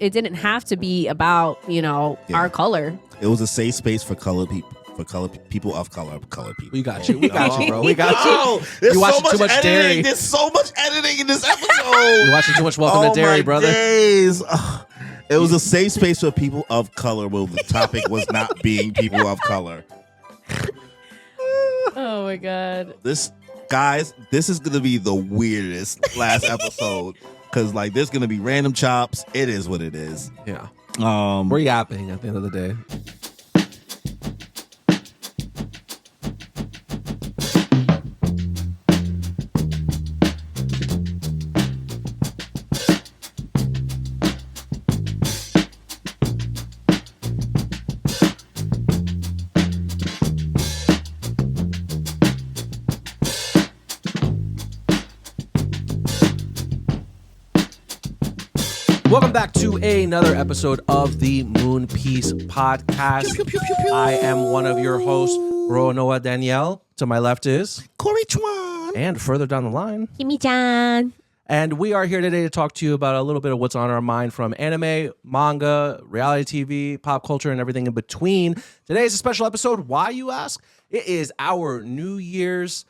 it didn't have to be about, our color. It was a safe space for color people. People of color people. We got you, bro. We got you. Oh, there's You so watching much too much editing. Dairy. There's so much editing in this episode. You're watching too much Welcome to Derry, my brother. Days. It was a safe space for people of color where the topic was not being people of color. Oh my God. This is gonna be the weirdest last episode because there's gonna be random chops. It is what it is. Yeah. We're yapping at the end of the day. Welcome back to another episode of the Moon Piece Podcast. I am one of your hosts, Roanoa Danielle. To my left is Cory Chuan. And further down the line, Kimmy-chan. And we are here today to talk to you about a little bit of what's on our mind from anime, manga, reality TV, pop culture, and everything in between. Today is a special episode. Why, you ask? It is our New Year's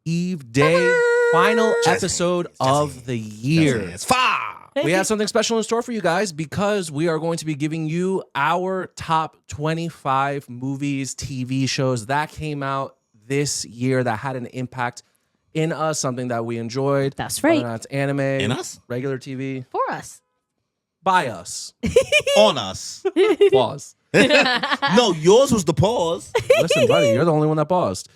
Eve day, final episode of the year. It's fire. We have something special in store for you guys because we are going to be giving you our top 25 movies, TV shows that came out this year that had an impact in us, something that we enjoyed. That's right. Whether or not it's anime, In us? regular TV, For us. by us. On us. Pause. No, yours was the pause. Listen, buddy, you're the only one that paused.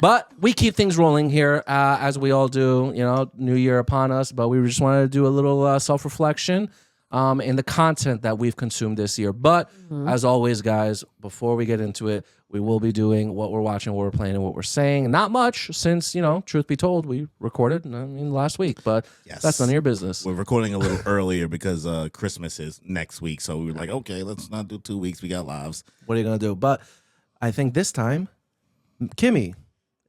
But we keep things rolling here, as we all do. New year upon us. But we just wanted to do a little self-reflection in the content that we've consumed this year. But as always, guys, before we get into it, we will be doing what we're watching, what we're playing, and what we're saying. Not much, since, truth be told, we recorded last week. But that's none of your business. We're recording a little earlier because Christmas is next week. So we were like, okay, let's not do 2 weeks. We got lives. What are you going to do? But I think this time, Kimmy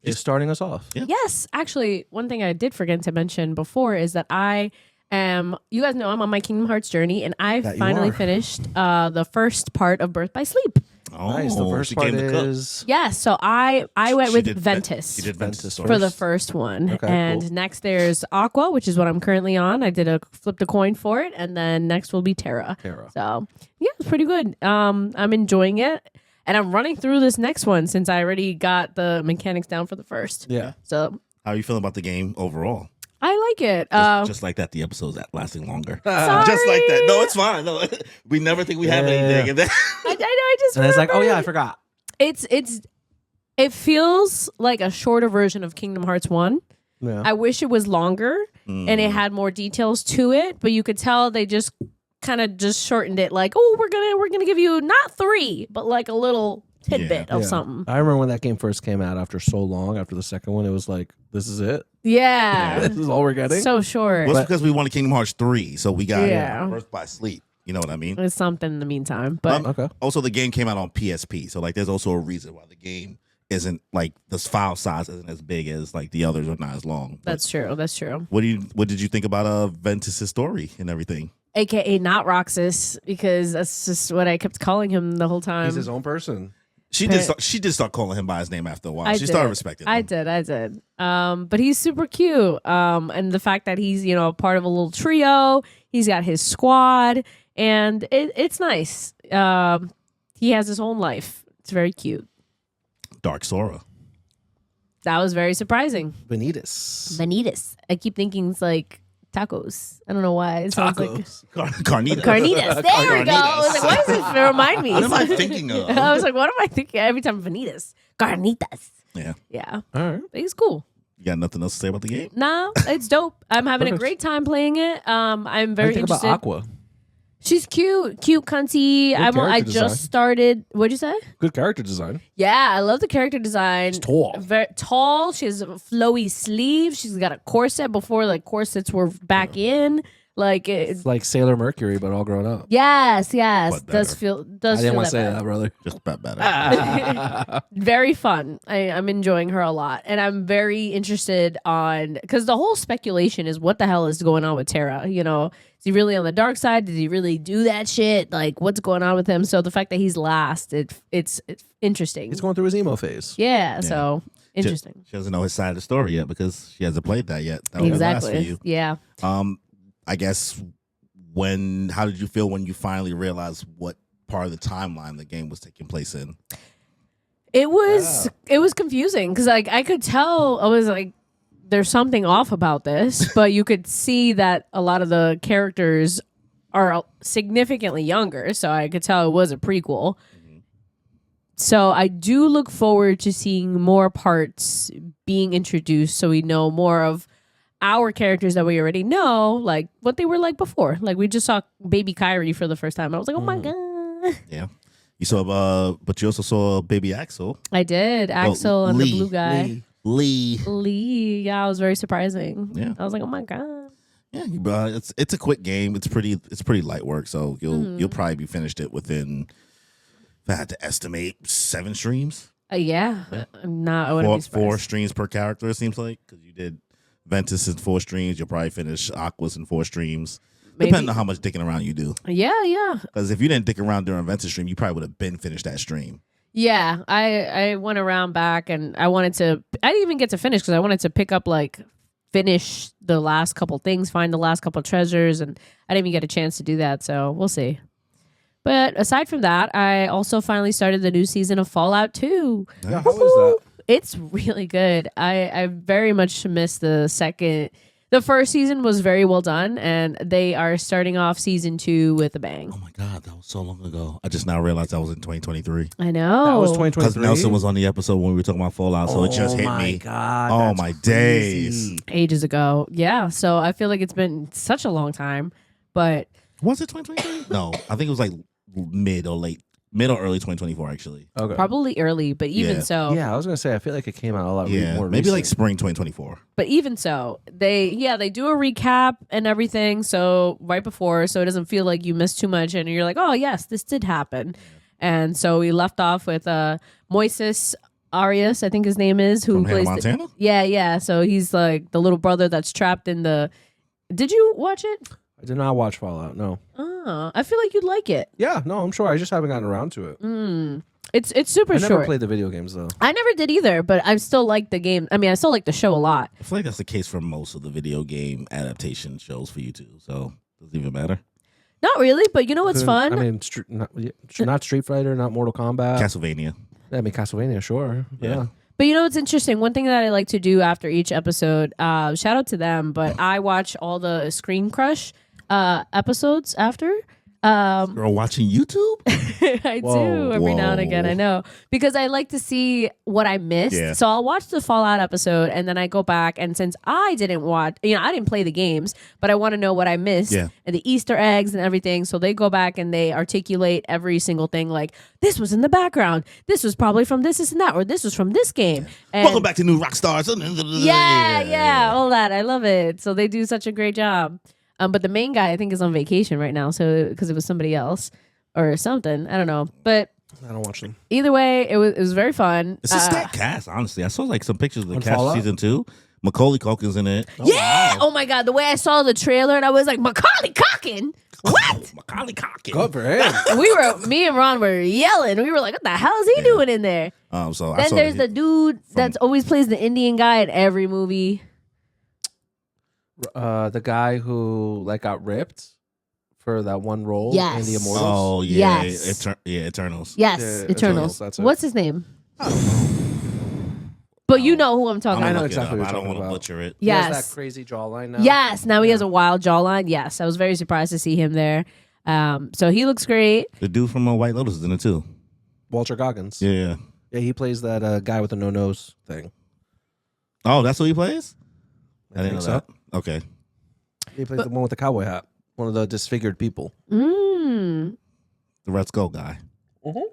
is starting us off. Yeah. Yes. Actually, one thing I did forget to mention before is that you guys know I'm on my Kingdom Hearts journey, and I finally finished the first part of Birth by Sleep. Oh, Nice. The first part is... Yeah, so I went with Ventus. She did Ventus for the first one. Okay, and cool. next there's Aqua, which is what I'm currently on. I flipped a coin for it, and then next will be Terra. So yeah, it's pretty good. I'm enjoying it. And I'm running through this next one since I already got the mechanics down for the first. Yeah. So how are you feeling about the game overall? I like it. Just like that, the episode's lasting longer. Sorry. Just like that. No, it's fine. No, we never think we have anything. And then I know. I just And it's like, oh remembered. yeah, I forgot. It feels like a shorter version of Kingdom Hearts 1. Yeah. I wish it was longer and it had more details to it, but you could tell they just kind of just shortened it. Like, oh, we're gonna give you not 3, but like a little tidbit of something. I remember when that game first came out after so long, after the second one, it was like, this is it? Yeah. This is all we're getting? So short. well, it's because we wanted Kingdom Hearts 3, so we got Birth by Sleep. You know what I mean? It's something in the meantime, but Okay. Also, the game came out on PSP, so there's also a reason why the game isn't the file size isn't as big as the others are not as long. that's true. That's true. What did you think about Ventus' story and everything? AKA not Roxas, because that's just what I kept calling him the whole time. He's his own person. She did start calling him by his name after a while. She started respecting him. I did. But he's super cute. And the fact that he's, part of a little trio, he's got his squad, and it's nice. He has his own life. It's very cute. Dark Sora. That was very surprising. Vanitas. I keep thinking it's like tacos. I don't know why. It sounds like Carnitas. carnitas. There we go. I was like, what does it remind me? What am I thinking of? I was like, what am I thinking every time? Vanitas. Carnitas. Yeah. Yeah. All right. But he's cool. You got nothing else to say about the game? No, it's dope. I'm having a Perfect. great time playing it. I'm very Think interested. about Aqua. She's cute, cunty. I character design. just started. What'd you say? Good character design. Yeah, I love the character design. She's tall. Very tall. She has flowy sleeves. She's got a corset before corsets were back in. Like It's like Sailor Mercury, but all grown up. yes, But does better. does I didn't feel want to say better. that, brother. Just about better. Very fun. I'm enjoying her a lot, and I'm very interested on because the whole speculation is what the hell is going on with Terra. You know, is he really on the dark side? Did he really do that shit? Like, what's going on with him? So the fact that he's last, it's interesting. He's going through his emo phase. Yeah, so interesting. She doesn't know his side of the story yet because she hasn't played that yet. That was last for Exactly. you. Yeah. I guess how did you feel when you finally realized what part of the timeline the game was taking place in? It was confusing because like I could tell I was like there's something off about this, but you could see that a lot of the characters are significantly younger, so I could tell it was a prequel. So I do look forward to seeing more parts being introduced so we know more of our characters that we already know, like what they were like before. Like we just saw baby Kyrie for the first time. I was like, oh my God. Yeah. You saw, but you also saw baby Axel. I did. Axel and Lee. the blue guy. Lee. Yeah, it was very surprising. Yeah. I was like, oh my God. Yeah, it's a quick game. It's pretty light work, so you'll probably be finished it within, if I had to estimate, 7 streams. Yeah. I wouldn't be surprised. 4 streams per character, it seems like, because you did Ventus in 4 streams. You'll probably finish Aqua's in 4 streams. Maybe. Depending on how much dicking around you do. Yeah. Because if you didn't dick around during Ventus stream, you probably would have been finished that stream. Yeah. I went around back and I didn't even get to finish because I wanted to pick up finish the last couple things, find the last couple treasures, and I didn't even get a chance to do that, so we'll see. But aside from that, I also finally started the new season of Fallout 2. Yeah, how was that? It's really good. I very much missed the second. The first season was very well done, and they are starting off season 2 with a bang. Oh my God, that was so long ago. I just now realized that was in 2023. I know. That was Because 2023. Nelson was on the episode when we were talking about Fallout, so it just hit my me. God, Oh that's my crazy. days. Ages ago. Yeah, so I feel like it's been such a long time, but Was it 2023? No, I think it was like mid or early 2024 actually. Okay. probably early, but even Yeah. so. Yeah, I was gonna say I feel like it came out a lot Yeah, more maybe like recent. spring 2024. But even so, they do a recap and everything. So right before, so it doesn't feel like you missed too much, and you're like, oh yes, this did happen. And so we left off with Moises Arias, I think his name is, who From Hannah plays. Montana? Yeah. So he's like the little brother that's trapped in the. Did you watch it? I did not watch Fallout. No. Oh, I feel like you'd like it. Yeah, no, I'm sure. I just haven't gotten around to it. It's super I never short. played the video games though. I never did either, but I still like the game. I mean, I still like the show a lot. I feel like that's the case for most of the video game adaptation shows for YouTube. So does it even matter? Not really, but you know what's fun? I mean, not Street Fighter, not Mortal Kombat. Castlevania. I mean, Castlevania, sure. Yeah. But you know what's interesting? One thing that I like to do after each episode, shout out to them, but I watch all the Screen Crush episodes after. Girl watching YouTube? I do every now and again. I know because I like to see what I missed. Yeah. So I'll watch the Fallout episode and then I go back, and since I didn't watch, I didn't play the games, but I want to know what I missed Yeah. and the Easter eggs and everything. So they go back and they articulate every single thing. Like this was in the background. This was probably from this and that, or this was from this game. And Welcome back to New Rock Stars. yeah, all that. I love it. So they do such a great job. But the main guy, I think, is on vacation right now. So because it was somebody else or something, I don't know. But I don't watch them. either way, it was very fun. It's a stacked cast, honestly. I saw like some pictures of the On cast Fallout? of season 2. Macaulay Culkin's in it. Yeah. Oh my God. The way I saw the trailer, and I was like, Macaulay Culkin. What? Macaulay Culkin. Good for him. Me and Ron were yelling. We were like, what the hell is he doing in there? So I Then saw there's the dude that's always plays the Indian guy in every movie. The guy who got ripped for that one role in the Immortals. Oh yeah, Yes. Eternals. Yes, Yeah, Eternals. that's it. What's his name? But you know who I'm talking I know about. exactly what I you're don't want talking to about. butcher it. He has Yes. that crazy jawline now. Yes. Now he has a wild jawline. Yes. I was very surprised to see him there. So he looks great. The dude from White Lotus is in it too. Walter Goggins. Yeah. Yeah, he plays that guy with the no nose thing. Oh, that's what he plays? I didn't know think so. that. Okay. He plays the one with the cowboy hat. One of the disfigured people. Mm. The Red Skull guy. Mhm.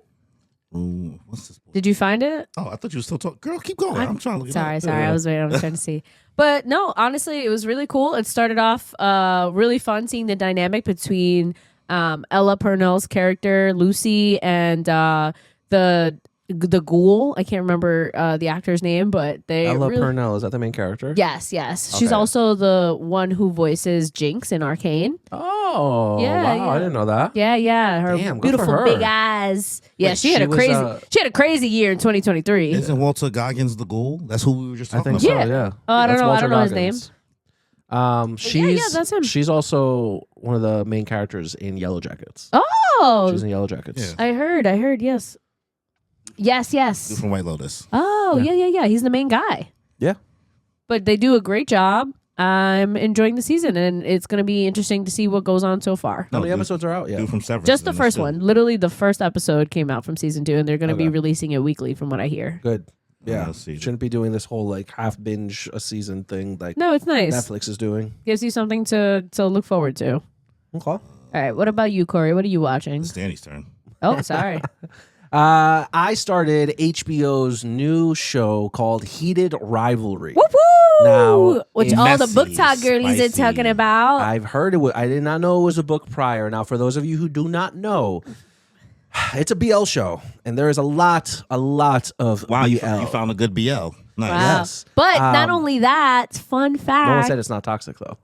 What's this? Did you find it? Oh, I thought you were still talking. Girl, keep going. I'm trying to look it up. Sorry. I was waiting. I was trying to see. But no, honestly, it was really cool. It started off really fun seeing the dynamic between Ella Purnell's character, Lucy, and the ghoul. I can't remember the actor's name, but they Ella Purnell, is that the main character? Yes. She's also the one who voices Jinx in Arcane. Oh, yeah, wow! yeah. I didn't know that. Yeah. Her Damn, good beautiful for her. big eyes. Yeah, Wait, she had a crazy year in 2023. Isn't Walter Goggins the ghoul? That's who we were just I talking think about. so. Yeah. Oh, I don't That's know. I Walter don't know his Goggins. She's that's him. She's also one of the main characters in Yellow Jackets. Oh, She's in Yellow Jackets. Yeah. I heard. Yes. Dude from White Lotus. Oh, yeah. He's the main guy. Yeah. But they do a great job. I'm enjoying the season, and it's going to be interesting to see what goes on so far. How many episodes are out? Yeah. Dude from Severance. Just the first one. Literally, the first episode came out from season 2, and they're going to be releasing it weekly, from what I hear. Good. Yeah. Let's see. Shouldn't be doing this whole like half binge a season thing like No, it's nice. Netflix is doing. Gives you something to look forward to. Okay. All right, what about you, Corey? What are you watching? It's Danny's turn. Oh, sorry. I started HBO's new show called Heated Rivalry. Whoop woo! Now, Which a all the messy, book talk girlies are spicy- talking about. I've heard it. I did not know it was a book prior. Now, for those of you who do not know, it's a BL show, and there is a lot of Wow, BL. you found a good BL. Nice. Wow. Yes. But not only that, fun fact. No one said it's not toxic though.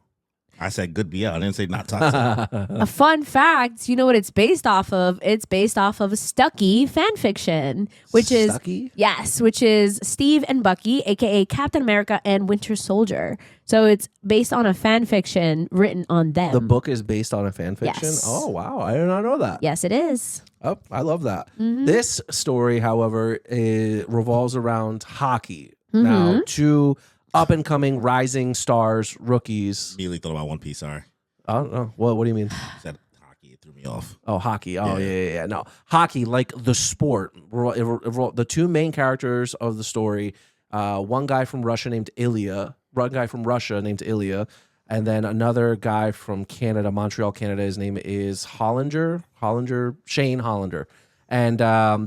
I said good BL. I didn't say not toxic. A fun fact, you know what it's based off of? It's based off of a Stucky fan fiction, which Stucky? which is Steve and Bucky, aka Captain America and Winter Soldier. So it's based on a fan fiction written on them. The book is based on a fan fiction. Yes. Oh wow, I did not know that. Yes, it is. Oh, I love that. Mm-hmm. This story, however, revolves around hockey. Now, two up-and-coming rising stars, rookies. Immediately thought about One Piece. Sorry. I don't know. What do you mean? Said hockey. It threw me off. Oh, hockey. Oh, yeah. No, hockey, like the sport. The two main characters of the story, one guy from Russia named Ilya, and then another guy from Canada, Montreal, Canada. His name is Shane Hollander. And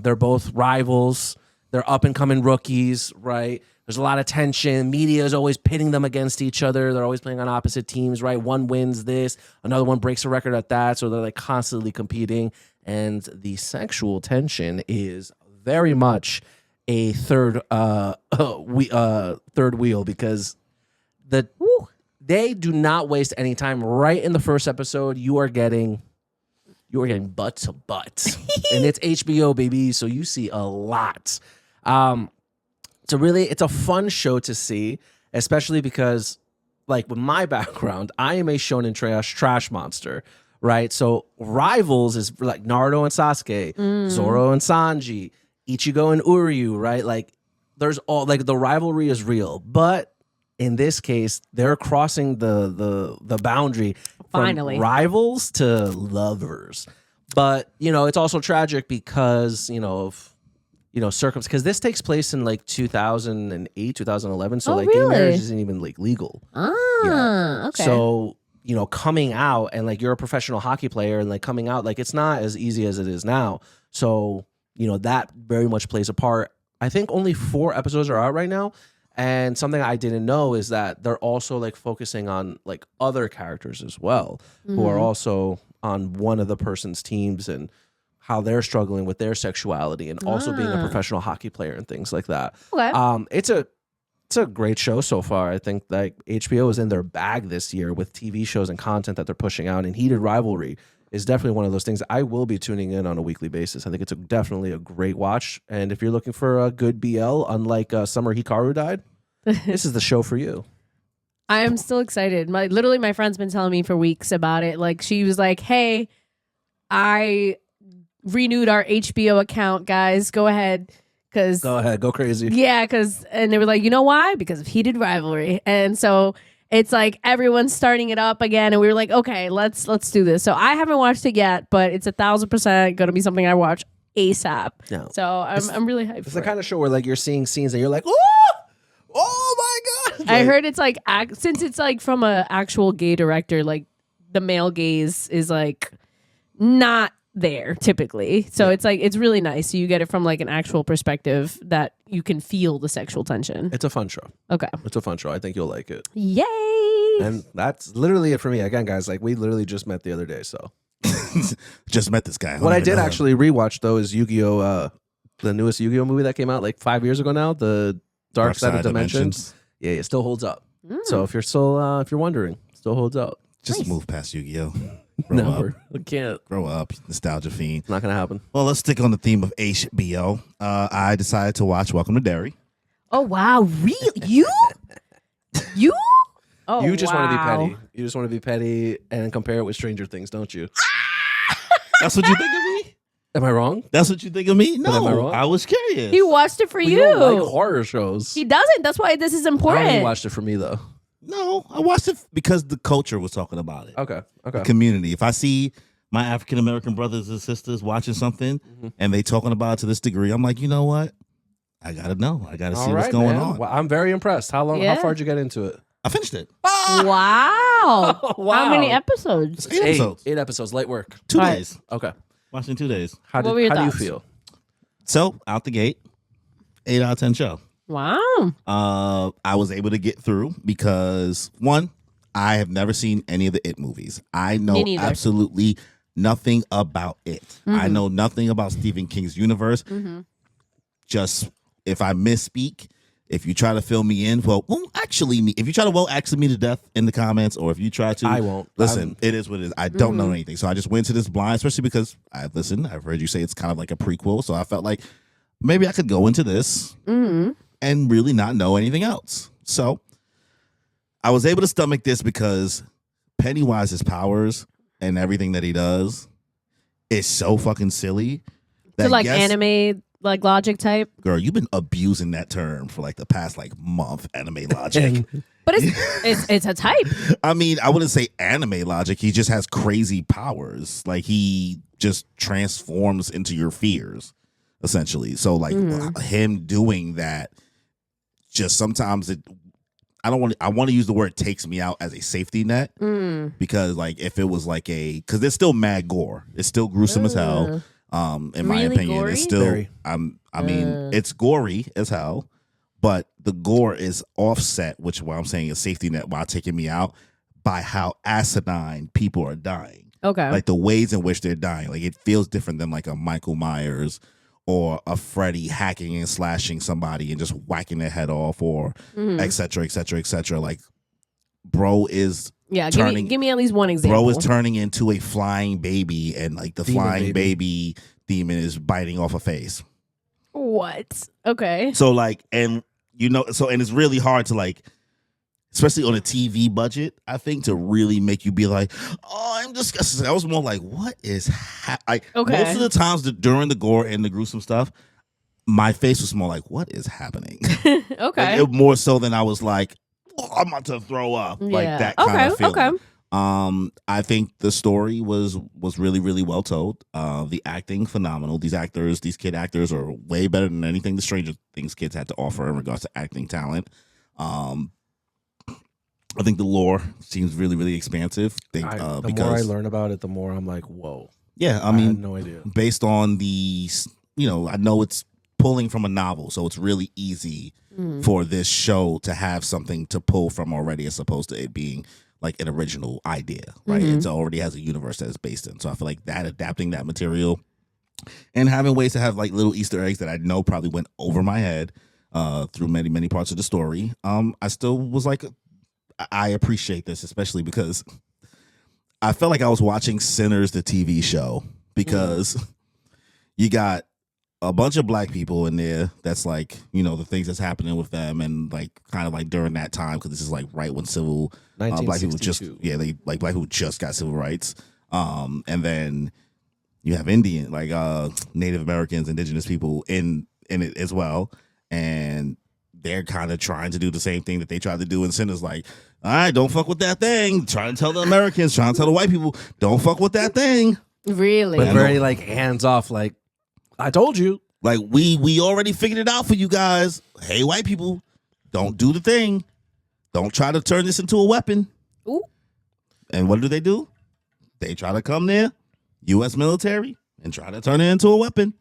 they're both rivals. They're up-and-coming rookies, right? There's a lot of tension. Media is always pitting them against each other. They're always playing on opposite teams, right? One wins this, another one breaks a record at that. So they're like constantly competing. And the sexual tension is very much a third wheel because they do not waste any time. Right in the first episode, you are getting butt to butt. And it's HBO, baby. So you see a lot. It's a fun show to see, especially because, like, with my background, I am a shonen trash monster, right? So Rivals is like Naruto and Sasuke, Zoro and Sanji, Ichigo and Uryu, right? Like, there's all, like, the rivalry is real, but in this case, they're crossing the boundary Finally. from rivals to lovers. But, it's also tragic because, of because this takes place in like 2008, 2011. So like gay marriage isn't even like legal. Okay. So, coming out and like you're a professional hockey player and like coming out, like it's not as easy as it is now. So, that very much plays a part. I think only 4 episodes are out right now. And something I didn't know is that they're also like focusing on like other characters as well, who are also on one of the person's teams and how they're struggling with their sexuality and also being a professional hockey player and things like that. Okay. It's a great show so far. I think like HBO is in their bag this year with TV shows and content that they're pushing out, and Heated Rivalry is definitely one of those things I will be tuning in on a weekly basis. I think it's definitely a great watch. And if you're looking for a good BL, unlike Summer Hikaru Died, this is the show for you. I am still excited. Literally, my friend's been telling me for weeks about it. Like, she was like, hey, I renewed our HBO account, guys. Go ahead. Go ahead. Go crazy. Yeah, and they were like, you know why? Because of Heated Rivalry. And so it's like everyone's starting it up again. And we were like, okay, let's do this. So I haven't watched it yet, but it's 1,000% going to be something I watch ASAP. Yeah. So I'm really hyped It's for the kind it. of show where like you're seeing scenes and you're like, oh my God. I heard it's like, since it's like from an actual gay director, like the male gaze is like not there typically. So it's like it's really nice. So you get it from like an actual perspective that you can feel the sexual tension. It's a fun show. Okay. It's a fun show. I think you'll like it. Yay! And that's literally it for me. Again, guys, like we literally just met the other day, so just met this guy. What I did actually rewatch though is Yu-Gi-Oh! The newest Yu-Gi-Oh! Movie that came out like 5 years ago now, the Dark Side of Dimensions. Yeah, it still holds up. So if you're still if you're wondering, still holds up. Just move past Yu-Gi-Oh! Never. I can't. Grow up, nostalgia fiend. It's not gonna happen. Well, let's stick on the theme of HBO. I decided to watch Welcome to Derry. Oh wow, real you? You? Oh, You just want to be petty. You just want to be petty and compare it with Stranger Things, don't you? That's what you think of me? Am I wrong? That's what you think of me? No, am I wrong? I was curious. He watched it for You you. don't like horror shows. He doesn't. That's why this is I important. only watched it for me though. No, I watched it because the culture was talking about it. Okay. Okay. Community. If I see my African American brothers and sisters watching something and they talking about it to this degree, I'm like, you know what? I gotta know. I gotta see what's going on. Well, I'm very impressed. How long? Yeah. How far did you get into it? I finished it. Wow. Wow. How many episodes? 8 episodes. 8 episodes. Light work. 2 Right. days. Okay. Watched in 2 days. How What were your do you thoughts? feel? So out the gate, 8 out of 10 show. Wow. I was able to get through because one, I have never seen any of the It movies. I know Me neither. absolutely nothing about it. I know nothing about Stephen King's universe. Just if I misspeak, if you try to fill me in, if you try to actually me to death in the comments, or if you try to, I won't. Listen, it is what it is. I don't know anything, so I just went to this blind, especially because I've heard you say it's kind of like a prequel, so I felt like maybe I could go into this and really not know anything else. So I was able to stomach this because Pennywise's powers and everything that he does is so fucking silly. So like anime, like logic type. Girl, you've been abusing that term for like the past like month, anime logic. But it's a type. I mean, I wouldn't say anime logic. He just has crazy powers. Like he just transforms into your fears, essentially. So like him doing that, just sometimes I want to use the word takes me out as a safety net because like if it was like because there's still mad gore. It's still gruesome as hell. In my opinion, gory? it's still it's gory as hell, but the gore is offset, which what I'm saying is safety net while taking me out by how asinine people are dying. Okay. Like the ways in which they're dying. Like it feels different than like a Michael Myers or a Freddy hacking and slashing somebody and just whacking their head off, or et cetera, et cetera, et cetera. Like, bro is give me at least one example. Bro is turning into a flying baby, and like the demon flying baby demon is biting off a face. What? Okay. So like, and it's really hard to like, especially on a TV budget, I think, to really make you be like, oh, I'm disgusted. I was more like, what is most of the times during the gore and the gruesome stuff, my face was more like, what is happening? Okay. Like, more so than I was like, oh, I'm about to throw up. Yeah. Like that kind of feeling. Okay. I think the story was really, really well told. The acting, phenomenal. These kid actors are way better than anything the Stranger Things kids had to offer in regards to acting talent. I think the lore seems really, really expansive. The more I learn about it, the more I'm like, whoa. Yeah, I mean, had no idea. Based on I know it's pulling from a novel, so it's really easy for this show to have something to pull from already, as opposed to it being like an original idea, right? It already has a universe that it's based in. So I feel like that adapting that material and having ways to have like little Easter eggs that I know probably went over my head through many, many parts of the story. I still was like, I appreciate this, especially because I felt like I was watching Sinners, the TV show, because you got a bunch of black people in there. That's like, the things that's happening with them, and like kind of like during that time, because this is like right when black people black people just got civil rights. And then you have Indian, like Native Americans, indigenous people in it as well, and they're kind of trying to do the same thing that they tried to do in Sinners. Like, all right, don't fuck with that thing. Trying to tell the Americans, trying to tell the white people, don't fuck with that thing. Really? But very like hands off, like, I told you. Like, we already figured it out for you guys. Hey, white people, don't do the thing. Don't try to turn this into a weapon. Ooh. And what do? They try to come there, U.S. military, and try to turn it into a weapon.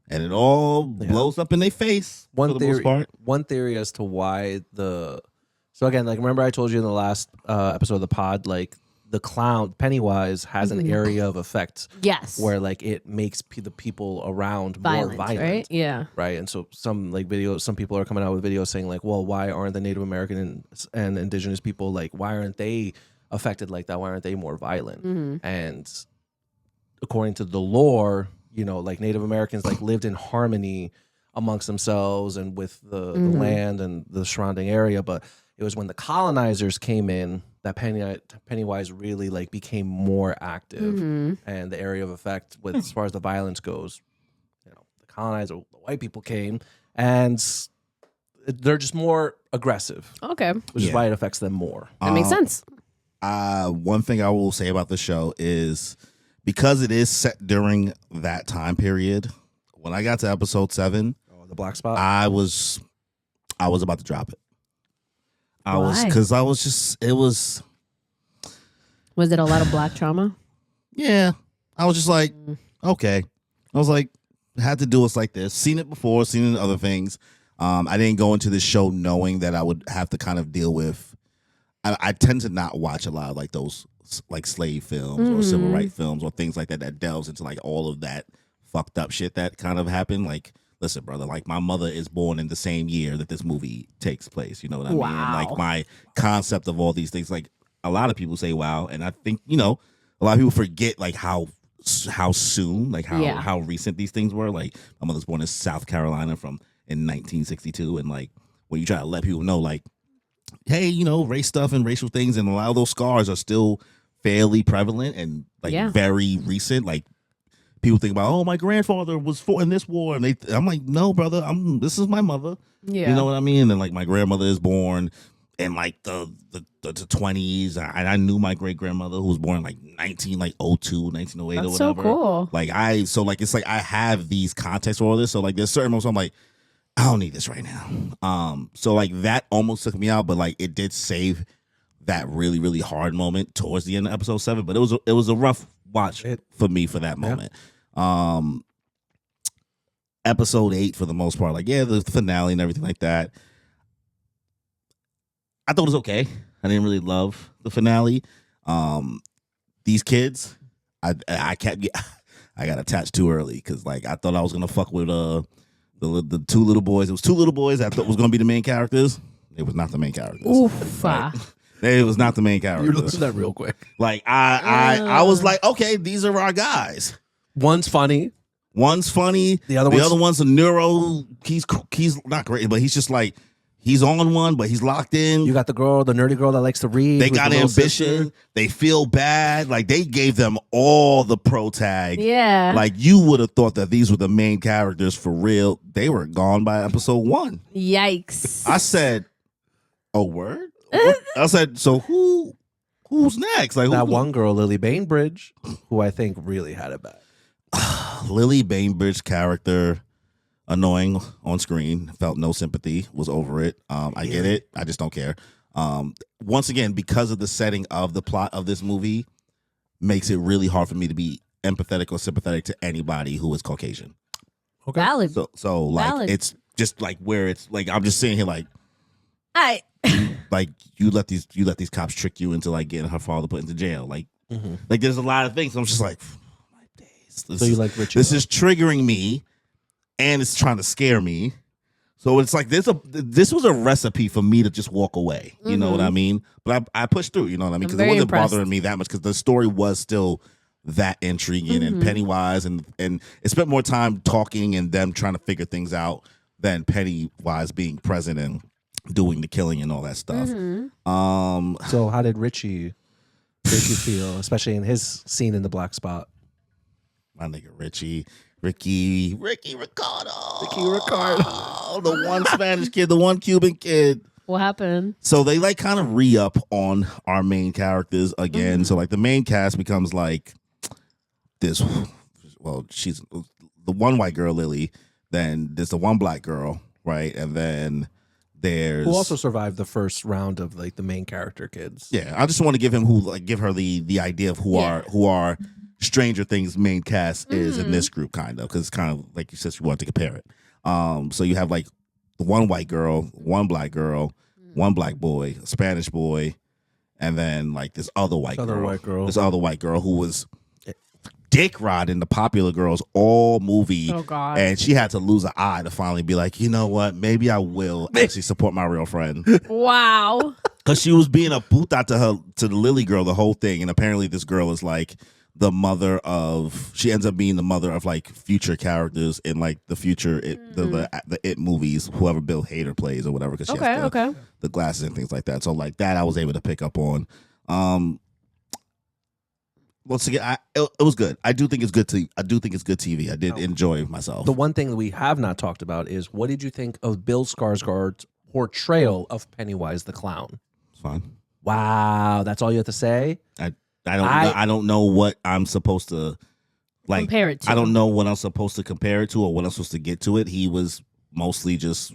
And it all blows up in their face for the most part. One theory as to why so again, like remember I told you in the last episode of the pod, like the clown Pennywise has an area of effect. Yes. Where like it makes the people around more violent. Right? Yeah. Right. And so some people are coming out with videos saying like, well, why aren't the Native American and indigenous people like, why aren't they affected like that? Why aren't they more violent? And according to the lore, you know, like Native Americans like lived in harmony amongst themselves and with the land and the surrounding area. But it was when the colonizers came in that Pennywise really like became more active, and the area of effect with as far as the violence goes, you know, the white people came and they're just more aggressive. Okay. Which is why it affects them more. That makes sense. One thing I will say about the show is because it is set during that time period, when I got to episode 7, the black spot, I was about to drop it. Why? It was. Was it a lot of black trauma? Yeah. I was just like, okay. I was like, had to do us like this. Seen it before, seen it in other things. I didn't go into this show knowing that I would have to kind of deal with. I tend to not watch a lot of like those like slave films or civil rights films or things like that delves into like all of that fucked up shit that kind of happened. Like, listen, brother, like my mother is born in the same year that this movie takes place. You know what I mean? Like my concept of all these things, like a lot of people say, wow. And I think, you know, a lot of people forget like how soon, like how recent these things were. Like my mother's born in South Carolina in 1962. And like when you try to let people know like, hey, you know, race stuff and racial things. And a lot of those scars are still fairly prevalent and like very recent. Like, people think about, oh, my grandfather was fought in this war, and I'm like, no, brother, this is my mother. Yeah, you know what I mean. And like my grandmother is born in like the 20s, and I knew my great grandmother who was born in like 1902, 1908 or whatever. So cool. Like it's like I have these contexts for all this. So like there's certain moments I'm like, I don't need this right now. So like that almost took me out, but like it did save that really really hard moment towards the end of episode 7. But it was a rough watch for me for that moment. Episode 8 for the most part, like the finale and everything like that, I thought it was okay. I didn't really love the finale. These kids, I got attached too early because like I thought I was gonna fuck with the 2 little boys. It was 2 little boys I thought was gonna be the main characters. It was not the main characters. Oof. Right? It was not the main character. You looked at that real quick. Like I was like, okay, these are our guys. One's funny. The other one's a neuro. He's not great, but he's just like he's on one, but he's locked in. You got the nerdy girl that likes to read. They got ambition. They feel bad. Like they gave them all the pro tag. Yeah. Like you would have thought that these were the main characters for real. They were gone by episode 1. Yikes. I said, "Oh, word." I said, so who's next? Like that one girl, Lily Bainbridge, who I think really had it bad. Lily Bainbridge character, annoying on screen, felt no sympathy, was over it. I get it. I just don't care. Once again, because of the setting of the plot of this movie, makes it really hard for me to be empathetic or sympathetic to anybody who is Caucasian. Okay. Valid. So like it's just like where it's like I'm just sitting here like like you let these cops trick you into like getting her father put into jail. Like like there's a lot of things. I'm just like, my days. You like Richie? This is triggering me, and it's trying to scare me. So it's like this was a recipe for me to just walk away. You know what I mean? But I pushed through. You know what I mean? Because it wasn't bothering me that much. Because the story was still that intriguing and Pennywise and it spent more time talking and them trying to figure things out than Pennywise being present and doing the killing and all that stuff. So how did Richie feel, especially in his scene in the black spot? My nigga Ricky Ricardo, the one Spanish kid, the one Cuban kid. What happened? So they like kind of re-up on our main characters again. So like the main cast becomes like this. Well, she's the one white girl, Lily. Then there's the one black girl, right? And then there's who also survived the first round of like the main character kids. Yeah, I just want to give her the idea of who our Stranger Things main cast is in this group, kind of, because it's kind of like you said, you wanted to compare it. So you have like one white girl, one black girl, one black boy, a Spanish boy, and then like this other white girl. This other white girl who was dick rod in the Popular Girls all movie. Oh God! And she had to lose an eye to finally be like, you know what? Maybe I will actually support my real friend. Wow. Because she was being a puta to the Lily girl the whole thing, and apparently this girl is like the mother of. She ends up being the mother of like future characters in like the future the It movies. Whoever Bill Hader plays or whatever. Because she has the glasses and things like that. So like that, I was able to pick up on. Once again, it was good. I do think it's good. I do think it's good TV. I did enjoy myself. The one thing that we have not talked about is what did you think of Bill Skarsgård's portrayal of Pennywise the Clown? It's fine. Wow, that's all you have to say? I don't know what I'm supposed to like compare it to. I don't know what I'm supposed to compare it to or what I'm supposed to get to it. He was mostly just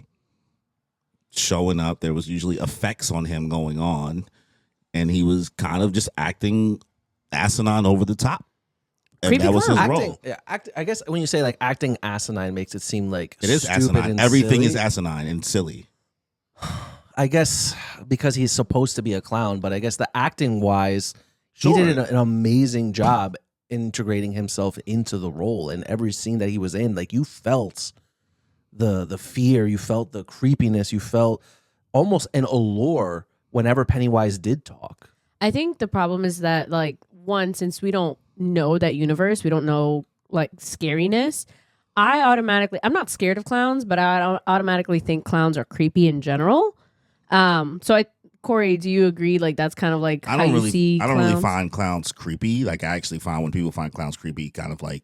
showing up. There was usually effects on him going on, and he was kind of just acting asinine over the top. And Creepy that was his clown. role. I guess when you say like acting asinine makes it seem like It is stupid asinine. and Everything silly. is asinine and silly. I guess because he's supposed to be a clown, but I guess the acting wise, Sure. he did an amazing job integrating himself into the role. And every scene that he was in, like you felt the fear, you felt the creepiness, you felt almost an allure whenever Pennywise did talk. I think the problem is that, like, one, since we don't know that universe, we don't know like scariness. I'm not scared of clowns, but I automatically think clowns are creepy in general. Cory, do you agree? Like that's kind of like how you see clowns? I don't really find clowns creepy. Like I actually find when people find clowns creepy, kind of like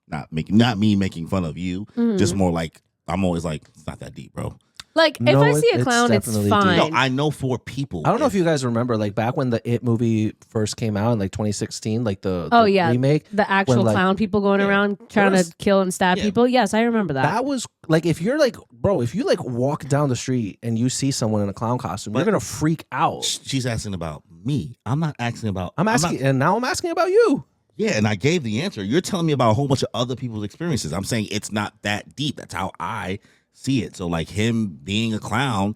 not me making fun of you, just more like I'm always like it's not that deep, bro. Like if I see a clown, it's fine. No, I know for people. I don't know if you guys remember, like back when the It movie first came out in like 2016, like the remake, the actual clown people going around trying to kill and stab people. Yes, I remember that. That was like if you're like, bro, if you like walk down the street and you see someone in a clown costume, you're gonna freak out. She's asking about me. I'm not asking about. I'm asking about you. Yeah, and I gave the answer. You're telling me about a whole bunch of other people's experiences. I'm saying it's not that deep. That's how I see it. So like him being a clown,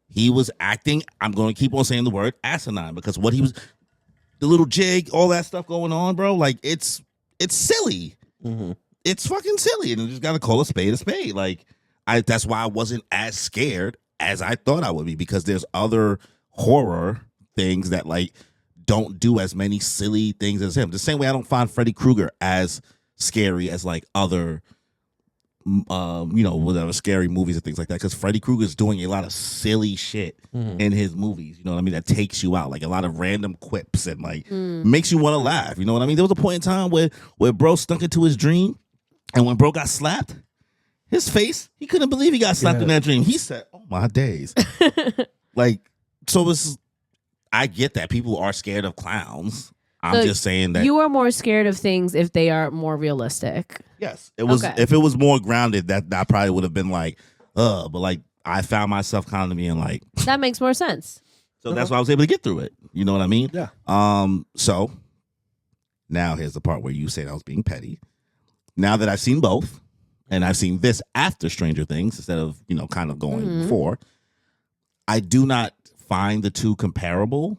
he was acting, I'm going to keep on saying the word asinine, because what he was, the little jig, all that stuff going on, bro, like it's silly. Mm-hmm. It's fucking silly, and you just got to call a spade a spade. Like that's why I wasn't as scared as I thought I would be, because there's other horror things that like don't do as many silly things as him. The same way I don't find Freddy Krueger as scary as like other whatever scary movies and things like that, because Freddy Krueger is doing a lot of silly shit in his movies, you know what I mean, that takes you out, like a lot of random quips and like makes you want to laugh, you know what I mean. There was a point in time where bro stunk into his dream, and when bro got slapped, his face, he couldn't believe he got slapped in that dream. He said, oh my days. Like, so I get that people are scared of clowns. I'm just saying that you are more scared of things if they are more realistic. Yes, it was. Okay. If it was more grounded, that I probably would have been like, but like I found myself kind of being like, that makes more sense. So that's why I was able to get through it. You know what I mean? Yeah. So now here's the part where you said I was being petty. Now that I've seen both, and I've seen this after Stranger Things instead of kind of going before, I do not find the two comparable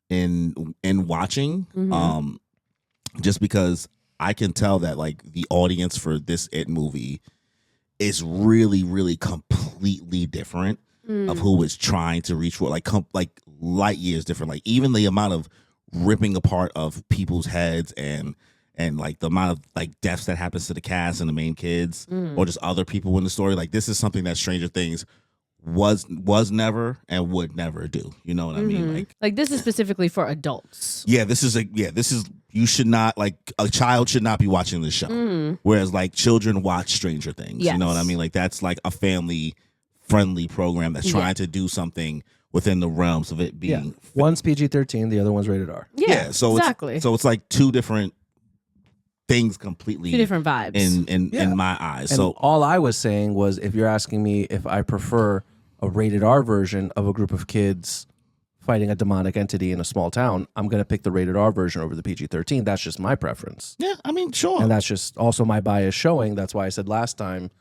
in watching. Just because I can tell that like the audience for this It movie is really, really completely different of who it's trying to reach for, like light years different. Like even the amount of ripping apart of people's heads and like the amount of like deaths that happens to the cast and the main kids or just other people in the story. Like this is something that Stranger Things was never and would never do. You know what I mean? Like this is specifically for adults. Yeah, this is you should not, like a child should not be watching this show. Whereas like children watch Stranger Things. Yes. You know what I mean? Like that's like a family friendly program that's trying to do something within the realms of it being one's PG-13, the other one's rated R. Yeah, so exactly. It's like two different things completely. Two different vibes. In my eyes. And so all I was saying was if you're asking me if I prefer a rated R version of a group of kids fighting a demonic entity in a small town, I'm going to pick the rated R version over the PG-13. That's just my preference. Yeah, I mean, sure. And that's just also my bias showing. That's why I said last time,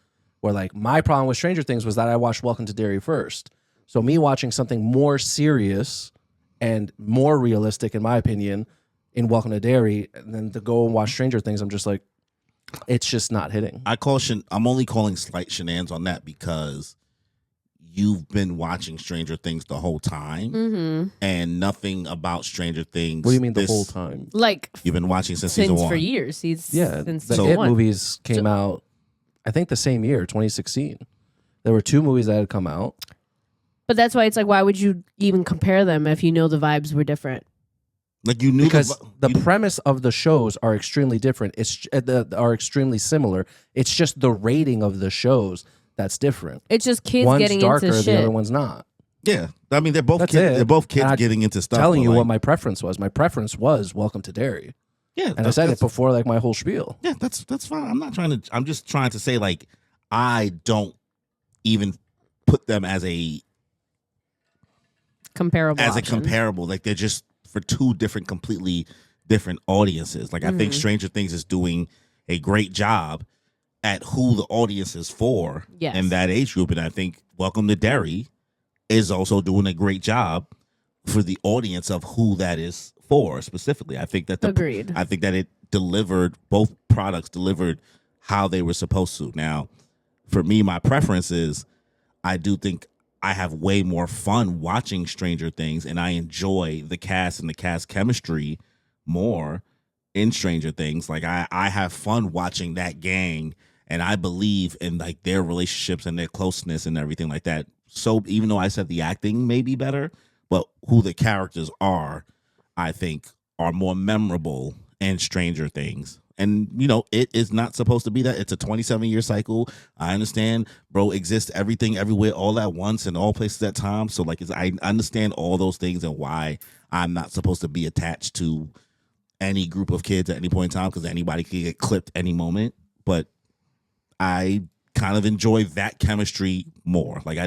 where like my problem with Stranger Things was that I watched Welcome to Derry first. So me watching something more serious and more realistic, in my opinion, in Welcome to Derry, and then to go and watch Stranger Things, I'm just like, it's just not hitting. I'm only calling slight shenanigans on that because you've been watching Stranger Things the whole time, and nothing about Stranger Things. What do you mean the whole time? Like you've been watching since season 1 for years. Since the season It 1. movies came out, I think the same year, 2016. There were 2 movies that had come out. But that's why it's like, why would you even compare them if you know the vibes were different? Like you knew because the premise of the shows are extremely different. Are extremely similar. It's just the rating of the shows that's different. It's just kids one's getting darker, into shit. the other one's not. Yeah, I mean they're both That's kids. it. They're both kids And getting into stuff. Telling you like, what my preference was. My preference was Welcome to Derry. Yeah, and I said it before, like my whole spiel. Yeah, that's fine. I'm just trying to say like I don't even put them as a comparable. Like they're just for 2 completely different audiences. Like I think Stranger Things is doing a great job at who the audience is for in that age group, and I think Welcome to Derry is also doing a great job for the audience of who that is for specifically. I think that Agreed. I think that it delivered, both products delivered how they were supposed to. Now, for me, my preference is I do think I have way more fun watching Stranger Things, and I enjoy the cast and the cast chemistry more in Stranger Things. Like I have fun watching that gang, and I believe in like their relationships and their closeness and everything like that. So even though I said the acting may be better, but who the characters are, I think are more memorable in Stranger Things. And, you know, it is not supposed to be that. It's a 27-year cycle. I understand, bro, exists everything, everywhere, all at once, in all places at times. So, like, I understand all those things and why I'm not supposed to be attached to any group of kids at any point in time, because anybody can get clipped any moment. But I kind of enjoy that chemistry more. Like, I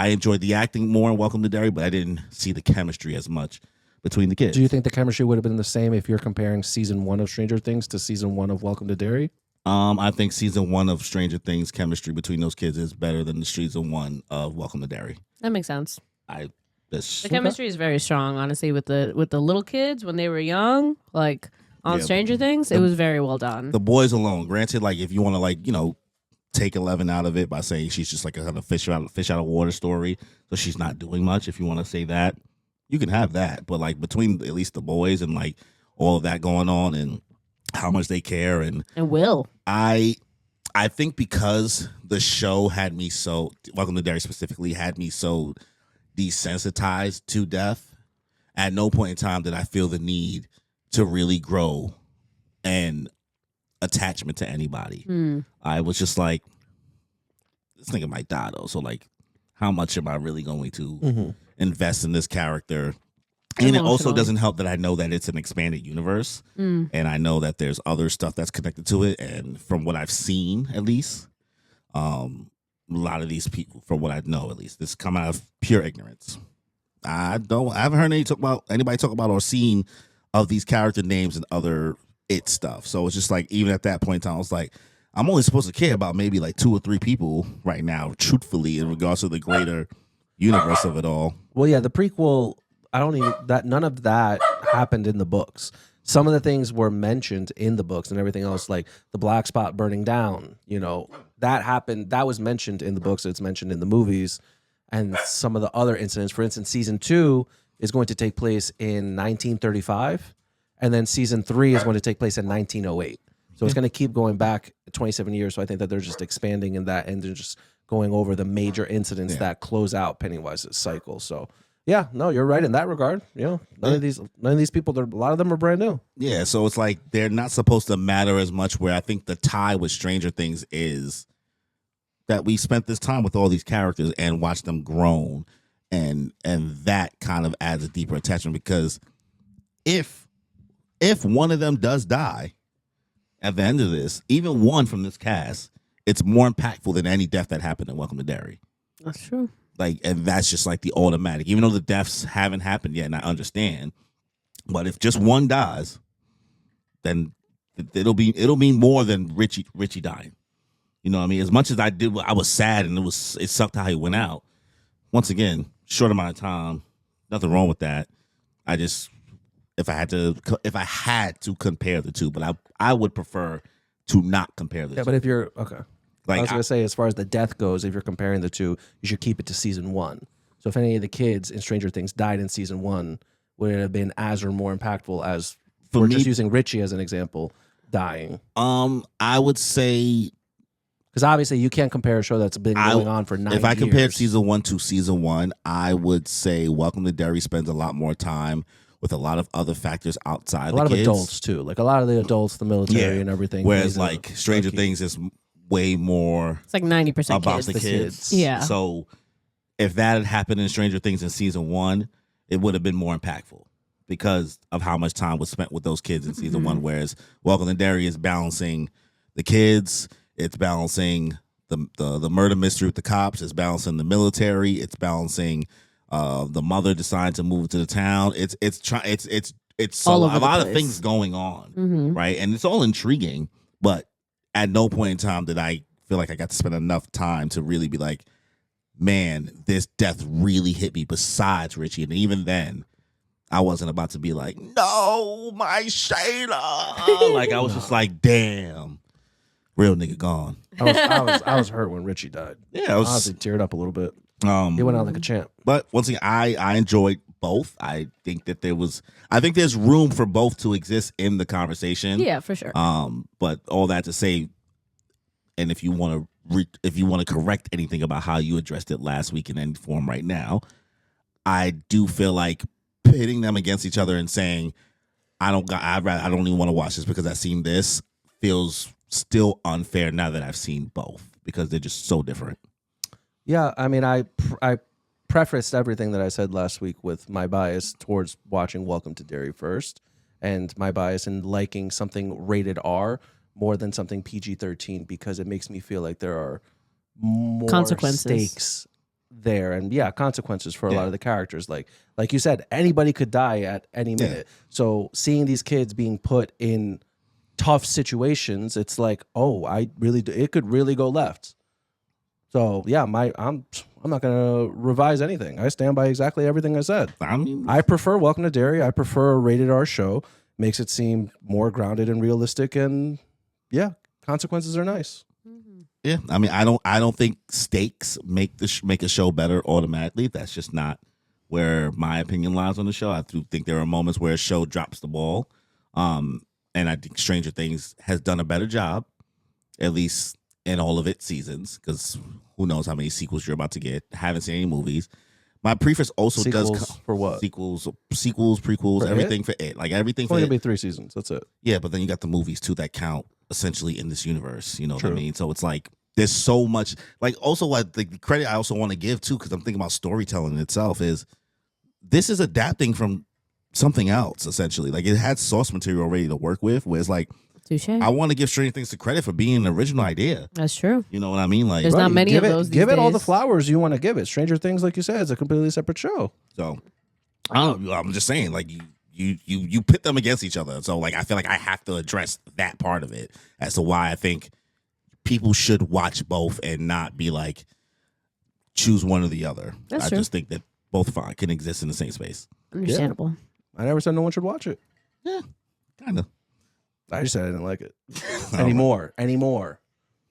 enjoyed the acting more in Welcome to Derry, but I didn't see the chemistry as much between the kids. Do you think the chemistry would have been the same if you're comparing season 1 of Stranger Things to season 1 of Welcome to Derry? I think season 1 of Stranger Things chemistry between those kids is better than the season 1 of Welcome to Derry. That makes sense. The chemistry is very strong, honestly, with the little kids when they were young, like on Stranger Things. It was very well done. The boys alone, granted, like if you want to, like, you know, take 11 out of it by saying she's just like a kind of fish out of water story, so she's not doing much. If you want to say that, you can have that. But like between at least the boys and like all of that going on and how much they care and Will, I think because the show had me so, Welcome to Derry specifically had me so desensitized to death, at no point in time did I feel the need to really grow an attachment to anybody. I was just like, this nigga might die though, so like how much am I really going to invest in this character? And it also doesn't help that I know that it's an expanded universe, and I know that there's other stuff that's connected to it. And from what I've seen, at least, a lot of these people, from what I know, at least, this come out of pure ignorance. I haven't heard anybody talk about or seen of these character names and other it stuff. So it's just like, even at that point in time, I was like, I'm only supposed to care about maybe like 2 or 3 people right now, truthfully, in regards to the greater universe of it all. Well, yeah, the prequel, none of that happened in the books. Some of the things were mentioned in the books and everything else, like the black spot burning down, you know, that happened. That was mentioned in the books. It's mentioned in the movies, and some of the other incidents. For instance, season 2 is going to take place in 1935, and then season 3 is going to take place in 1908. So it's going to keep going back 27 years. So I think that they're just expanding in that, and they're just going over the major incidents that close out Pennywise's cycle. So yeah, no, you're right in that regard. You know, none of these people, a lot of them are brand new. Yeah, so it's like they're not supposed to matter as much, where I think the tie with Stranger Things is that we spent this time with all these characters and watched them grown, and that kind of adds a deeper attachment, because if one of them does die at the end of this, even one from this cast, it's more impactful than any death that happened in Welcome to Derry. That's true. Like, and that's just like the automatic. Even though the deaths haven't happened yet, and I understand, but if just one dies, then it'll mean more than Richie dying. You know what I mean? As much as I was sad and it sucked how he went out. Once again, short amount of time, nothing wrong with that. If I had to compare the two, but I would prefer to not compare the two. Yeah, but if you're okay. Like, I was going to say, as far as the death goes, if you're comparing the two, you should keep it to season 1. So if any of the kids in Stranger Things died in season 1, would it have been as or more impactful as, we're just using Richie as an example, dying? I would say, because obviously you can't compare a show that's been going on for 9 years. If I compared season 1 to season 1, I would say Welcome to Derry spends a lot more time with a lot of other factors outside the kids. A lot of adults too, like a lot of the adults, the military and everything. Whereas like Stranger Things is way more. It's like 90% about kids. the kids. Yeah. So if that had happened in Stranger Things in season 1, it would have been more impactful because of how much time was spent with those kids in season 1. Whereas Welcome to Derry is balancing the kids, it's balancing the murder mystery with the cops, it's balancing the military, it's balancing the mother deciding to move to the town. It's so, a lot of things going on, right? And it's all intriguing, but at no point in time did I feel like I got to spend enough time to really be like, man, this death really hit me besides Richie. And even then, I wasn't about to be like, no, my Shayla. Like, I was just like, damn, real nigga gone. I was hurt when Richie died. Yeah, I was honestly teared up a little bit. He went out like a champ. But once again, I enjoyed both. I think there's room for both to exist in the conversation. Yeah, for sure. But all that to say, and if you want to correct anything about how you addressed it last week in any form right now, I do feel like pitting them against each other and saying I don't even want to watch this because I've seen this feels still unfair now that I've seen both because they're just so different. Yeah, I mean, I prefaced everything that I said last week with my bias towards watching Welcome to Derry first, and my bias in liking something rated R more than something PG-13 because it makes me feel like there are more stakes there, and consequences for a lot of the characters. Like you said, anybody could die at any minute. So seeing these kids being put in tough situations, it's like, it could really go left. So I'm not gonna revise anything. I stand by exactly everything I said. I mean, I prefer Welcome to Derry. I prefer a rated R show. Makes it seem more grounded and realistic, and consequences are nice. Yeah, I mean, I don't think stakes make a show better automatically. That's just not where my opinion lies on the show. I do think there are moments where a show drops the ball, and I think Stranger Things has done a better job, at least in all of its seasons, because who knows how many sequels you're about to get. Haven't seen any movies. My preface also sequels for what? Sequels, prequels, for everything it? for it. Like everything it's for only it. Gonna be 3 seasons. That's it. Yeah, but then you got the movies too that count essentially in this universe. You know True. what I mean? So it's like there's so much. Like also like the credit I also want to give too, because I'm thinking about storytelling itself, is this is adapting from something else essentially. Like it had source material already to work with, where it's like, touché. I want to give Stranger Things the credit for being an original idea. That's true. You know what I mean? Like there's not many of those. Give it all the flowers you want to give it. Stranger Things, like you said, is a completely separate show. So I don't know. I'm just saying, like you pit them against each other. So like I feel like I have to address that part of it as to why I think people should watch both and not be like choose one or the other. That's true. Just think that both can exist in the same space. Understandable. I never said no one should watch it. Yeah, kind of. I just said I didn't like it anymore.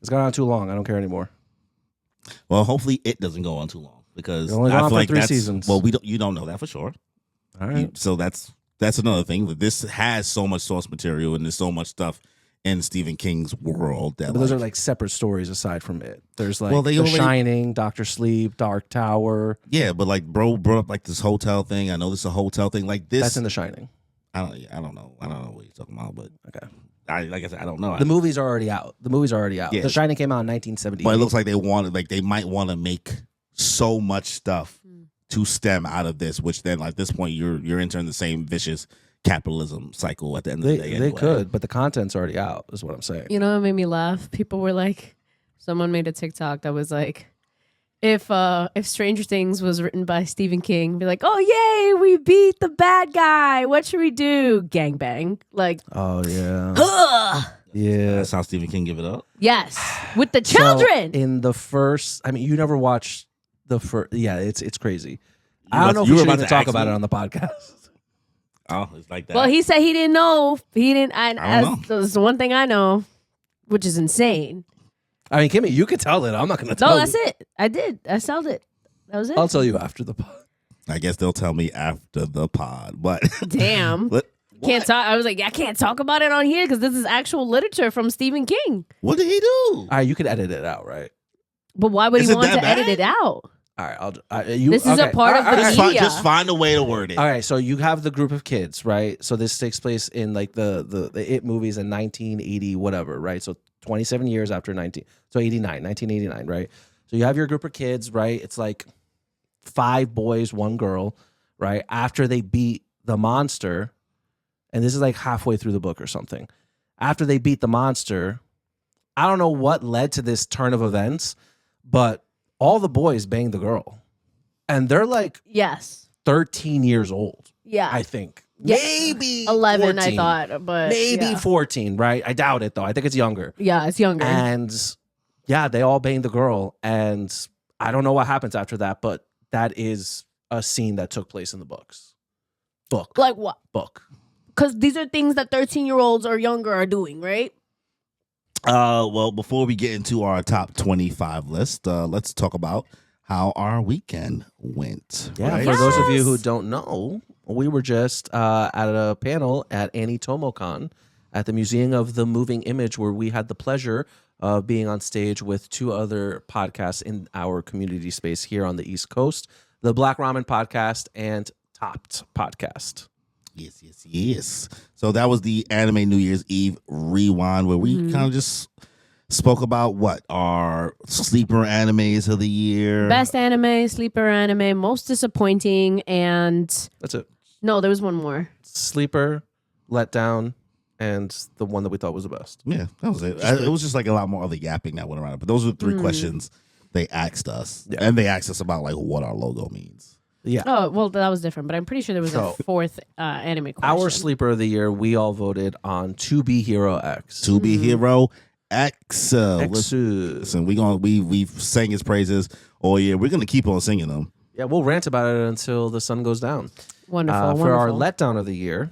It's gone on too long. I don't care anymore. Well, hopefully it doesn't go on too long because It's only I gone feel for like 3 that's seasons. well, you don't know that for sure. All right. So that's another thing. But this has so much source material and there's so much stuff in Stephen King's world that But those are like separate stories aside from it. There's like they The already- Shining, Doctor Sleep, Dark Tower. yeah, but like bro brought up like this hotel thing. I know this is a hotel thing. Like this, That's in The Shining. I don't know what you're talking about, but Okay. like I said, I don't know. The movies are already out. Yeah. The Shining came out in 1970. But it looks like they might want to make so much stuff to stem out of this, which then at this point you're entering the same vicious capitalism cycle at the end of the day. They could, but the content's already out, is what I'm saying. You know what made me laugh? People were like, someone made a TikTok that was like, if Stranger Things was written by Stephen King, be like, oh yay, we beat the bad guy. What should we do? Gangbang. Like, oh yeah, ugh. yeah. That's how Stephen King give it up. Yes, with the children. So in the first, I mean, you never watched the first. Yeah, it's crazy. I were don't know if you we were should about even to talk ask about me? it on the podcast. Oh, it's like that. Well, he said he didn't know. He didn't. I don't know. That's the one thing I know, which is insane. I mean, Kimmy, you could tell it. I'm not going to tell No, you. that's it. I did. I sold it. That was it. I'll tell you after the pod. I guess they'll tell me after the pod. But Damn. what Can't talk. I was like, I can't talk about it on here because this is actual literature from Stephen King. What did he do? All right, you could edit it out, right? But why would Is he it want that to bad? edit it out? All right, This is a part of the media. Just find a way to word it. All right, so you have the group of kids, right? So this takes place in like the It movies in 1980, whatever, right? So 27 years after 1989, right? So you have your group of kids, right? It's like 5 boys, 1 girl, right? After they beat the monster, and this is like halfway through the book or something. After they beat the monster, I don't know what led to this turn of events, but all the boys banged the girl. And they're like Yes. 13 years old, Yeah. I think. Yeah. Maybe 11, 14. I thought, but Maybe yeah. 14, right? I doubt it, though. I think it's younger. Yeah, it's younger. And yeah, they all banged the girl. And I don't know what happens after that, but that is a scene that took place in the books. Like what? Book. Because these are things that 13-year-olds or younger are doing, right? Well, before we get into our top 25 list, let's talk about how our weekend went. Yeah, right? for those of you Yes. who don't know, we were just at a panel at Anitomo at the Museum of the Moving Image, where we had the pleasure of being on stage with 2 other podcasts in our community space here on the East Coast, the Black Ramen Podcast and Topped Podcast. Yes. So that was the Anime New Year's Eve rewind, where we kind of just spoke about what our sleeper animes of the year. Best anime, sleeper anime, most disappointing, and That's it. no, there was one more. Sleeper, Letdown, and the one that we thought was the best. Yeah, that was it. It was just like a lot more other yapping that went around. But those were 3 questions they asked us. Yeah. And they asked us about like what our logo means. Yeah. Oh, well, that was different, but I'm pretty sure there was So, a 4th anime question. Our sleeper of the year, we all voted on To Be Hero X. To Be Hero X. Listen, Listen, we've sang his praises all year. We're gonna keep on singing them. yeah, we'll rant about it until the sun goes down. Wonderful, For our wonderful. letdown of the year,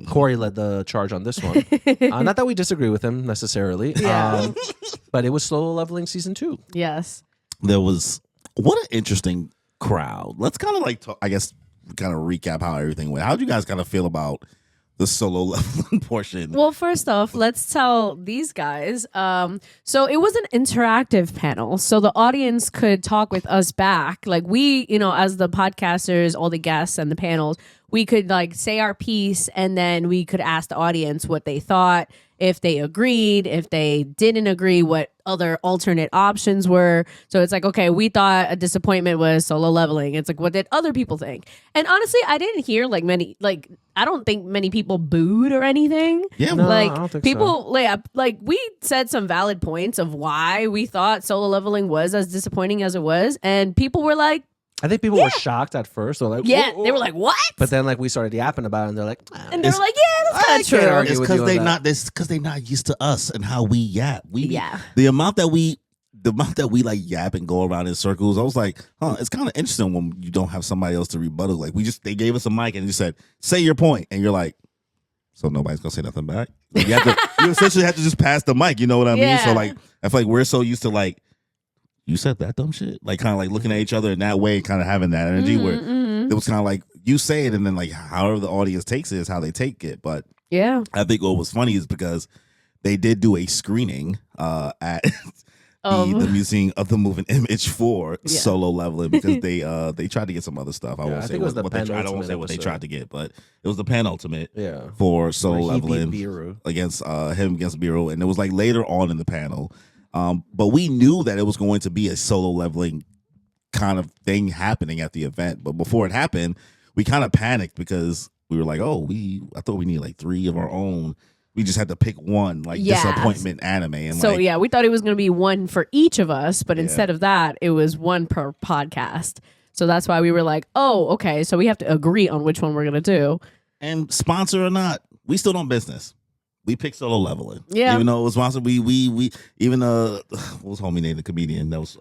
Cory led the charge on this one. Not that we disagree with him necessarily, Yeah. but it was Solo Leveling Season 2. Yes. There was what an interesting crowd. Let's kind of like talk, I guess kind of recap how everything went. How did you guys kind of feel about the solo leveling portion? Well, first off, let's tell these guys. So it was an interactive panel, so the audience could talk with us back. Like we, as the podcasters, all the guests and the panels, we could like say our piece, and then we could ask the audience what they thought, if they agreed, if they didn't agree, what other alternate options were. So it's like, okay, we thought a disappointment was solo leveling. It's like, what did other people think? And honestly, I didn't hear I don't think many people booed or anything. Yeah, No, like I don't think people, like we said some valid points of why we thought solo leveling was as disappointing as it was, and people were like, I think people were shocked at first. They're like, yeah, "Whoa, they were whoa." like, what? But then like we started yapping about it, and they're like, And they were like, yeah, that's kind of can't true. argue It's with because you on they that. not this because they not used to us and how we yap. Yeah. The amount that we like yap and go around in circles. I was like, it's kind of interesting when you don't have somebody else to rebuttal. Like they gave us a mic and you said, say your point, and you're like, so nobody's gonna say nothing back. Like, you essentially have to just pass the mic. You know what I mean? So Yeah. like, I feel like we're so used to like, you said that dumb shit, like kind of like looking at each other in that way, kind of having that energy where it was kind of like you say it and then like however the audience takes it is how they take it. But Yeah. I think what was funny is because they did do a screening at the Museum of the Moving Image for solo leveling because they tried to get some other stuff. I won't I say think it was what the they I don't want to say what they penultimate tried to get, but it was the penultimate yeah, for solo Where he beat leveling Biru. against him against Biro, and it was like later on in the panel. But we knew that it was going to be a solo leveling kind of thing happening at the event. But before it happened, we kind of panicked because we were like, I thought we need like 3 of our own we just had to pick one, like disappointment anime. And so like, yeah, we thought it was going to be one for each of us, but instead of that, it was one per podcast. So that's why we were like, oh, okay, so we have to agree on which one we're going to do. And sponsor or not, we still don't business. We picked Solo Leveling. Yeah. Even though it was sponsored, we even what was homie name, the comedian that was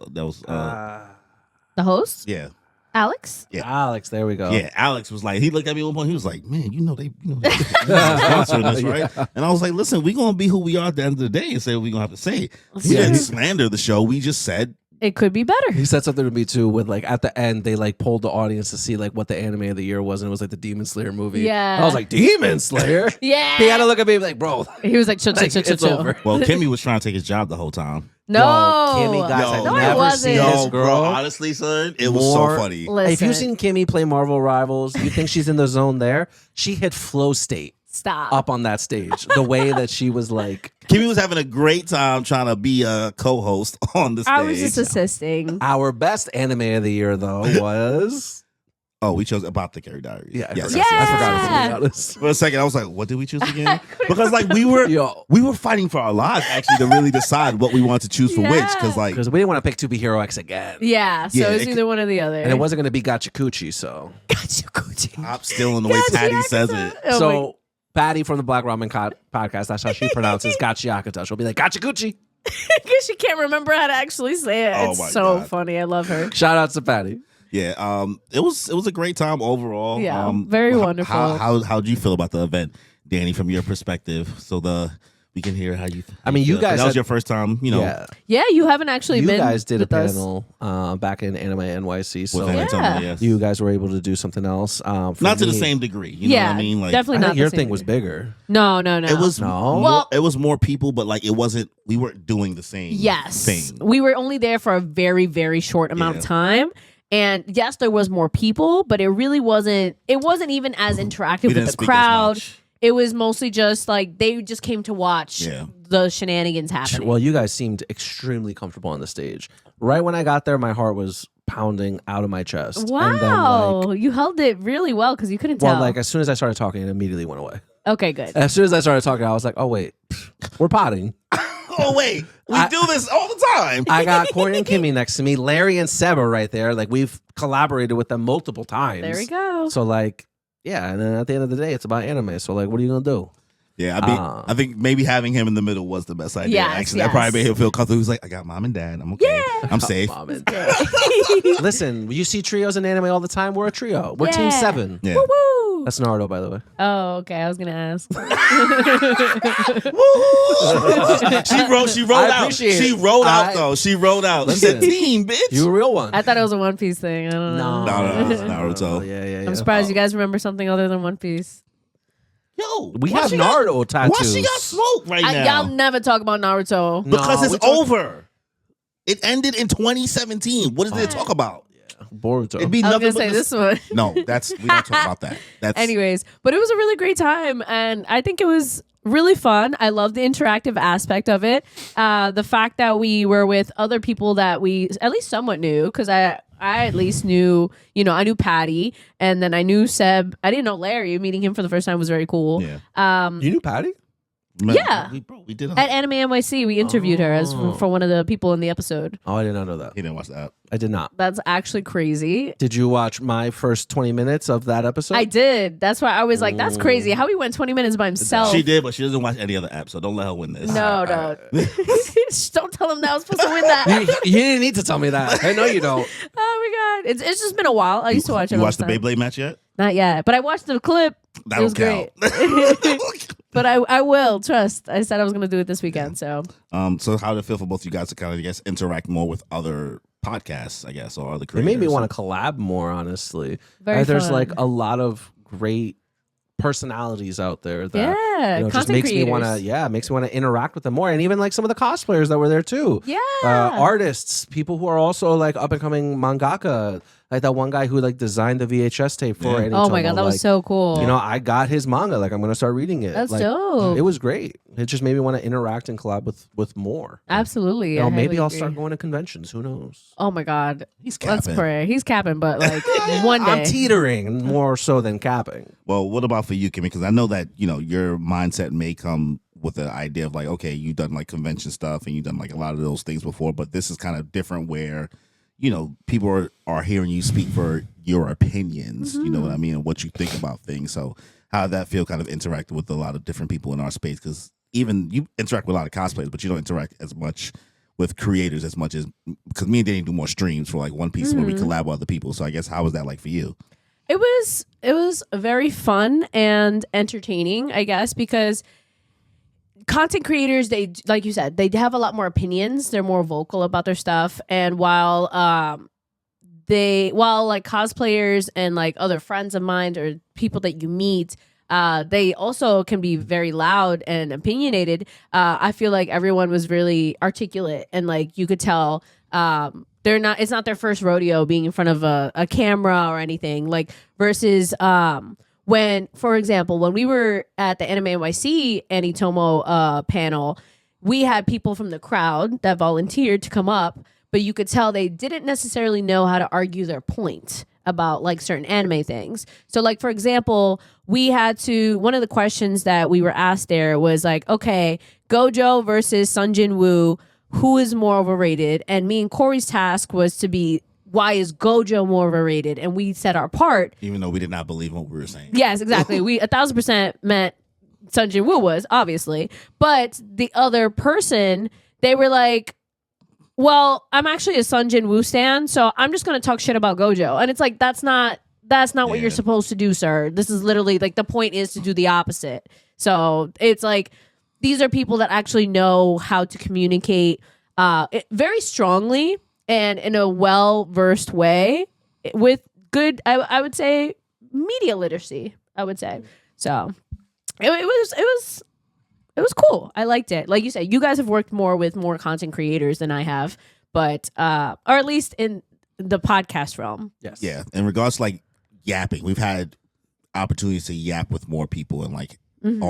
The host? yeah. Alex? Yeah. Alex, there we go. Yeah, Alex was like, he looked at me at one point, he was like, man, they sponsoring us, right? And I was like, listen, we're gonna be who we are at the end of the day and say what we're gonna have to say. We didn't slander the show, we just said it could be better. He said something to me too with like at the end they like polled the audience to see like what the anime of the year was, and it was like the Demon Slayer movie. Yeah. I was like, Demon Slayer? Yeah. He had to look at me like, bro. He was like, chill. It's over. well, Kimmy was trying to take his job the whole time. No. Yo, Kimmy, guys, I've No, it never wasn't. seen this Yo, girl. bro, honestly, son, it was so funny. Listen. If you've seen Kimmy play Marvel Rivals, you think she's in the zone there? She hit flow state. Stop. Up on that stage. The way that she was like. Kimmy was having a great time trying to be a co-host on the stage. I was just assisting. Our best anime of the year, though, was. Oh, we chose Apothecary Diaries. Yeah, yes. I forgot to be honest. For a second, I was like, what did we choose again? Because like we were fighting for our lives actually to really decide what we wanted to choose for which. Because we didn't want to pick 2B Hero X again. Yeah, so it's either one or the other. And it wasn't going to be Gachiakuta, so. Gachiakuta. I'm still in the way Patty says it. Oh so Patty from the Black Ramen podcast, that's how she pronounces Gachiakuta. She'll be like, Gachiakuchi. Because she can't remember how to actually say it. Oh it's my so God. funny. I love her. Shout out to Patty. Yeah, it was a great time overall. Yeah, very wonderful. How'd you feel about the event, Danny, from your perspective? So we can hear how you. I mean, you guys. That was your first time, you know. Yeah, you haven't actually been. You guys did a with us. panel back in Anime NYC, so With Anitomo, yes. you guys were able to do something else. Not to the same degree. You know what I mean? Like, definitely I not. think your the thing same was degree. bigger. No. It was No? it was more people, but like it wasn't. We weren't doing the same. Yes, thing. we were only there for a very, very short amount of time. And yes, there was more people, but it really wasn't. It wasn't even as interactive We with didn't the speak as crowd. much. It was mostly just like they just came to watch the shenanigans happening. Well, you guys seemed extremely comfortable on the stage. Right when I got there, my heart was pounding out of my chest. Wow, And then, like, you held it really well because you couldn't tell. well, like as soon as I started talking, it immediately went away. Okay, good. As soon as I started talking, I was like, oh wait, we're potting. Oh wait, we do this all the time. I got Cory and Kimmy next to me, Larry and Seba right there. Like we've collaborated with them multiple times. There we go. So like, yeah, and then at the end of the day, it's about anime. So like, what are you gonna do? Yeah, I think maybe having him in the middle was the best idea. Yes, actually, that probably made him feel comfortable. He was like, "I got mom and dad. I'm okay. I'm safe." Mom and dad. Listen, you see trios in anime all the time. We're a trio. We're Team 7. Yeah. Woo! That's Naruto, by the way. Oh, okay. I was gonna ask. She wrote out. She wrote out though. She wrote out. She said, "Team, bitch." You a real one. I thought it was a One Piece thing. I don't know. No, it's Naruto. Yeah. I'm surprised you guys remember something other than One Piece. Yo, We why have she got- Naruto tattoos. Why she got smoked right now? Y'all never talk about Naruto. Because No, it's we talk- over. It ended in 2017. What is there to talk about? Boruto. It'd be I was nothing gonna but say the- this one. No, we don't talk about that. That's Anyways, but it was a really great time, and I think it was really fun. I love the interactive aspect of it. The fact that we were with other people that we at least somewhat knew, because I at least knew, I knew Patty, and then I knew Seb. I didn't know Larry. Meeting him for the first time was very cool. Yeah. You knew Patty? Man, Yeah. we did. At Anime NYC, we interviewed her as for one of the people in the episode. Oh, I did not know that. He didn't watch that. I did not. That's actually crazy. Did you watch my first 20 minutes of that episode? I did. That's why I was like, that's crazy. How he went 20 minutes by himself. She did, but she doesn't watch any other app, so don't let her win this. No. Just don't tell him that I was supposed to win that. You didn't need to tell me that. I know you don't. Oh my god, it's just been a while. I used to watch it. You all watched the time. Beyblade match yet? Not yet, but I watched the clip. That It was don't great. But I will trust. I said I was going to do it this weekend. So So how did it feel for both you guys to kind of, I guess, interact more with other podcasts, I guess, or other It creators? made me want to collab more, honestly. Very There's fun. like a lot of great personalities out there that just content makes me want creators. to makes me want to interact with them more, and even like some of the cosplayers that were there too. Yeah. Artists, people who are also like up and coming mangaka. like that one guy who like designed the VHS tape for Anitomo. Oh my god, that was so cool. You know, I got his manga. Like I'm gonna start reading it. That's like, dope. It was great. It just made me want to interact and collab with more. Absolutely. You know, maybe I'll start going to conventions. Who knows? Oh my god, he's capping. Let's pray. He's capping, but like one day. I'm teetering more so than capping. Well, what about for you, Kimmy? Because I know that your mindset may come with the idea of like, okay, you've done like convention stuff and you've done like a lot of those things before, but this is kind of different where, people are hearing you speak for your opinions, you know what I mean, and what you think about things. So how did that feel kind of interacting with a lot of different people in our space? Because even you interact with a lot of cosplayers, but you don't interact as much with creators as much as, because me and Danny do more streams for like One Piece where we collab with other people. So I guess how was that like for you? It was very fun and entertaining, I guess, because content creators, they, like you said, they have a lot more opinions. They're more vocal about their stuff. And while like cosplayers and like other friends of mine or people that you meet, they also can be very loud and opinionated. I feel like everyone was really articulate and like you could tell it's not their first rodeo being in front of a camera or anything, like versus when, for example, when we were at the Anime NYC Anitomo panel, we had people from the crowd that volunteered to come up, but you could tell they didn't necessarily know how to argue their point about like certain anime things. So like, for example, one of the questions that we were asked there was like, okay, Gojo versus Sun Jin Woo, who is more overrated? And me and Cory's task was to be, why is Gojo more overrated? And we said our part. Even though we did not believe what we were saying. Yes, exactly. We 1,000% meant Sun Jin Woo was, obviously. But the other person, they were like, well, I'm actually a Sun Jin Woo stan, so I'm just going to talk shit about Gojo. And it's like, that's not what you're supposed to do, sir. This is literally, like, the point is to do the opposite. So it's like, these are people that actually know how to communicate very strongly and in a well-versed way with good, I would say, media literacy, I would say. So it was cool. I liked it. Like you said, you guys have worked more with more content creators than I have, but or at least in the podcast realm. Yes. Yeah. In regards to like yapping, we've had opportunities to yap with more people and like in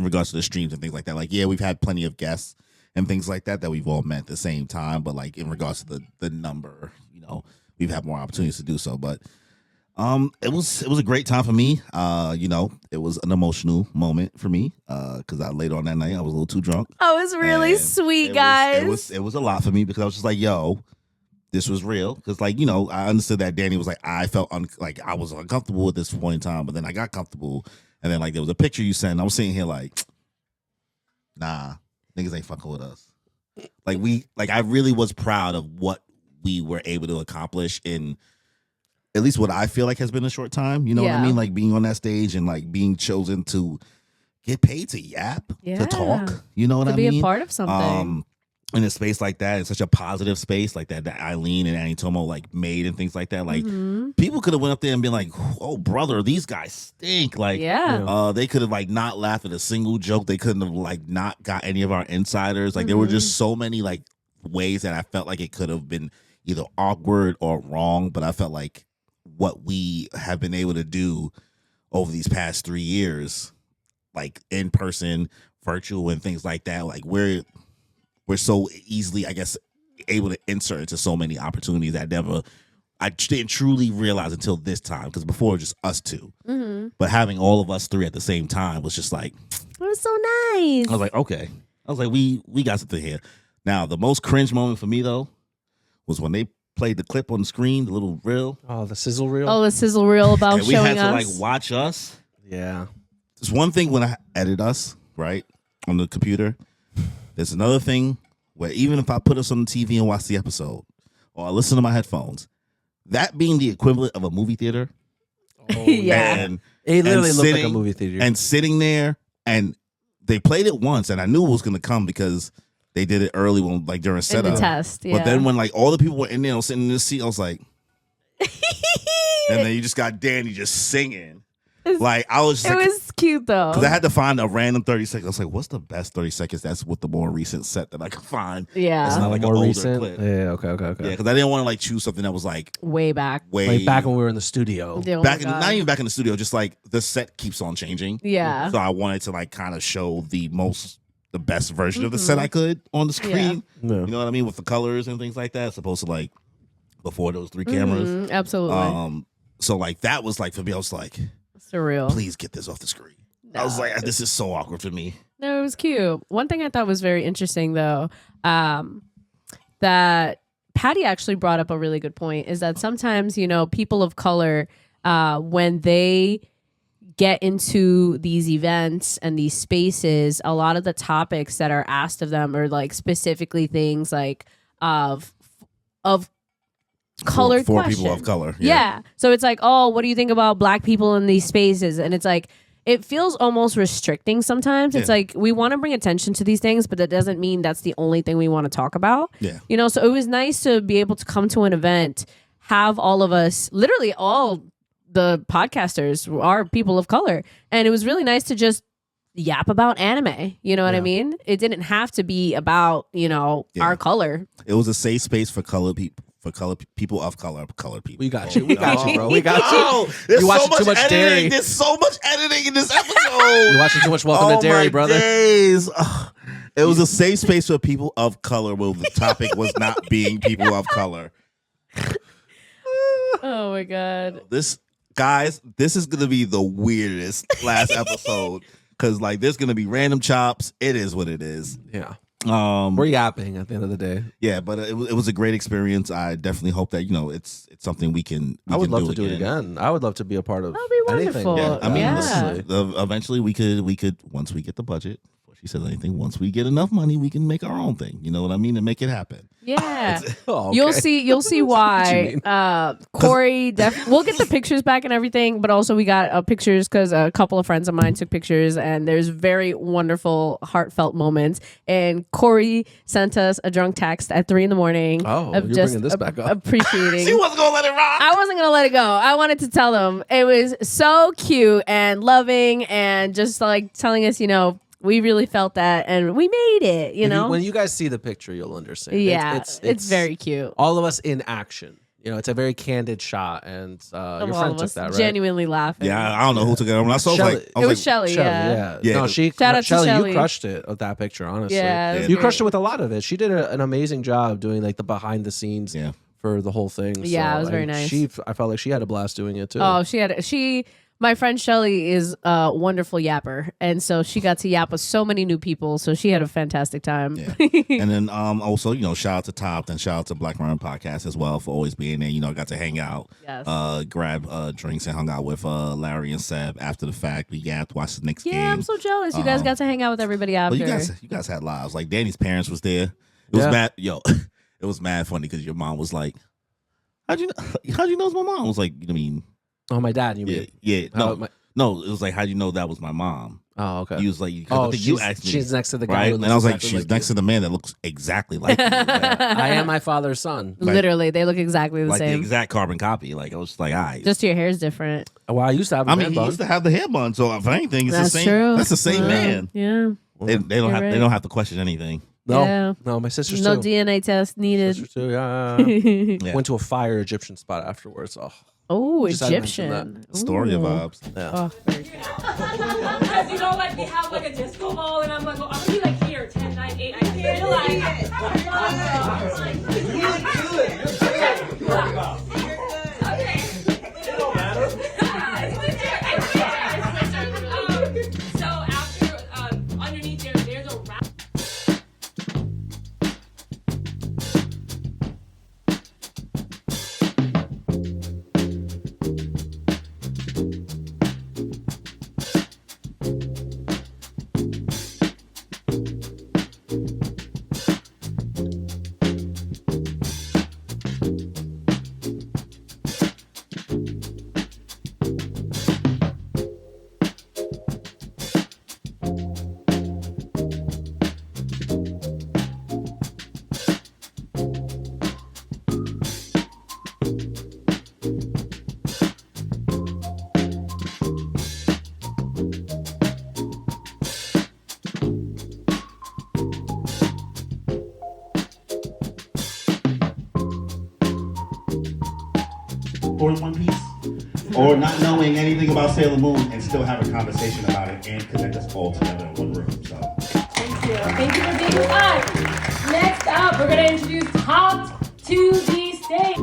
regards to the streams and things like that. Like, yeah, we've had plenty of guests and things like that we've all met at the same time. But like in regards to the number, we've had more opportunities to do so. But it was a great time for me. It was an emotional moment for me because later on that night I was a little too drunk. Oh, it was really sweet, guys. It was a lot for me because I was just like, yo, this was real. Because like, I understood that Danny was like, I felt like I was uncomfortable at this point in time, but then I got comfortable. And then like there was a picture you sent. I was sitting here like, nah, niggas ain't fucking with us. Like I really was proud of what we were able to accomplish in at least what I feel like has been a short time. You know what I mean? Like being on that stage and like being chosen to get paid to yap, to talk. You know what I mean? To be a part of something. In a space like that, in such a positive space like that Eileen and Anitomo like made and things like that. Like people could have went up there and been like, oh brother, these guys stink. Like they could have like not laughed at a single joke. They couldn't have like not got any of our insiders. Like there were just so many like ways that I felt like it could have been either awkward or wrong. But I felt like what we have been able to do over these past 3 years, like in person, virtual and things like that, like we're so easily, I guess, able to insert into so many opportunities that I didn't truly realize until this time, because before it was just us two. But having all of us three at the same time was just like, it was so nice. I was like, okay. I was like, we got something here. Now, the most cringe moment for me, though, was when they played the clip on the screen, the little reel. Oh, the sizzle reel? Oh, the sizzle reel about and we showing had to, us. like, watch us. Yeah. There's one thing when I edit us, right, on the computer. There's another thing where even if I put us on the TV and watch the episode, or I listen to my headphones, that being the equivalent of a movie theater. Oh, yeah. And, it literally looked like sitting, a movie theater. And sitting there, and they played it once, and I knew it was going to come because they did it early when, like, during setup. In the test, yeah. But then when, like, all the people were in there sitting in this seat, I was like, and then you just got Danny just singing. Like I was just It like, was cute though. because I had to find a random 30 seconds. I was like, what's the best 30 seconds that's with the more recent set that I could find? Yeah. It's not like more an older recent. clip. Yeah. Okay. Yeah, because I didn't want to like choose something that was like way back. Like back when we were in the studio. Oh back my in, God. not even back in the studio, just like the set keeps on changing. Yeah. So I wanted to like kind of show the best version of the set I could on the screen. Yeah. You know what I mean? With the colors and things like that. As opposed to like before those 3 cameras. Absolutely. So like that was like for me, I was like, surreal. please get this off the screen. I was like, this is so awkward for me. No, it was cute. One thing I thought was very interesting though, that Patty actually brought up a really good point is that sometimes, people of color, when they get into these events and these spaces, a lot of the topics that are asked of them are like specifically things like of colored for questions. people of color. Yeah. So it's like, oh, what do you think about black people in these spaces? And it's like, it feels almost restricting sometimes. It's like we want to bring attention to these things, but that doesn't mean that's the only thing we want to talk about. Yeah. So it was nice to be able to come to an event, have all of us, literally all the podcasters are people of color. And it was really nice to just yap about anime. You know what I mean? It didn't have to be about, our color. It was a safe space for colored people. People of color, colored people. We got you. We got you, bro. We got you. Oh, there's You so watching much too much editing. Dairy. There's so much editing in this episode. You're watching too much Welcome to Derry, my brother. Days. Ugh. It was a safe space for people of color where the topic was not being people of color. Oh my God. This is gonna be the weirdest last episode because like there's gonna be random chops. It is what it is. Yeah. We're yapping at the end of the day. Yeah, but it was a great experience. I definitely hope that it's something we can. I would love to do it again. I would love to be a part of That'd be anything. wonderful. Yeah, I mean, Yeah. listen, eventually we could once we get the budget. Before she says anything, once we get enough money, we can make our own thing. You know what I mean, and make it happen. Yeah. Oh, okay. You'll see why. Cory, we'll get the pictures back and everything, but also we got pictures because a couple of friends of mine took pictures, and there's very wonderful, heartfelt moments. And Cory sent us a drunk text at 3 a.m. Oh, of you're just bringing this back up. appreciating. She wasn't gonna let it rock. I wasn't gonna let it go. I wanted to tell them it was so cute and loving, and just like telling us, we really felt that, and we made it. When you guys see the picture, you'll understand. Yeah, it's very cute. All of us in action. It's a very candid shot, and your friend took that, right? Genuinely laughing. Yeah, I don't know who took it. When I saw Shelly. I It was like, Shelly, yeah. Yeah. No, Shout out to Shelly, Shelly. you crushed it with that picture, honestly. Yeah, it was You great. crushed it with a lot of it. She did an amazing job doing like the behind the scenes for the whole thing. Yeah, So, it was very and nice. I felt like she had a blast doing it too. Oh, my friend Shelly is a wonderful yapper, and so she got to yap with so many new people, so she had a fantastic time. Yeah. And then also, shout out to Top and shout out to Black Run Podcast as well for always being there. I got to hang out, Yes. grab drinks and hung out with Larry and Seb after the fact. We got to watch the Knicks game. Yeah, I'm so jealous. You guys got to hang out with everybody after. Well, you guys had lives. Like Danny's parents was there. It was mad. Yo, it was mad funny because your mom was like, "How'd you know it's my mom?" I was like, "You mean?" Oh, my dad, you mean? Yeah. No, it was like, how'd you know that was my mom? Oh, okay. He was like, I think you asked me. She's next to the guy. Right? Who And looks I was like, exactly she's next to the man that looks exactly like you. I am my father's son. Literally, they look exactly the Like the same. exact carbon copy. Like, I was just like, all right. Just your hair's different. Well, I used to have a man he bun. used to have the hair bun, so if anything, it's That's the same. true. That's the same man. Yeah. They don't You're have right. they don't have to question anything. No, Yeah. no, my sister's No too. DNA test needed. Sister too, yeah. Yeah. Went to a fire Egyptian spot afterwards. Oh, Oh, Just had to mention Egyptian. Story of Ooh. vibes. yeah. Oh, very cool. Because like we have like a disco ball and I'm like, well, I'm gonna be like here 10, 9, 8. I feel like okay. It don't matter. So after underneath there's a wrap. or One Piece, or not knowing anything about Sailor Moon and still have a conversation about it and connect us all together in one room. So Thank you. Thank you for being with us. Next up, we're going to introduce Talk to the Stage.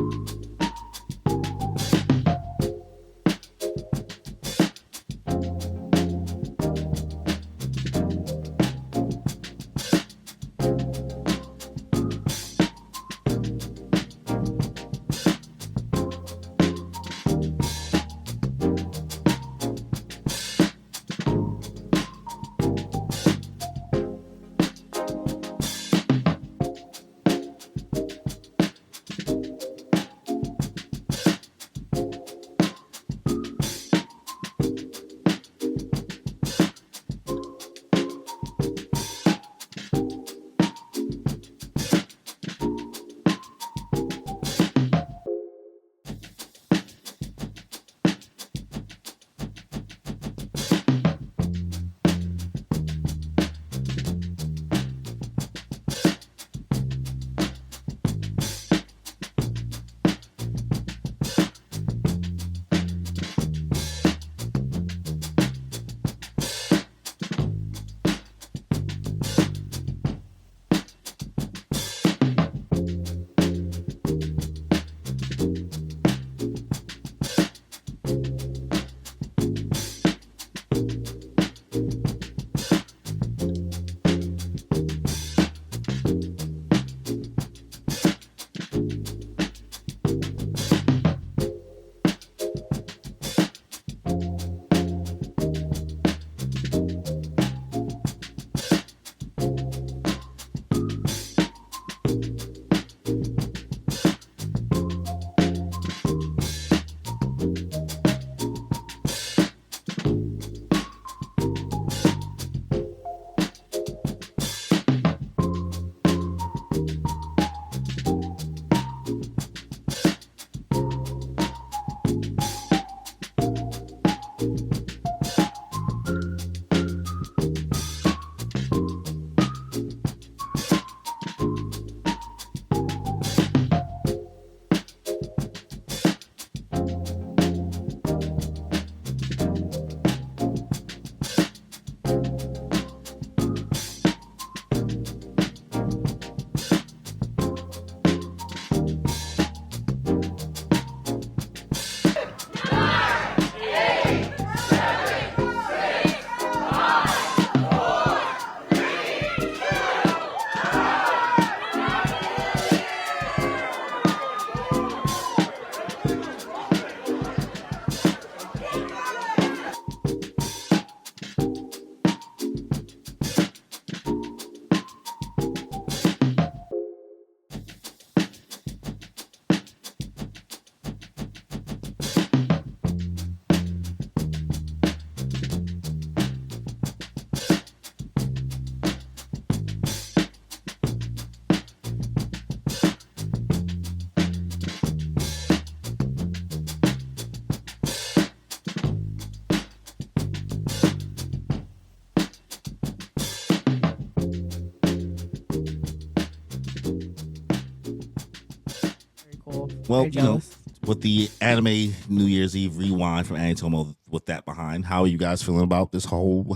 Well, you know, with the anime New Year's Eve rewind from Anitomo, with that behind, how are you guys feeling about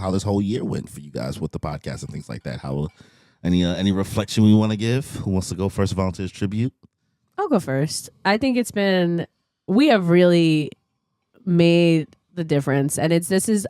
how this whole year went for you guys with the podcast and things like that? How any reflection we want to give? Who wants to go first? Volunteers tribute. I'll go first. I think we have really made the difference, and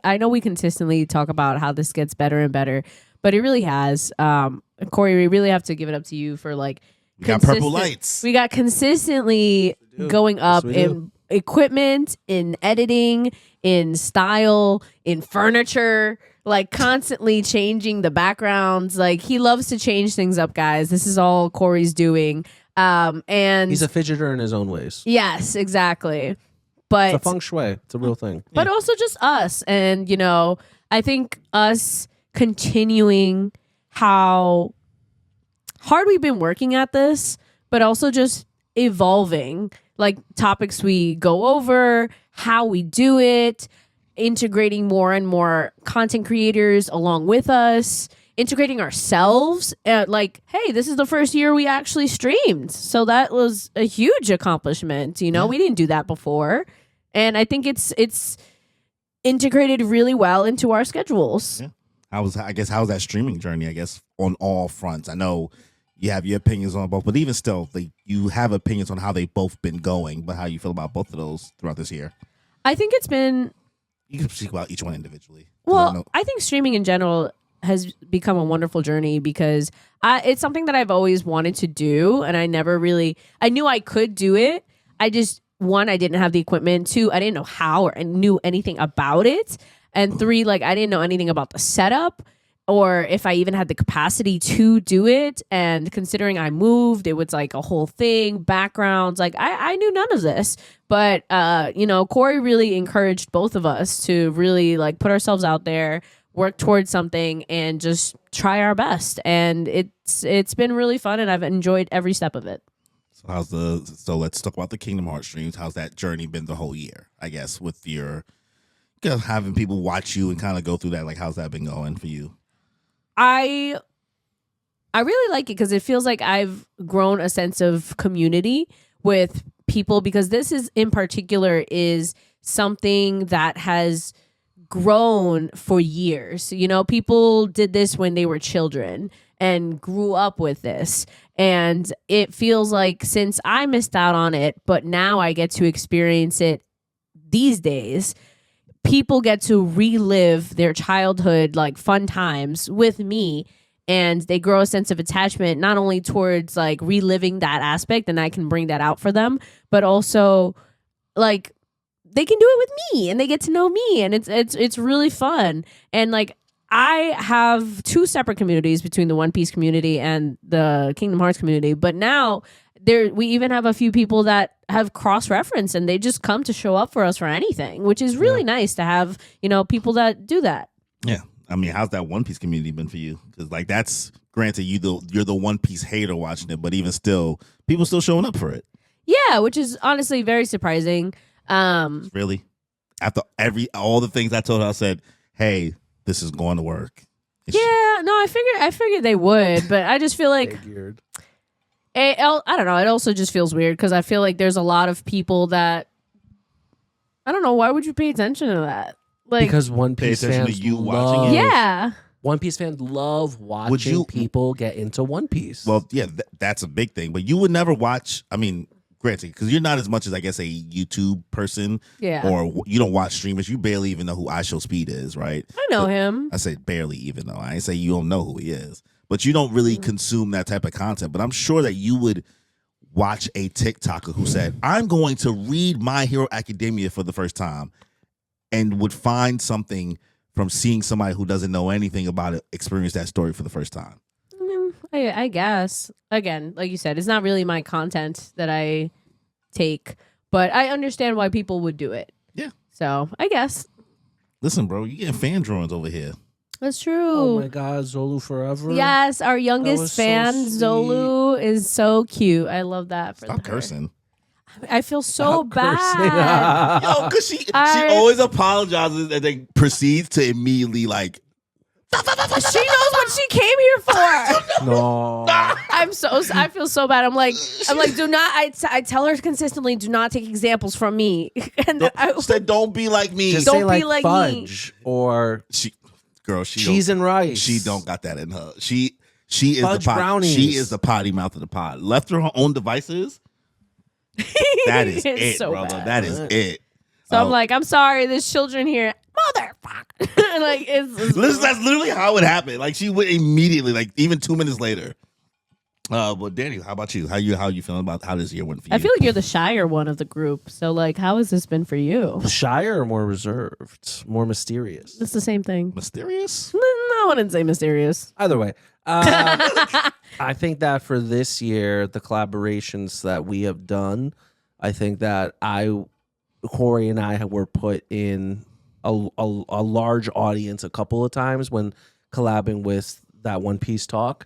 I know we consistently talk about how this gets better and better, but it really has. Cory, we really have to give it up to you for like. We got purple lights. We got consistently going up in equipment, in editing, in style, in furniture, like constantly changing the backgrounds. Like he loves to change things up, guys. This is all Cory's doing. And he's a fidgeter in his own ways. Yes, exactly. But it's a feng shui. It's a real thing. But also just us. And, you know, I think us continuing how hard we've been working at this, but also just evolving, like topics we go over, how we do it, integrating more and more content creators along with us, integrating ourselves. Like, hey, this is the first year we actually streamed, so that was a huge accomplishment. You know, we didn't do that before, and I think it's integrated really well into our schedules. Yeah. How's that streaming journey? I guess on all fronts. I know you have your opinions on both, but even still, like, you have opinions on how they've both been going. But how you feel about both of those throughout this year? I think it's been. You can speak about each one individually. Well, I think streaming in general has become a wonderful journey because it's something that I've always wanted to do, and I knew I could do it. I just, one, I didn't have the equipment. Two, I didn't know how or knew anything about it. And three, like, I didn't know anything about the setup or if I even had the capacity to do it. And considering I moved, it was like a whole thing, backgrounds. Like, I knew none of this. But, Cory really encouraged both of us to really, like, put ourselves out there, work towards something, and just try our best. And it's been really fun, and I've enjoyed every step of it. So let's talk about the Kingdom Hearts streams. How's that journey been the whole year, I guess, with your having people watch you and kind of go through that? Like, how's that been going for you? I really like it because it feels like I've grown a sense of community with people, because this is in particular is something that has grown for years. You know, people did this when they were children and grew up with this. And it feels like since I missed out on it, but now I get to experience it these days, people get to relive their childhood, like, fun times with me, and they grow a sense of attachment, not only towards, like, reliving that aspect, and I can bring that out for them, but also, like, they can do it with me, and they get to know me, and it's really fun. And, like, I have two separate communities between the One Piece community and the Kingdom Hearts community, but now we even have a few people that have cross-reference, and they just come to show up for us for anything, which is really nice to have, people that do that. Yeah. I mean, how's that One Piece community been for you? Because, like, that's, granted, you're the One Piece hater watching it, but even still, people still showing up for it. Yeah, which is honestly very surprising. Really? After all the things I told her, I said, hey, this is going to work. No, I figured they would, but I just feel like I don't know. It also just feels weird because I feel like there's a lot of people that, I don't know. Why would you pay attention to that? Like, because One Piece fans watching it. Yeah. One Piece fans love watching people get into One Piece. Well, yeah, that's a big thing. But you would never watch. I mean, granted, because you're not as much as, I guess, a YouTube person. Yeah. Or you don't watch streamers. You barely even know who iShowSpeed is, right? I know him. I say barely even know. I ain't say you don't know who he is. But you don't really consume that type of content. But I'm sure that you would watch a TikToker who said, I'm going to read My Hero Academia for the first time, and would find something from seeing somebody who doesn't know anything about it experience that story for the first time. I guess. Again, like you said, it's not really my content that I take, but I understand why people would do it. Yeah. So, I guess. Listen, bro, you getting fan drawings over here. That's true. Oh my God, Zolu forever. Yes, our youngest fan, so Zolu, is so cute. I love that. Stop cursing. I feel so bad. Yo, because she always apologizes and then proceeds to immediately, like, she knows what she came here for. No. I feel so bad. I'm like, do not. I tell her consistently, do not take examples from me. And said, don't be like me. Just don't say, be like fudge me. Or cheese and rice. She don't got that in her. She is fudge brownies. She is the potty mouth of the pod. Left to her own devices. That is it, so brother. Bad. That is it. So I'm like, I'm sorry, there's children here. Motherfucker. Like, it's that's literally how it happened. Like, she went immediately, like, even 2 minutes later. Well, Danny, how about you? How you feeling about how this year went for you? I feel like you're the shyer one of the group. So, like, how has this been for you? Shy or more reserved? More mysterious? It's the same thing. Mysterious? No, I wouldn't say mysterious. Either way. I think that for this year, the collaborations that we have done, I think that Cory and I were put in a large audience a couple of times when collabing with that One Piece talk.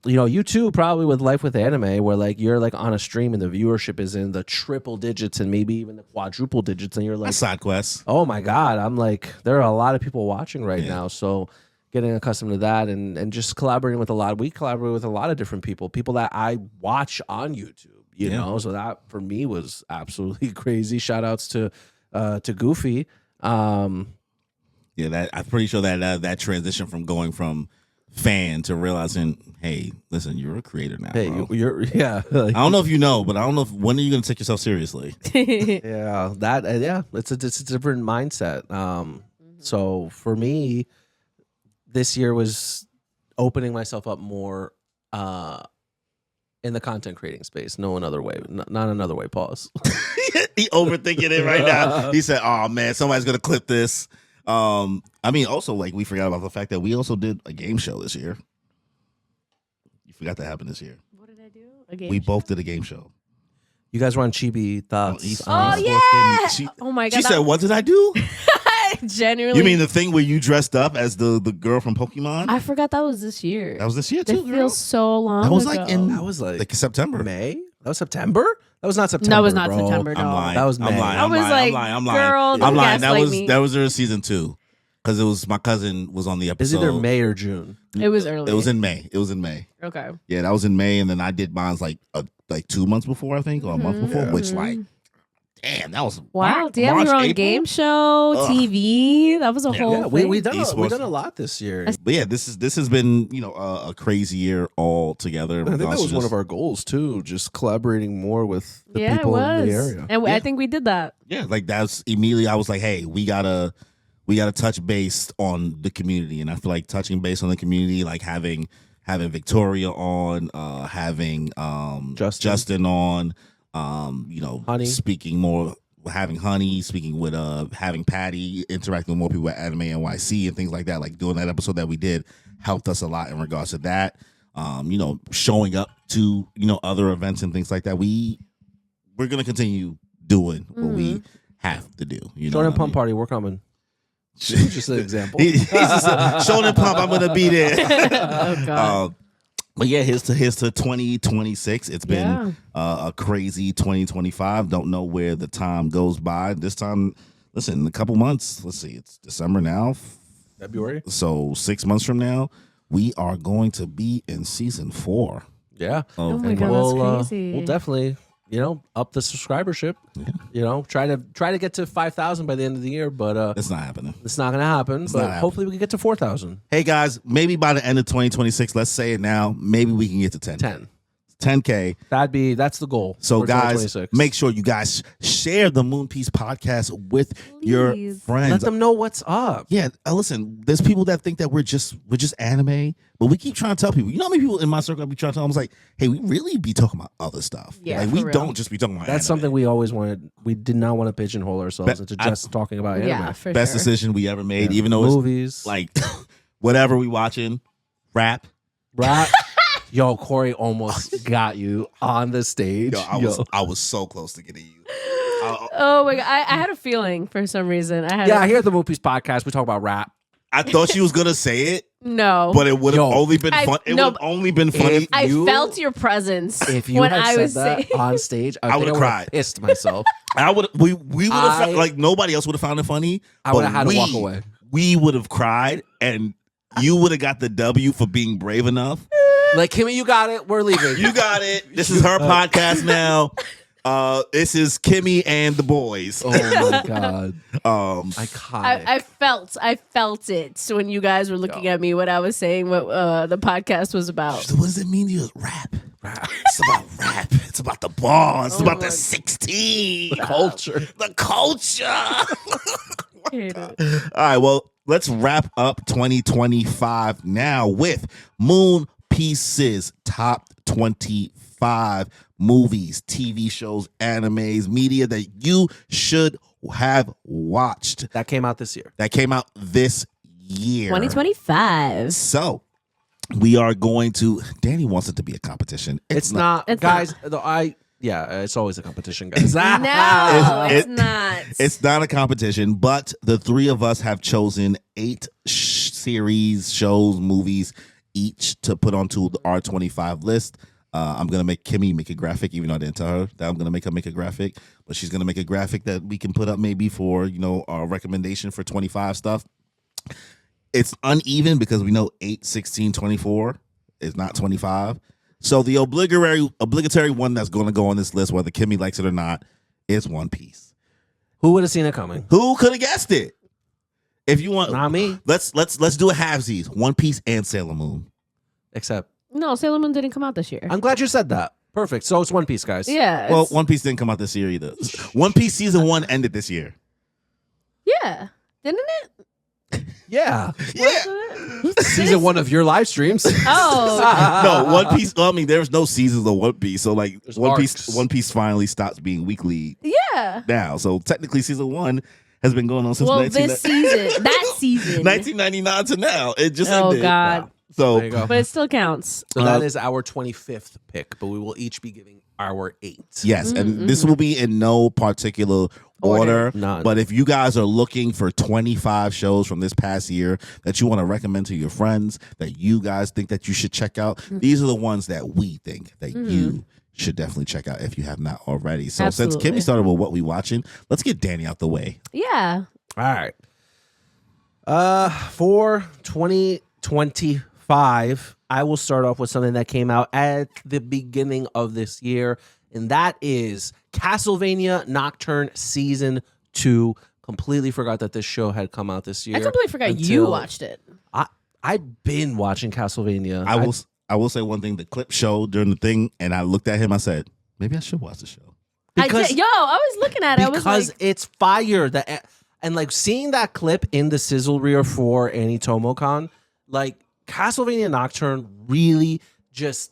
You too, probably with Life with Anime, where, like, you're, like, on a stream and the viewership is in the triple digits and maybe even the quadruple digits, and you're like, side quest. oh my God, I'm like, there are a lot of people watching right now. So getting accustomed to that and just collaborating with we collaborate with a lot of different people that I watch on YouTube, you know, so that for me was absolutely crazy. Shout outs to Goofy. Yeah, I'm pretty sure that transition from going from fan to realizing, hey, listen, you're a creator now. Hey, bro. you're like, I don't know if you know, but I don't know when are you going to take yourself seriously? It's a different mindset. So for me, this year was opening myself up more in the content creating space. No another way, not another way. Pause. He overthinking it right now. He said, "Oh man, somebody's gonna clip this." I mean, also like we forgot about the fact that we also did a game show this year. You forgot that happened this year. What did I do? A game We show? both did a game show. You guys were on Chibi Thoughts. Oh yeah! Oh my god! She said, "What did I do?" Genuinely. You mean the thing where you dressed up as the girl from Pokemon? I forgot that was this year. That was this year It too, girl. feels so long. That was ago. like September. May. That was September. That was not September. That was not bro. September. I'm No. lying. That was May. I'm lying. I was like, I'm girl, lying. don't I'm lying. gaslight me. That was during season 2 because it was my cousin was on the episode. It's either May or June. It was early. It was in May. Okay. Yeah, that was in May, and then I did mine's like 2 months before, I think, or a month before. Which like, damn, that was Wow. March, Damn, we were on April? game show, TV. That was a whole Yeah, thing. we done a lot this year. But yeah, this has been a crazy year all together. I think that was one of our goals too, just collaborating more with the Yeah, it people was. in the area. And I think we did that. Yeah, like that's immediately I was like, hey, we gotta touch base on the community, and I feel like touching base on the community, like having Victoria on, having Justin on, Honey. speaking more, having Honey, speaking with having Patty, interacting with more people at Anime NYC and things like that. Like doing that episode that we did helped us a lot in regards to that. Showing up to other events and things like that. We're gonna continue doing what we have to do. Jordan Pump Party, we're coming. Just an example. Shonen Pump, I'm gonna be there. Oh god. But yeah, here's to 2026. It's been a crazy 2025. Don't know where the time goes by. This time, listen, in a couple months. Let's see, it's December now. February. So 6 months from now, we are going to be in season 4. Yeah. Oh my god, that's crazy. We'll definitely, up the subscribership. Try to get to 5,000 by the end of the year, but It's not happening. it's not gonna happen. But hopefully we can get to 4,000. Hey guys, maybe by the end of 2026, let's say it now, maybe we can get to 10. 10K. That's the goal. So for guys, 2026. make sure you guys share the Moon Piece podcast with your friends. Let them know what's up. Yeah, listen, there's people that think that we're just anime, but we keep trying to tell people. You know how many people in my circle I be trying to tell them, like, hey, we really be talking about other stuff. Yeah, like for we real. don't just be talking about That's anime. something we always wanted. We did not want to pigeonhole ourselves into just talking about anime. Yeah, for Best sure. decision we ever made, even though Movies. it's like whatever we watching, rap. Yo, Cory almost got you on the stage. Yo, I was so close to getting you. Oh my god, I had a feeling for some reason. I hear the Movies podcast. We talk about rap. I thought she was gonna say it, No, but it would have Yo, only been fun. It would have only been funny. I you- felt your presence If you when had I said was that saying. on stage, I would've would've cried. pissed myself. We would have I- like nobody else would have found it funny. I would've but had to walk away. We would have cried, and you would have got the W for being brave enough. Like, Kimmy, you got it. We're leaving. You got it. This is her podcast now. This is Kimmy and the boys. Oh my god. Iconic. I felt it. So when you guys were looking at me, what I was saying, what the podcast was about. So what does it mean to you? Rap. It's about rap. It's about the ball. It's about the 16. Culture. The culture. Hate it. All right, well, let's wrap up 2025 now with Moon Piece's top 25 movies, TV shows, animes, media that you should have watched. That came out this year. That came out this year. 2025. So we are going to. Danny wants it to be a competition. It's not, It's guys. It's always a competition, guys. No, it's not. It's not a competition, but the three of us have chosen 8 series, shows, movies each to put onto the R25 list. I'm going to make Kimmy make a graphic, even though I didn't tell her that I'm going to make her make a graphic. But she's going to make a graphic that we can put up maybe for, our recommendation for 25 stuff. it's uneven because we know 8, 16, 24 is not 25. So the obligatory one that's going to go on this list, whether Kimmy likes it or not, is One Piece. Who would have seen it coming? Who could have guessed it? If you want, Not me. Let's do a halvesies. One Piece and Sailor Moon. Except, No, Sailor Moon didn't come out this year. I'm glad you said that. Perfect. So it's One Piece, guys. Yeah. Well, One Piece didn't come out this year either. One Piece season 1 ended this year. Yeah. Didn't it? Yeah. Yeah. Season 1 of your live streams. Oh. No, One Piece. Well, I mean, there's no seasons of One Piece, so like There's One arcs. Piece finally stops being weekly Yeah. now. So technically, season 1 has been going on since Well, this season. That season. 1999 to now. It just Oh, ended. God. So There you go. But it still counts. So that is our 25th pick, but we will each be giving our 8. yes, and this will be in no particular order. None. But if you guys are looking for 25 shows from this past year that you want to recommend to your friends, that you guys think that you should check out, these are the ones that we think that you should definitely check out if you have not already. So Absolutely. since Kimmy started with what we watching, let's get Danny out the way. Yeah. All right. For 2025, I will start off with something that came out at the beginning of this year, and that is Castlevania Nocturne Season 2. Completely forgot that this show had come out this year. I completely forgot you watched it. I've been watching Castlevania. I will say one thing. The clip showed during the thing, and I looked at him. I said, maybe I should watch the show. I was looking at it. I was Because like, it's fire. And like seeing that clip in the sizzle reel for Anitomo Con, like Castlevania Nocturne really just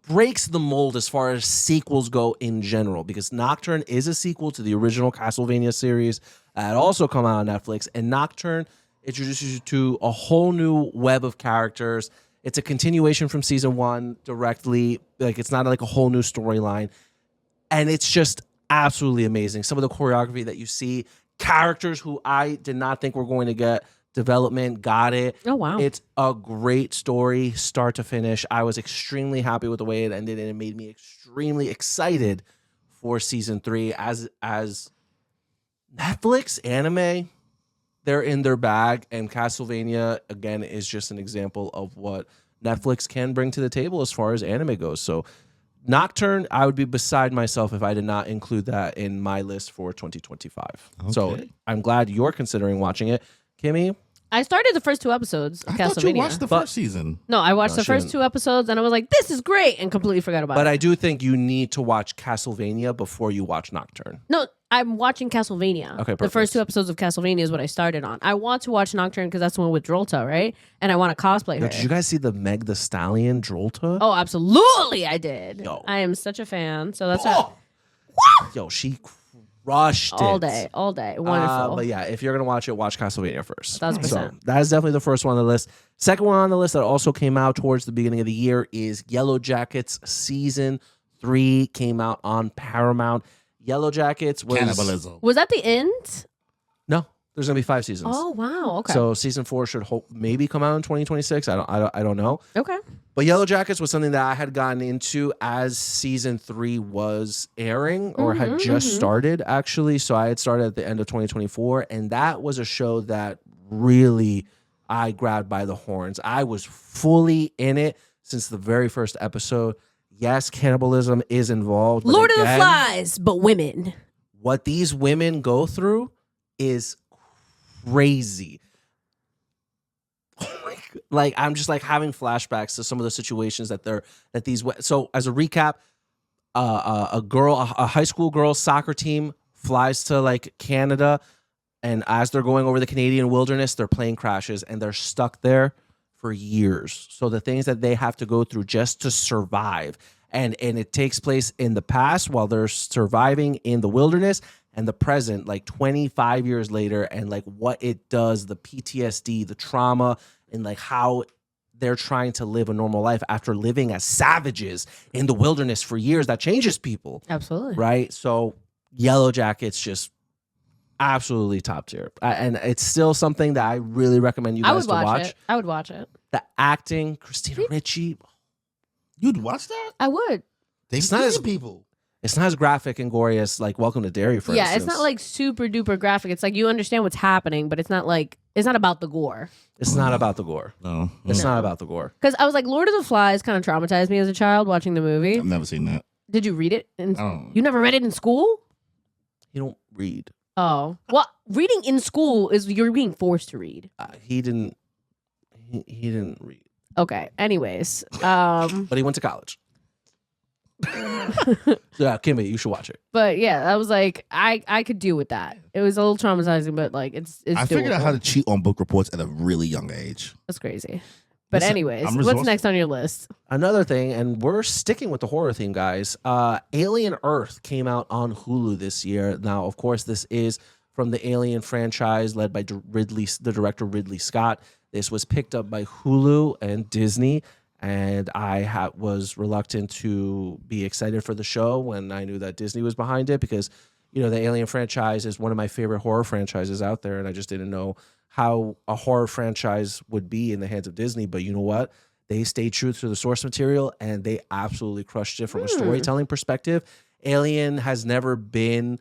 breaks the mold as far as sequels go in general, because Nocturne is a sequel to the original Castlevania series that also come out on Netflix, and Nocturne introduces you to a whole new web of characters. It's a continuation from season 1 directly. Like, it's not like a whole new storyline, and it's just absolutely amazing. Some of the choreography that you see, characters who I did not think were going to get development, got it. oh, wow. It's a great story, start to finish. I was extremely happy with the way it ended, and it made me extremely excited for season 3. As Netflix anime, they're in their bag, and Castlevania, again, is just an example of what Netflix can bring to the table as far as anime goes. So Nocturne, I would be beside myself if I did not include that in my list for 2025. So Okay. I'm glad you're considering watching it. Kimmy? I started the first 2 episodes of I Castlevania. thought you watched the first season. No, I watched No, the she first didn't. 2 episodes, and I was like, this is great, and completely forgot about But it. I do think you need to watch Castlevania before you watch Nocturne. No, I'm watching Castlevania. Okay, The perfect. first 2 episodes of Castlevania is what I started on. I want to watch Nocturne because that's the one with Drolta, right? And I want to cosplay Yo, her. did you guys see the Meg the Stallion Drolta? Oh, absolutely, I did. Yo. I am such a fan. So that's Yo, she crushed it. all day. Wonderful. But yeah, if you're going to watch it, watch Castlevania first. 1,000%. So that is definitely the first one on the list. Second one on the list that also came out towards the beginning of the year is Yellow Jackets Season 3 came out on Paramount. Yellow Jackets was... Cannibalism. Was that the end? No, there's going to be 5 seasons. Oh, wow. Okay. So season 4 should maybe come out in 2026. I don't know. okay. But Yellow Jackets was something that I had gotten into as season 3 was airing or had just started, actually. So I had started at the end of 2024. And that was a show that really I grabbed by the horns. I was fully in it since the very first episode. Yes, cannibalism is involved. But Lord of the again, Flies, but women. what these women go through is crazy. Like, I'm just like having flashbacks to some of the situations so as a recap, a high school girls soccer team flies to like Canada, and as they're going over the Canadian wilderness, their plane crashes and they're stuck there for years. So the things that they have to go through just to survive, and it takes place in the past while they're surviving in the wilderness, and the present, like 25 years later, and like what it does, the PTSD, the trauma, and like how they're trying to live a normal life after living as savages in the wilderness for years. That changes people, Absolutely. right? So Yellow Jackets just absolutely top tier. And it's still something that I really recommend you I guys would to watch watch. it. I would watch it. The acting, Christina Ricci, You'd watch that? I would. They It's not as- people. It's not as graphic and gory as like Welcome to Derry, for instance. Yeah, it's not like super duper graphic. It's like you understand what's happening, but it's not about the gore. It's not about the gore. No. It's not about the gore. Because I was like, Lord of the Flies kind of traumatized me as a child watching the movie. I've never seen that. Did you read it? Oh. You never read it in school? You don't read. Oh. Well, reading in school is you're being forced to read. He didn't read. Okay. Anyways. But he went to college. Yeah, Kimmy, you should watch it. But yeah, I was like, I could deal with that. It was a little traumatizing, but like it's I figured out doable. how to cheat on book reports at a really young age. That's crazy. But Listen, anyways, I'm what's resourceful. next on your list? Another thing, and we're sticking with the horror theme, guys. Alien Earth came out on Hulu this year. Now, of course, this is from the Alien franchise led by the director Ridley Scott. This was picked up by Hulu and Disney, and I was reluctant to be excited for the show when I knew that Disney was behind it because, you know, the Alien franchise is one of my favorite horror franchises out there, and I just didn't know how a horror franchise would be in the hands of Disney. But you know what? They stayed true to the source material, and they absolutely crushed it from a storytelling perspective. Alien has never been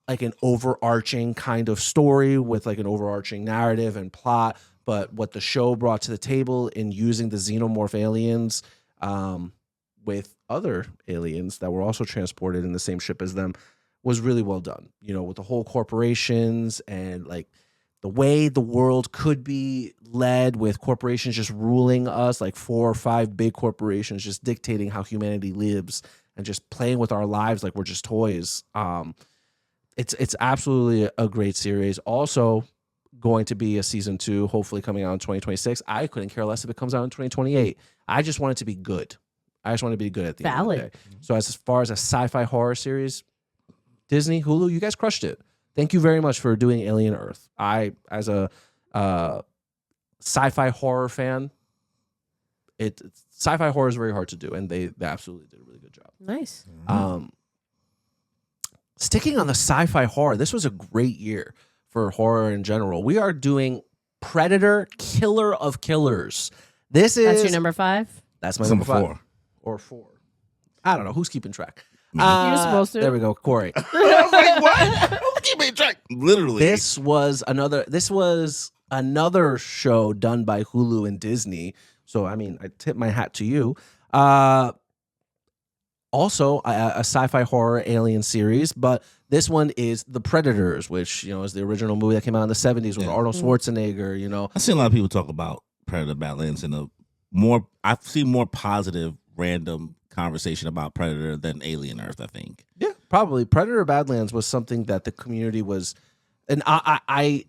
like an overarching kind of story with like an overarching narrative and plot. But what the show brought to the table in using the xenomorph aliens with other aliens that were also transported in the same ship as them was really well done. You know, with the whole corporations and like the way the world could be led with corporations just ruling us, like 4 or 5 big corporations just dictating how humanity lives and just playing with our lives like we're just toys. It's absolutely a great series. Also going to be a season 2, hopefully coming out in 2026. I couldn't care less if it comes out in 2028. I just want it to be good. I just want it to be good at the end of the day. So as far as a sci-fi horror series, Disney, Hulu, you guys crushed it. Thank you very much for doing Alien Earth. I, as a sci-fi horror fan, sci-fi horror is very hard to do, and they absolutely did a really good job. Nice. Sticking on the sci-fi horror, this was a great year for horror in general. We are doing Predator, Killer of Killers. That's your number 5? That's my Number number 5. 4. Or 4. I don't know. Who's keeping track? You're supposed to. There we go. Corey. I was like, what? Who's keeping track? Literally. This was another show done by Hulu and Disney. So, I mean, I tip my hat to you. Also, a sci-fi horror alien series, but this one is The Predators, which, you know, is the original movie that came out in the 70s with Arnold Schwarzenegger, you know. I've seen a lot of people talk about Predator Badlands I've seen more positive, random conversation about Predator than Alien Earth, I think. Yeah, probably. Predator Badlands was something that the community was, and I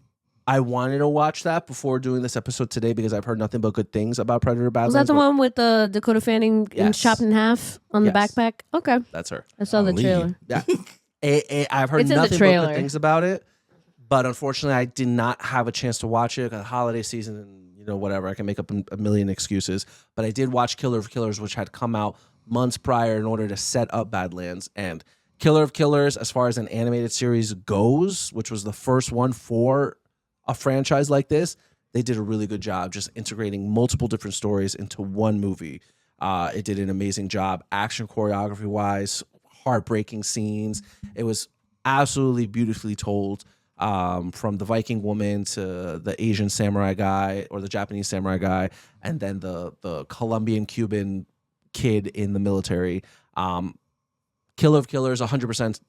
wanted to watch that before doing this episode today because I've heard nothing but good things about Predator Badlands. Was that the one with the Dakota Fanning chopped in half on the backpack? Okay. That's her. I saw the trailer. Yeah. I've heard It's in the nothing but trailer. good things about it, but unfortunately I did not have a chance to watch it because holiday season and, you know, whatever. I can make up a million excuses, but I did watch Killer of Killers, which had come out months prior in order to set up Badlands. And Killer of Killers, as far as an animated series goes, which was the first one for a franchise like this, they did a really good job just integrating multiple different stories into one movie. It did an amazing job, action choreography wise, heartbreaking scenes. It was absolutely beautifully told, from the Viking woman to the Asian samurai guy or the Japanese samurai guy, and then the Colombian Cuban kid in the military. Killer of Killers 100%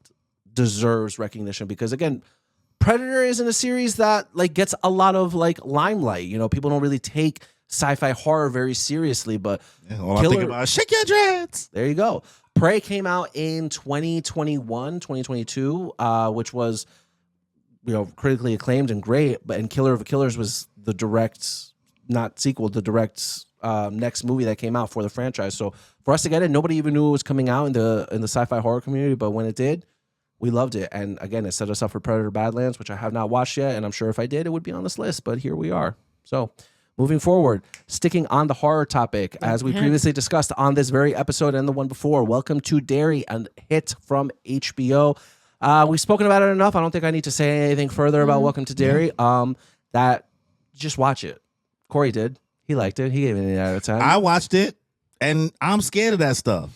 deserves recognition because, again, Predator isn't a series that like gets a lot of like limelight. You know, people don't really take sci-fi horror very seriously, but All I think about is shake your dreads. there you go. Prey came out in 2022, which was, you know, critically acclaimed and great. And Killer of Killers was the direct, not sequel, the direct next movie that came out for the franchise. So for us to get it, nobody even knew it was coming out in the sci-fi horror community. But when it did, we loved it. And again, it set us up for Predator Badlands, which I have not watched yet. And I'm sure if I did, it would be on this list. But here we are. So moving forward, sticking on the horror topic, as we previously discussed on this very episode and the one before, Welcome to Derry, a hit from HBO. We've spoken about it enough. I don't think I need to say anything further about Welcome to Derry. That just watch it. Corey did. He liked it. He gave it an 8 out of 10. I watched it, and I'm scared of that stuff.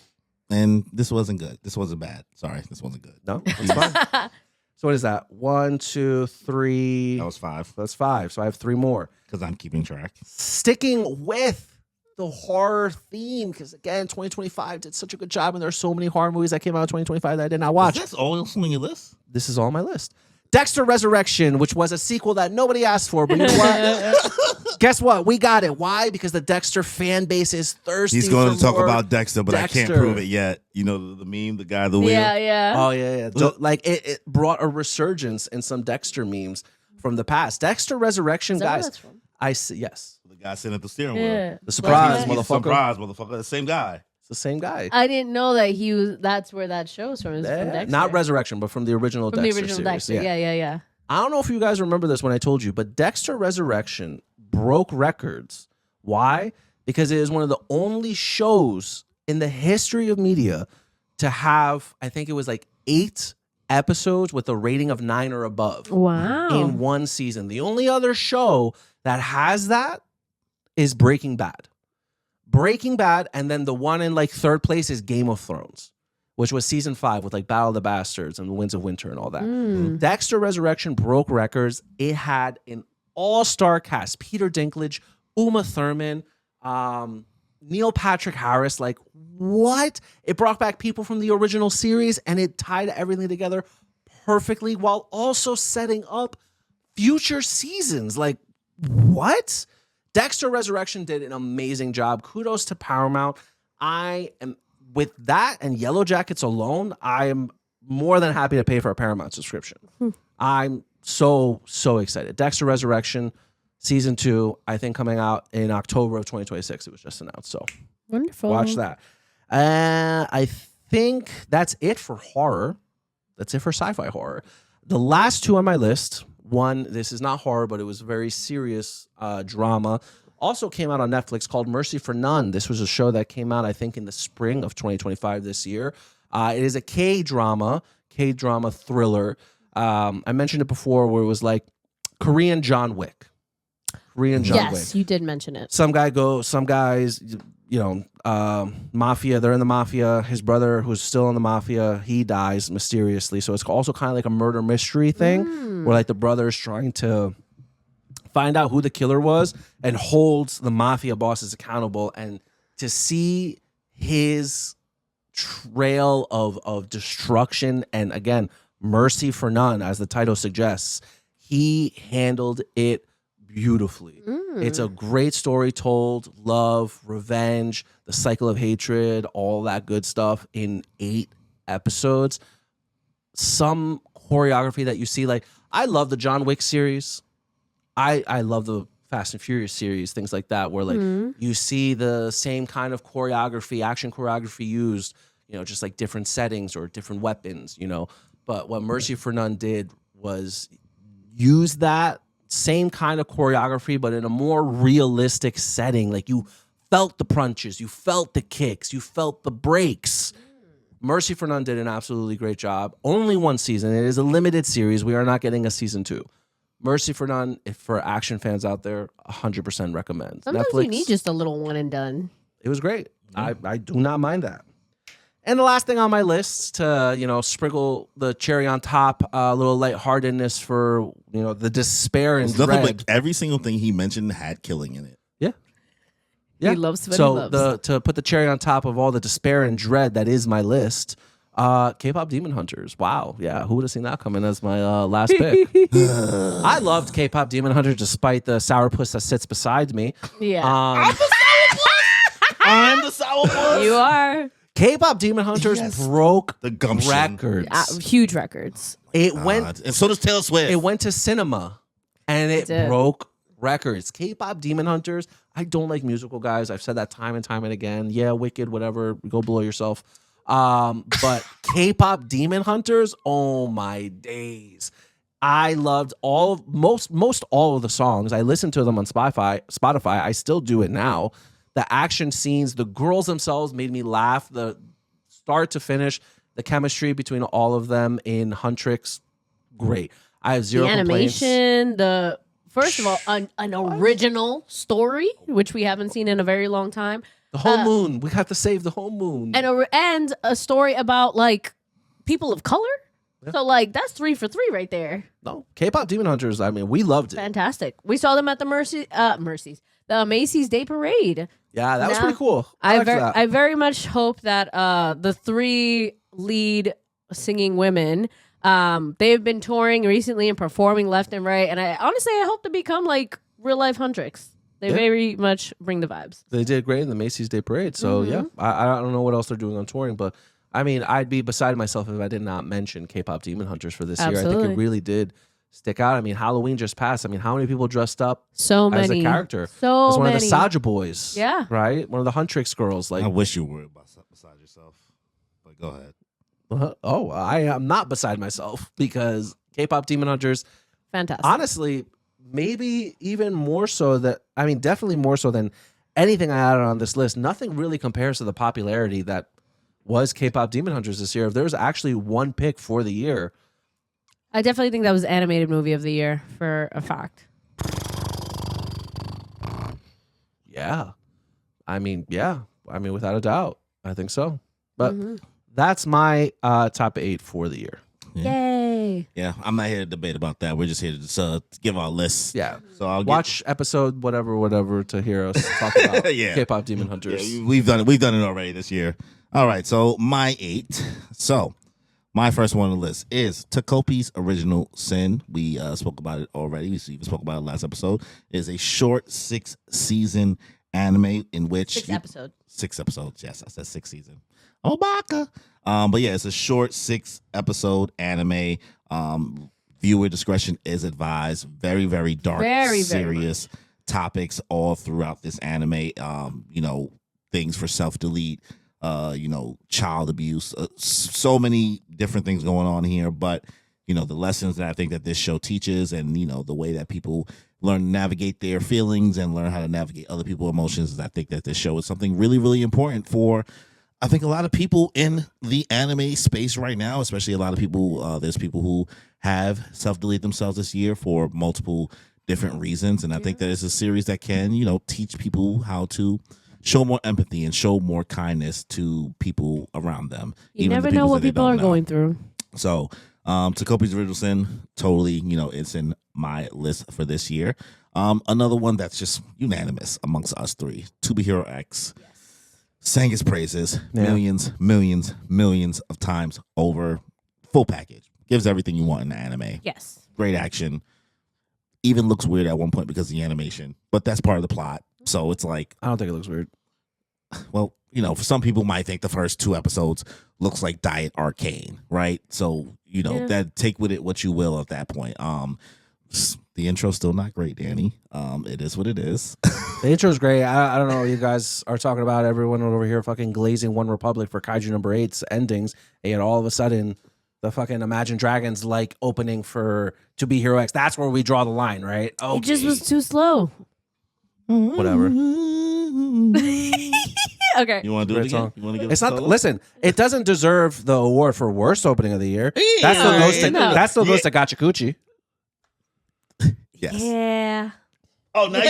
And this wasn't good. This wasn't bad. Sorry, this wasn't good. No, it's fine. So what is that? 1, 2, 3. That was 5. That's 5. So I have 3 more. Because I'm keeping track. Sticking with the horror theme, because again, 2025 did such a good job, and there are so many horror movies that came out in 2025 that I did not watch. Is this all on your list? This is all on my list. Dexter Resurrection, which was a sequel that nobody asked for, but you know what? Guess what? We got it. Why? Because the Dexter fan base is thirsty. He's going for to talk more about Dexter, but I can't prove it yet. You know the meme, the guy at the wheel? Yeah. Oh, yeah. Like, it brought a resurgence in some Dexter memes from the past. Dexter Resurrection, guys. I see, yes. The guy sitting at the steering wheel. The surprise, He's motherfucker. Surprise, motherfucker. The same guy. It's the same guy. I didn't know that that's where that show's from. It's from Dexter. Not Resurrection, but from the original From Dexter the original series. Dexter. Yeah. I don't know if you guys remember this when I told you, but Dexter Resurrection broke records. Why? Because it is one of the only shows in the history of media to have, I think it was like 8 episodes with a rating of 9 or above. Wow. In one season. The only other show that has that is Breaking Bad. Breaking Bad, and then the one in like 3rd place is Game of Thrones, which was season 5 with like Battle of the Bastards and Winds of Winter and all that. Dexter Resurrection broke records. It had an all-star cast. Peter Dinklage, Uma Thurman, Neil Patrick Harris. Like, what? It brought back people from the original series, and it tied everything together perfectly while also setting up future seasons. Like, what? Dexter Resurrection did an amazing job. Kudos to Paramount. I am... With that and Yellow Jackets alone, I am more than happy to pay for a Paramount subscription. I'm so excited. Dexter Resurrection, season 2, I think coming out in October of 2026. It was just announced. So Wonderful. Watch that. I think that's it for horror. That's it for sci-fi horror. The last 2 on my list, one, this is not horror, but it was very serious drama. Also came out on Netflix called Mercy for None. This was a show that came out, I think, in the spring of 2025 this year. It is a K-drama thriller. I mentioned it before where it was like Korean John Wick. Yes, you did mention it. Some guys, mafia, they're in the mafia. His brother, who's still in the mafia, he dies mysteriously. So it's also kind of like a murder mystery thing where like the brother is trying to find out who the killer was and holds the mafia bosses accountable, and to see his trail of destruction and, again, mercy for none, as the title suggests, he handled it beautifully. It's a great story told, love, revenge, the cycle of hatred, all that good stuff in 8 episodes. Some choreography that you see, like, I love the John Wick series. I love the Fast and Furious series, things like that, where like you see the same kind of choreography, action choreography used, just like different settings or different weapons, But what Mercy for None did was use that same kind of choreography, but in a more realistic setting. Like, you felt the punches, you felt the kicks, you felt the breaks. Mercy for None did an absolutely great job. Only 1 season. It is a limited series. We are not getting a season 2. Mercy for None, if for action fans out there, 100% recommend. Sometimes Netflix, you need just a little one and done. It was great. I do not mind that. And the last thing on my list to, sprinkle the cherry on top, a little lightheartedness for, the despair and dread. Nothing but every single thing he mentioned had killing in it. Yeah. Yeah. He loves what he so loves. to put the cherry on top of all the despair and dread that is my list, K-pop Demon Hunters. Wow. Yeah. Who would have seen that coming as my last pick? I loved K-pop Demon Hunters despite the sourpuss that sits beside me. Yeah. I'm the sourpuss. You are. K-pop Demon Hunters broke the gumption. records. Huge records. It went, and so does Taylor Swift. It went to cinema, and it broke records. K-pop Demon Hunters. I don't like musical guys. I've said that time and time and again. Yeah, Wicked, whatever. Go blow yourself. But K-pop Demon Hunters. Oh my days! I loved most all of the songs. I listened to them on Spotify. I still do it now. The action scenes, the girls themselves made me laugh. The start to finish, the chemistry between all of them in Huntrix, great. I have zero complaints. Animation, first of all, an original story, which we haven't seen in a very long time. The whole moon. We have to save the whole moon. And a story about like people of color. Yeah. So like that's 3 for 3 right there. No, K-pop Demon Hunters. I mean, we loved it. Fantastic. We saw them at the the Macy's Day Parade. Yeah, that was pretty cool. I very much hope that the 3 lead singing women, they've been touring recently and performing left and right, and I hope to become like real life Huntrix. They very much bring the vibes. They did great in the Macy's Day Parade. So yeah, I don't know what else they're doing on touring, but I mean, I'd be beside myself if I did not mention K-pop Demon Hunters for this year. I think it really did stick out. I mean, Halloween just passed. I mean, how many people dressed up as a character? As one of the Saja boys. Yeah. Right? One of the Huntrix girls. Like, I wish you were beside yourself. But go ahead. I am not beside myself because K-pop Demon Hunters, fantastic. Honestly, maybe even more so definitely more so than anything I added on this list. Nothing really compares to the popularity that was K-pop Demon Hunters this year. If there was actually one pick for the year, I definitely think that was animated movie of the year for a fact. Yeah. I mean, without a doubt. I think so. But that's my top 8 for the year. Yay. Yeah, I'm not here to debate about that. We're just here to just give our lists. Yeah. So I'll watch episode whatever to hear us talk about K-pop Demon Hunters. Yeah, we've done it already this year. All right, so my 8. So my first one on the list is Takopi's Original Sin. We spoke about it already. We even spoke about it last episode. It is a short 6-season anime in which 6 episodes. 6 episodes. Yes, I said 6 season. Oh, baka. But yeah, it's a short 6-episode anime. Viewer discretion is advised. Very, very dark, serious topics all throughout this anime. Things for self-delete, child abuse, so many different things going on here. But, the lessons that I think that this show teaches and, the way that people learn to navigate their feelings and learn how to navigate other people's emotions. I think that this show is something really, really important for, I think, a lot of people in the anime space right now, especially a lot of people. There's people who have self-deleted themselves this year for multiple different reasons. And I think that it's a series that can, teach people how to show more empathy and show more kindness to people around them. You never know what people are going through. So, Takopi's Original Sin, totally, it's in my list for this year. Another one that's just unanimous amongst us 3, To Be Hero X. Yes. Sang his praises millions of times over. Full package. Gives everything you want in the anime. Yes. Great action. Even looks weird at one point because of the animation, but that's part of the plot. So it's like, I don't think it looks weird. Well, for some people might think the first 2 episodes looks like Diet Arcane, right? So, that take with it what you will at that point. The intro's still not great, Danny. It is what it is. The intro's great. I don't know what you guys are talking about. Everyone over here fucking glazing One Republic for Kaiju number 8's endings. And yet all of a sudden, the fucking Imagine Dragons opening for To Be Hero X. That's where we draw the line, right? Okay. It just was too slow. Whatever. Okay. You want to do it again? You want to give it's not. Listen, it doesn't deserve the award for worst opening of the year. That still goes to Gachiakuta. Yes. Yeah. Oh, now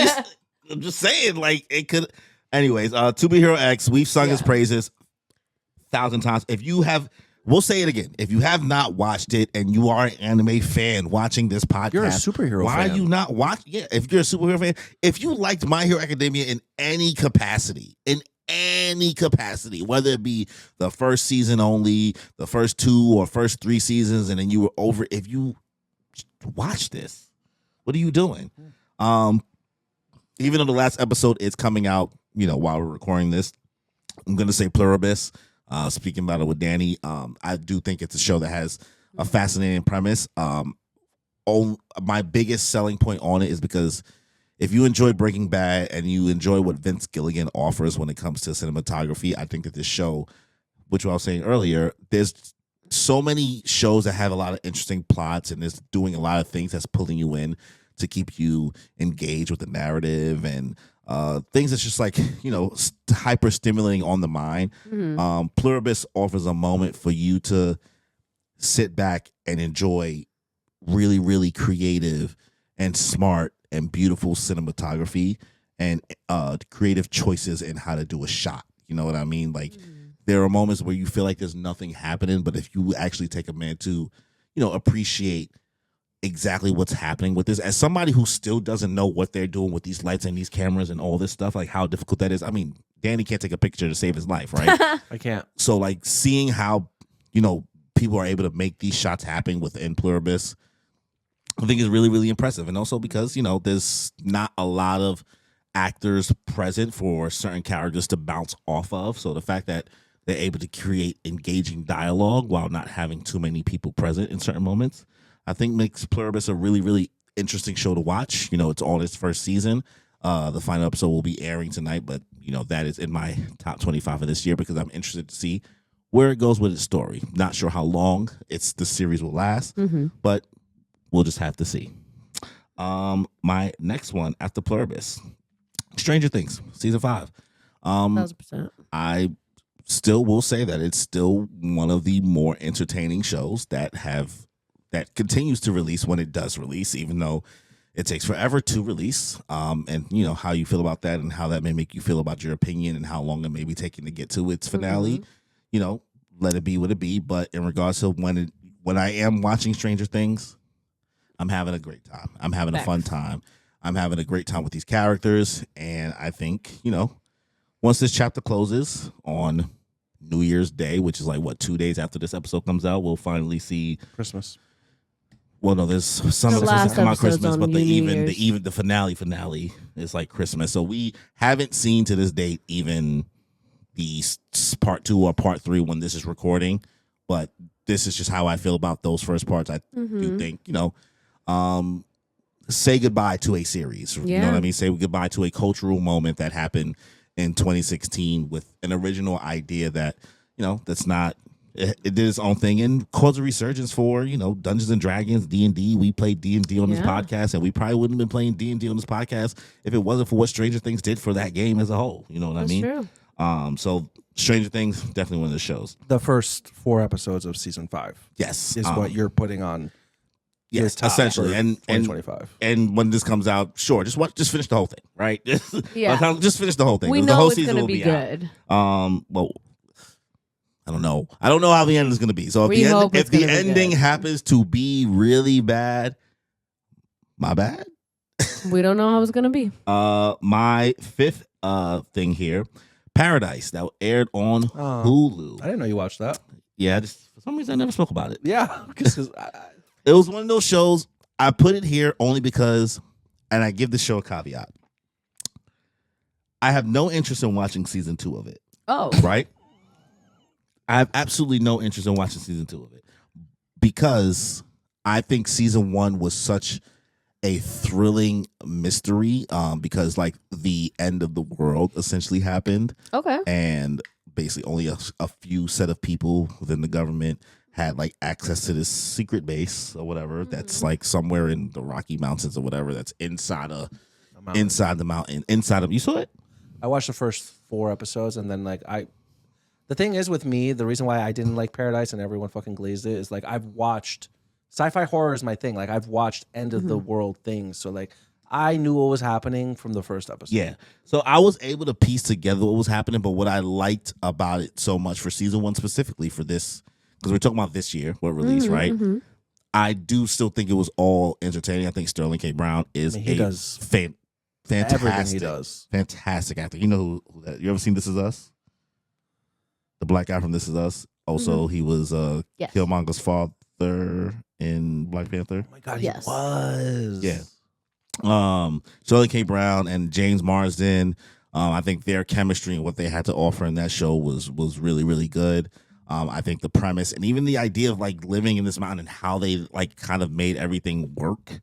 I'm just saying, it could. Anyways, To Be Hero X, we've sung his praises 1,000 times. We'll say it again. If you have not watched it and you are an anime fan watching this podcast, you're a superhero fan. Why are you not watching? Yeah, if you're a superhero fan, if you liked My Hero Academia in any capacity, whether it be the first season only, the first 2 or first 3 seasons, and then you were over, if you watch this, what are you doing? Even though the last episode is coming out, while we're recording this, I'm going to say Pluribus. Speaking about it with Danny, I do think it's a show that has a fascinating premise. My biggest selling point on it is because if you enjoy Breaking Bad and you enjoy what Vince Gilligan offers when it comes to cinematography, I think that this show, which I was saying earlier, there's so many shows that have a lot of interesting plots and is doing a lot of things that's pulling you in to keep you engaged with the narrative and things that's just hyper stimulating on the mind. Mm-hmm. Pluribus offers a moment for you to sit back and enjoy really, really creative and smart and beautiful cinematography and creative choices in how to do a shot. You know what I mean? Like there are moments where you feel like there's nothing happening, but if you actually take a minute to, appreciate exactly what's happening with this, as somebody who still doesn't know what they're doing with these lights and these cameras and all this stuff, like how difficult that is. I mean, Danny can't take a picture to save his life, right? I can't. So like seeing how, people are able to make these shots happen within Pluribus, I think is really, really impressive. And also because, there's not a lot of actors present for certain characters to bounce off of. So the fact that they're able to create engaging dialogue while not having too many people present in certain moments, I think makes Pluribus a really, really interesting show to watch. It's on its first season. The final episode will be airing tonight, but that is in my top 25 of this year because I'm interested to see where it goes with its story. Not sure how long the series will last, but we'll just have to see. My next one after Pluribus, Stranger Things season 5. 1,000%. I still will say that it's still one of the more entertaining shows that continues to release when it does release, even though it takes forever to release. And how you feel about that and how that may make you feel about your opinion and how long it may be taking to get to its finale. Let it be what it be. But in regards to when I am watching Stranger Things, I'm having a great time. I'm having a fun time. I'm having a great time with these characters. And I think, once this chapter closes on New Year's Day, which is like 2 days after this episode comes out, we'll finally see Christmas. Well, no, there's some The episodes last that come out episode's Christmas, on but New the finale is like Christmas. So we haven't seen to this date even the part 2 or part 3 when this is recording. But this is just how I feel about those first parts. I do think, say goodbye to a series. Yeah. You know what I mean? Say goodbye to a cultural moment that happened in 2016 with an original idea that, that's not, it did its own thing and caused a resurgence for, Dungeons and Dragons, D&D. We played D&D on this podcast, and we probably wouldn't have been playing D&D on this podcast if it wasn't for what Stranger Things did for that game as a whole. You know what I mean? True. So Stranger Things, definitely one of the shows. The first 4 episodes of season 5. Yes. Is what you're putting on. Yes, essentially. And 2025. And when this comes out, sure, just finish the whole thing, right? Yeah. Just finish the whole thing. We The know whole it's season going to will be out. good. Well, I don't know. I don't know how the end is going to be. So if the ending happens to be really bad, my bad. We don't know how it's going to be. My 5th thing here, Paradise, that aired on Hulu. I didn't know you watched that. Yeah, for some reason I never spoke about it. Yeah, because it was one of those shows. I put it here only because, and I give the show a caveat. I have no interest in watching season 2 of it. Oh. Right? I have absolutely no interest in watching season 2 of it because I think season 1 was such a thrilling mystery because like the end of the world essentially happened. Okay. And basically only a few set of people within the government had like access to this secret base or whatever that's like somewhere in the Rocky Mountains or whatever that's inside the mountain. You saw it? I watched the first 4 episodes and then the thing is with me, the reason why I didn't like Paradise and everyone fucking glazed it is like I've watched sci-fi horror is my thing. Like I've watched end of the world things. So like I knew what was happening from the first episode. Yeah. So I was able to piece together what was happening, but what I liked about it so much for season 1 specifically for this, because we're talking about this year, what released, right? I do still think it was all entertaining. I think Sterling K. Brown is fantastic. Everything he does. Fantastic actor. You know who that, you ever seen This Is Us? The black guy from This Is Us. Also, he was Killmonger's father in Black Panther. Oh my God, he was. Yeah. Sterling K. Brown and James Marsden. I think their chemistry and what they had to offer in that show was really, really good. I think the premise and even the idea of like living in this mountain and how they like kind of made everything work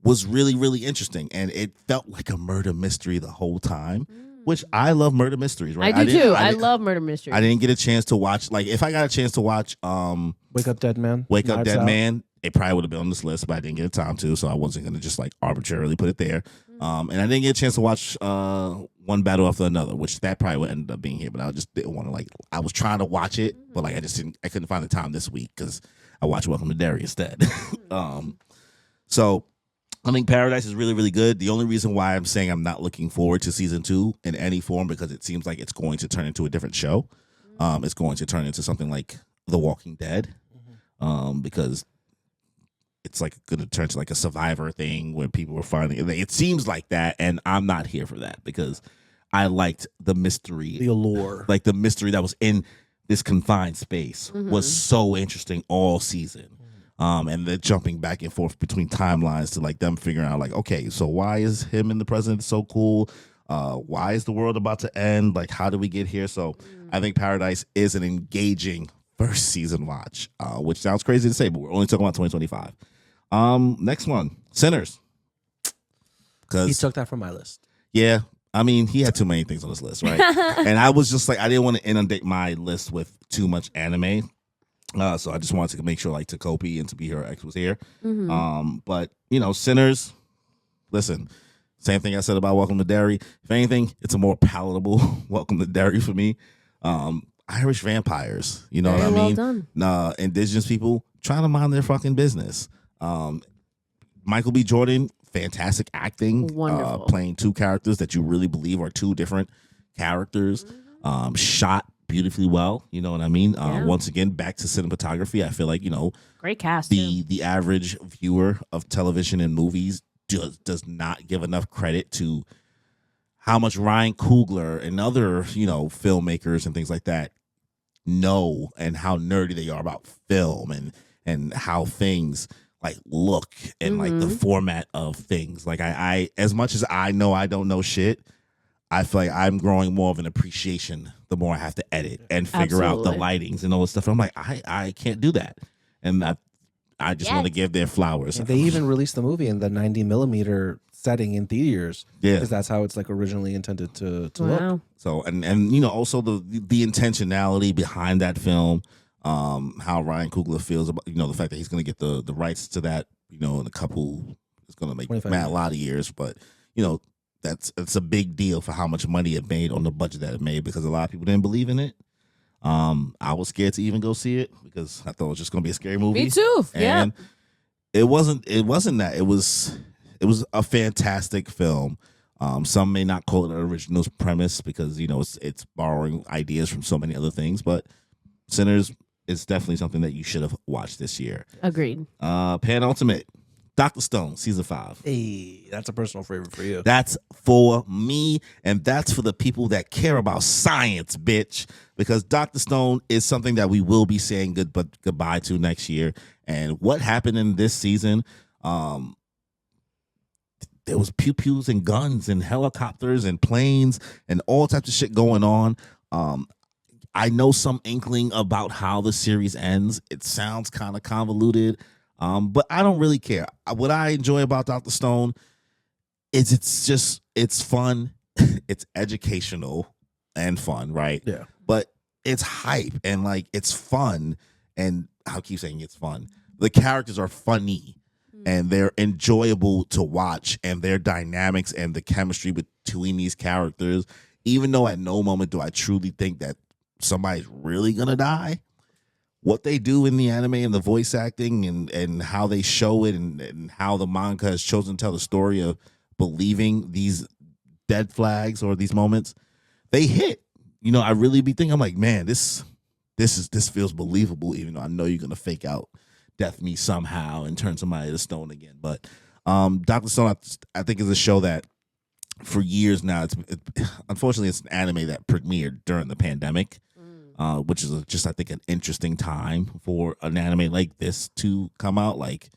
was really, really interesting. And it felt like a murder mystery the whole time, which I love murder mysteries, right? I do too. I love murder mysteries. I didn't get a chance to watch, like if I got a chance to watch Wake Up Dead Man. Wake Up Dead Man, it probably would have been on this list, but I didn't get time to, so I wasn't going to just like arbitrarily put it there. And I didn't get a chance to watch One Battle After Another, which that probably would end up being here, but I just didn't want to like, I was trying to watch it, but like I couldn't find the time this week because I watched Welcome to Derry instead. So I think Paradise is really, really good. The only reason why I'm saying I'm not looking forward to season 2 in any form because it seems like it's going to turn into a different show. It's going to turn into something like The Walking Dead, because it's like going to turn to like a Survivor thing where people are finding it. Seems like that, and I'm not here for that because I liked the mystery, The allure, like the mystery that was in this confined space was so interesting all season. And they're jumping back and forth between timelines to like them figuring out like, okay, so why is him and the president so cool? Why is the world about to end? Like, how did we get here? So I think Paradise is an engaging first season watch, which sounds crazy to say, but we're only talking about 2025. Next one, Sinners. He took that from my list. Yeah. I mean, he had too many things on his list, right? And I was just like, I didn't want to inundate my list with too much anime. So I just wanted to make sure like Takopi and To Be Her Ex was here. But, you know, Sinners, listen, same thing I said about Welcome to Derry. If anything, it's a more palatable Welcome to Derry for me. Irish vampires, you know what I mean? Done. Indigenous people trying to mind their fucking business. Michael B. Jordan, fantastic acting. Wonderful. Playing two characters that you really believe are two different characters. Shot beautifully well, you know what I mean? Once again, back to cinematography. I feel like, you know, Great cast. the average viewer of television and movies does not give enough credit to how much Ryan Coogler and other, you know, filmmakers and things like that know and how nerdy they are about film and how things like look and like the format of things. Like I as much as I know I don't know shit, I feel like I'm growing more of an appreciation the more I have to edit and figure out the lightings and all this stuff. I'm like, I can't do that. And I just want to give their flowers. They even released the movie in the 90 millimeter setting in theaters. Yeah. Because that's how it's like originally intended to look. So, and you know, also the intentionality behind that film, how Ryan Coogler feels about, you know, the fact that he's going to get the rights to that, you know, in a couple, it's going to make a lot of years, but, you know, it's a big deal for how much money it made on the budget that it made because a lot of people didn't believe in it. I was scared to even go see it because I thought it was just going to be a scary movie. Me too. And it wasn't that. It was a fantastic film. Some may not call it an original premise because, you know, it's borrowing ideas from so many other things, but Sinners is definitely something that you should have watched this year. Agreed. Penultimate, Dr. Stone, season 5. Hey, that's a personal favorite for you. That's for me, and that's for the people that care about science, bitch. Because Dr. Stone is something that we will be saying goodbye to next year. And what happened in this season, there was pew-pews and guns and helicopters and planes and all types of shit going on. I know some inkling about how the series ends. It sounds kind of convoluted. But I don't really care. What I enjoy about Dr. Stone is it's fun, it's educational and fun, right? Yeah. But it's hype and like it's fun, and I keep saying it's fun. The characters are funny and they're enjoyable to watch, and their dynamics and the chemistry between these characters, even though at no moment do I truly think that somebody's really gonna die. What they do in the anime and the voice acting and how they show it and how the manga has chosen to tell the story of believing these dead flags or these moments, they hit. You know, I really be thinking, I'm like, man, this feels believable, even though I know you're gonna fake out death me somehow and turn somebody to stone again. But Dr. Stone, I think is a show that for years now, unfortunately it's an anime that premiered during the pandemic. Which is just, I think, an interesting time for an anime like this to come out. Like,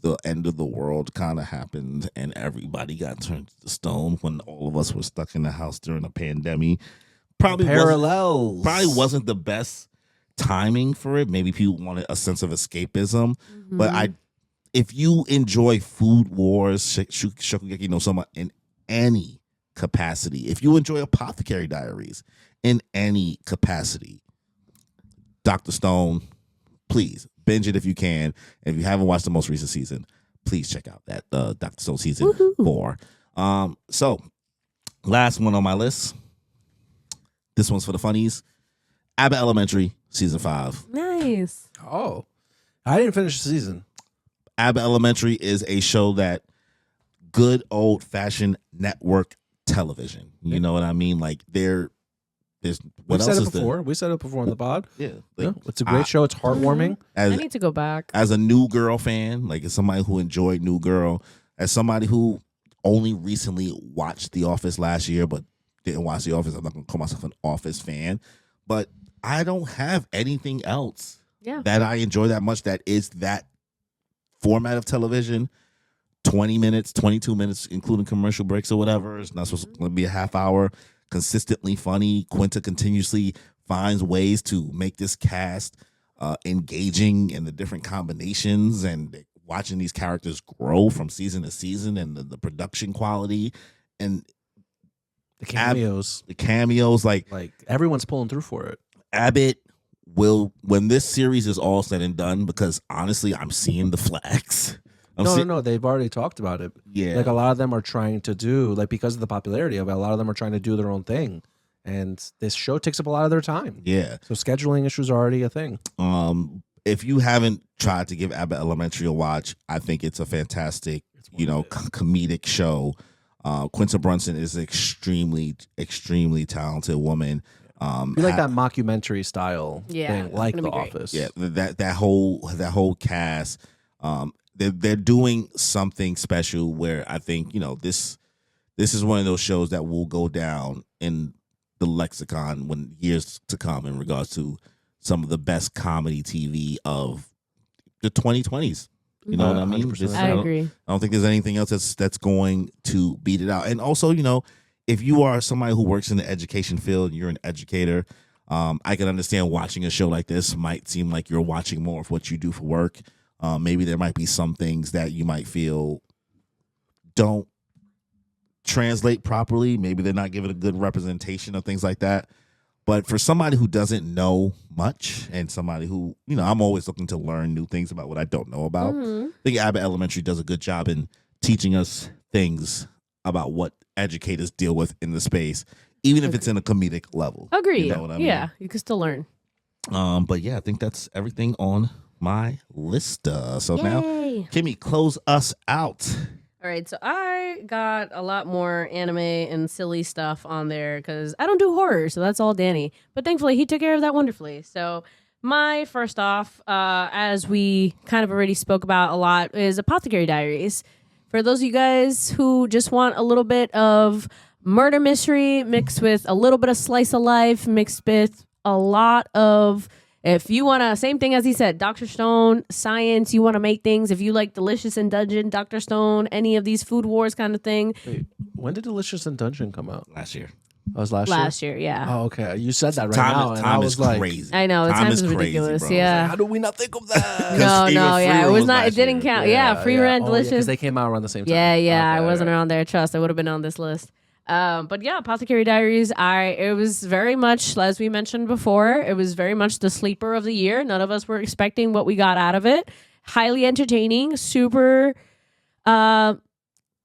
the end of the world kind of happened and everybody got turned to stone when all of us were stuck in the house during a pandemic. Probably wasn't the best timing for it. Maybe people wanted a sense of escapism. But if you enjoy Food Wars, Shokugeki no Soma in any capacity, if you enjoy Apothecary Diaries in any capacity, Dr. Stone, please binge it if you can. And if you haven't watched the most recent season, please check out that Dr. Stone season 4. So last one on my list. This one's for the funnies. Abbott Elementary season 5. Nice. Oh, I didn't finish the season. Abbott Elementary is a show that good old fashioned network television. You know what I mean? Like there's what We've else said is it before. We said it before on the pod. Yeah, Yeah, like, it's a great show. It's heartwarming. I need to go back. As a New Girl fan, like as somebody who enjoyed New Girl, as somebody who only recently watched The Office last year, but didn't watch The Office, I'm not gonna call myself an Office fan. But I don't have anything else that I enjoy that much that is that format of television. 20 minutes, 22 minutes, including commercial breaks or whatever. It's not supposed to be a half hour. Consistently funny. Quinta continuously finds ways to make this cast engaging in the different combinations and watching these characters grow from season to season and the production quality and The cameos. the cameos. Like everyone's pulling through for it. Abbott will, when this series is all said and done, because honestly, I'm seeing the flags. No, they've already talked about it. Yeah. Like a lot of them are trying to do, like because of the popularity of it, a lot of them are trying to do their own thing. And this show takes up a lot of their time. Yeah. So scheduling issues are already a thing. If you haven't tried to give Abbott Elementary a watch, I think it's a fantastic, comedic show. Quinta Brunson is an extremely, extremely talented woman. You like that mockumentary style thing, like The Office. Yeah, that whole cast. They're doing something special where I think this is one of those shows that will go down in the lexicon when years to come in regards to some of the best comedy TV of the 2020s. You know what I mean? I agree. I don't think there's anything else that's going to beat it out. And also, if you are somebody who works in the education field, you're an educator, I can understand watching a show like this might seem like you're watching more of what you do for work. Maybe there might be some things that you might feel don't translate properly. Maybe they're not giving a good representation of things like that. But for somebody who doesn't know much and somebody who, I'm always looking to learn new things about what I don't know about. I think Abbott Elementary does a good job in teaching us things about what educators deal with in the space, even if it's in a comedic level. Agreed. You know what I mean? Yeah, you can still learn. But yeah, I think that's everything on my list. So now, Yay. Kimmy, close us out. All right, so I got a lot more anime and silly stuff on there because I don't do horror, so that's all Danny. But thankfully, he took care of that wonderfully. So my first off, as we kind of already spoke about a lot, is Apothecary Diaries. For those of you guys who just want a little bit of murder mystery mixed with a little bit of slice of life, mixed with a lot of... If you want to, same thing as he said, Dr. Stone, science, you want to make things. If you like Delicious in Dungeon, Dr. Stone, any of these Food Wars kind of thing. Wait, when did Delicious in Dungeon come out? Last year. That was last year? Yeah. Oh, okay. You said that now. And I was like, crazy. I know, the time is ridiculous. Crazy, yeah. Like, how do we not think of that? Yeah. It was not, it didn't count. Yeah, Free Rent, Delicious. Because they came out around the same time. Yeah. I wasn't around there. Trust, I would have been on this list. But yeah, Apothecary Diaries, it was very much, as we mentioned before, it was very much the sleeper of the year. None of us were expecting what we got out of it. Highly entertaining, super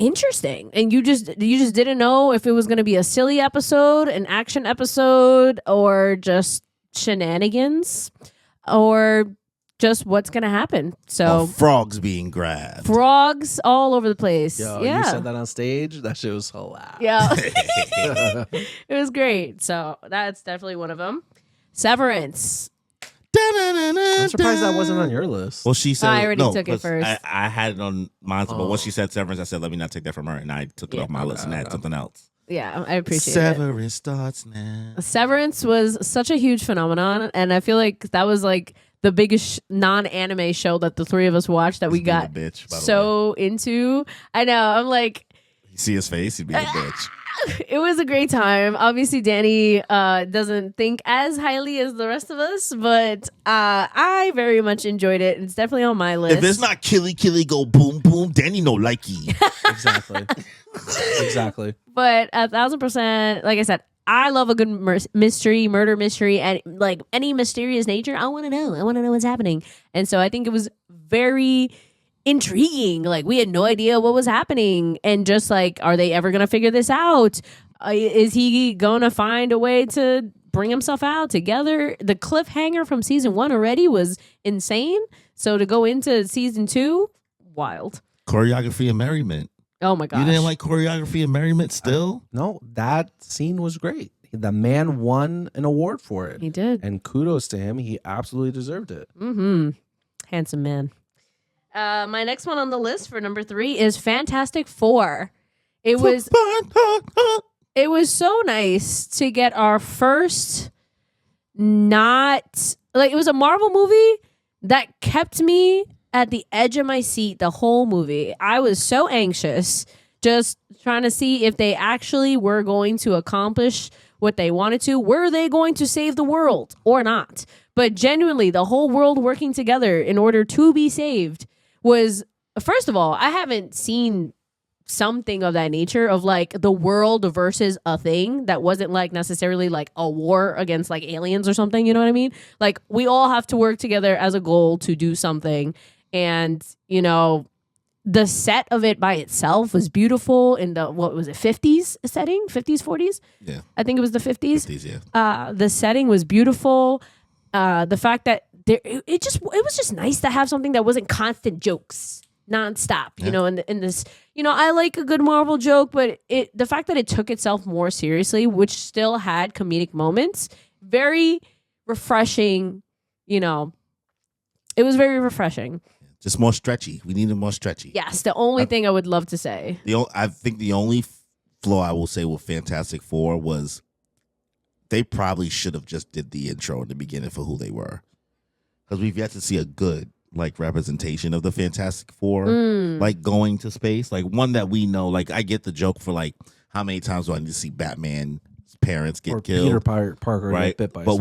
interesting. And you just didn't know if it was going to be a silly episode, an action episode, or just shenanigans, or just what's going to happen. So frogs being grabbed. Frogs all over the place. Yo, yeah. You said that on stage? That shit was hilarious. Yeah. It was great. So that's definitely one of them. Severance. I'm surprised that wasn't on your list. Well, she said I already took it first. I had it on mine, but when she said Severance, I said, let me not take that from her. And I took it off my list and had something else. Yeah, I appreciate Severance starts now. Severance was such a huge phenomenon. And I feel like that was like the biggest non-anime show that the three of us watched that we got so into. I know. I'm like, you see his face, he'd be a bitch. It was a great time. Obviously, Danny doesn't think as highly as the rest of us, but I very much enjoyed it. It's definitely on my list. If it's not killy go boom boom, Danny no likey. Exactly. But 1,000%, like I said, I love a good murder mystery, and like any mysterious nature. I want to know. I want to know what's happening. And so I think it was very intriguing. Like, we had no idea what was happening, and just like, are they ever gonna figure this out? Is he gonna find a way to bring himself out together? The cliffhanger from season 1 already was insane. So to go into season 2, wild Choreography and merriment. Oh my gosh. You didn't like choreography and merriment still? No, that scene was great. The man won an award for it. He did. And kudos to him. He absolutely deserved it. Mm-hmm. Handsome man. My next one on the list for number 3 is Fantastic Four. It was so nice to get our first it was a Marvel movie that kept me at the edge of my seat the whole movie. I was so anxious, just trying to see if they actually were going to accomplish what they wanted to. Were they going to save the world or not? But genuinely, the whole world working together in order to be saved was, first of all, I haven't seen something of that nature of like the world versus a thing that wasn't like necessarily like a war against like aliens or something. You know what I mean? Like we all have to work together as a goal to do something. And, you know, the set of it by itself was beautiful in the, what was it, 50s setting? 50s, 40s? Yeah. I think it was the 50s. 50s, yeah. The setting was beautiful. The fact that it was just nice to have something that wasn't constant jokes nonstop, you know, in this, you know, I like a good Marvel joke, but the fact that it took itself more seriously, which still had comedic moments, very refreshing, you know, it was very refreshing. Just more stretchy. We needed more stretchy. Yes, the only thing I would love to say. I think the only flaw I will say with Fantastic Four was they probably should have just did the intro in the beginning for who they were. Because we've yet to see a good like representation of the Fantastic Four, like going to space. Like one that we know, like I get the joke for like how many times do I need to see Batman's parents get killed? Peter Parker right? get bit by but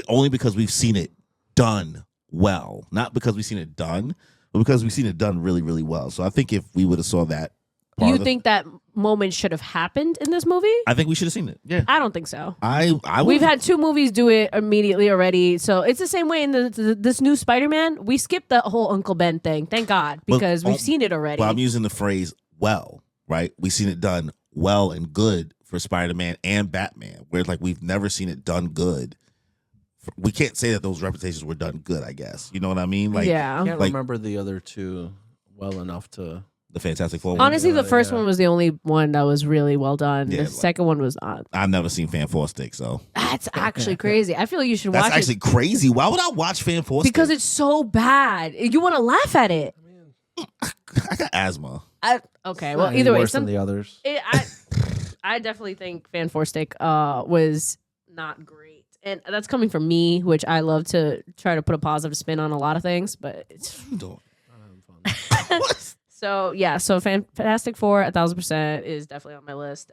only because we've seen it done well. Not because we've seen it done, but because we've seen it done really, really well. So I think if we would have saw that, You think that moment should have happened in this movie? I think we should have seen it. Yeah, I don't think so. We've had 2 movies do it immediately already, so it's the same way in this new Spider-Man. We skipped the whole Uncle Ben thing, thank God, because we've seen it already. Well, I'm using the phrase "well," right? We've seen it done well and good for Spider-Man and Batman, where like we've never seen it done good. We can't say that those representations were done good. I guess you know what I mean. Like, yeah, I can't like, remember the other 2 well enough to. The Fantastic Four. Honestly, the first one was the only one that was really well done. Yeah, the second one was not. I've never seen Fan Four Stick, so That's actually crazy. I feel like you should watch that's actually it crazy. Why would I watch Fan Four? because it's so bad. You want to laugh at it. I got asthma. Okay, Not well, any either way, worse than the others. I definitely think Fan Four Stick was not great, and that's coming from me, which I love to try to put a positive spin on a lot of things, but it's. So yeah, so Fantastic Four 1000% is definitely on my list.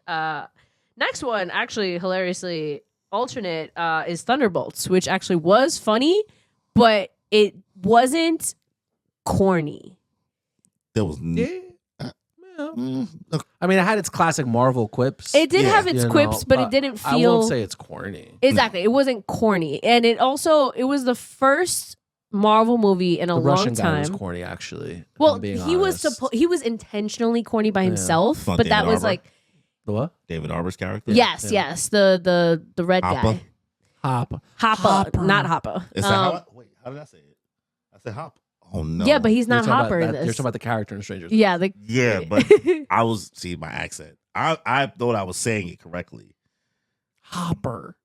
Next one, actually hilariously alternate, is Thunderbolts, which actually was funny, but it wasn't corny. There was I mean, it had its classic Marvel quips. It did have its quips, but it didn't feel. I won't say it's corny. Exactly, it wasn't corny, and it was the first Marvel movie in a the long Russian time. Guy was corny, actually. Well, he was intentionally corny by himself, but that was like the what? David Harbour's character. yes, the red guy. Hopper, not Hopper. Is that wait, how did I say it? I said Hop. Oh no. Yeah, but he's not Hopper in You're this. talking about the character in Stranger Things. Yeah, yeah, but I was see my accent. I thought I was saying it correctly. Hopper.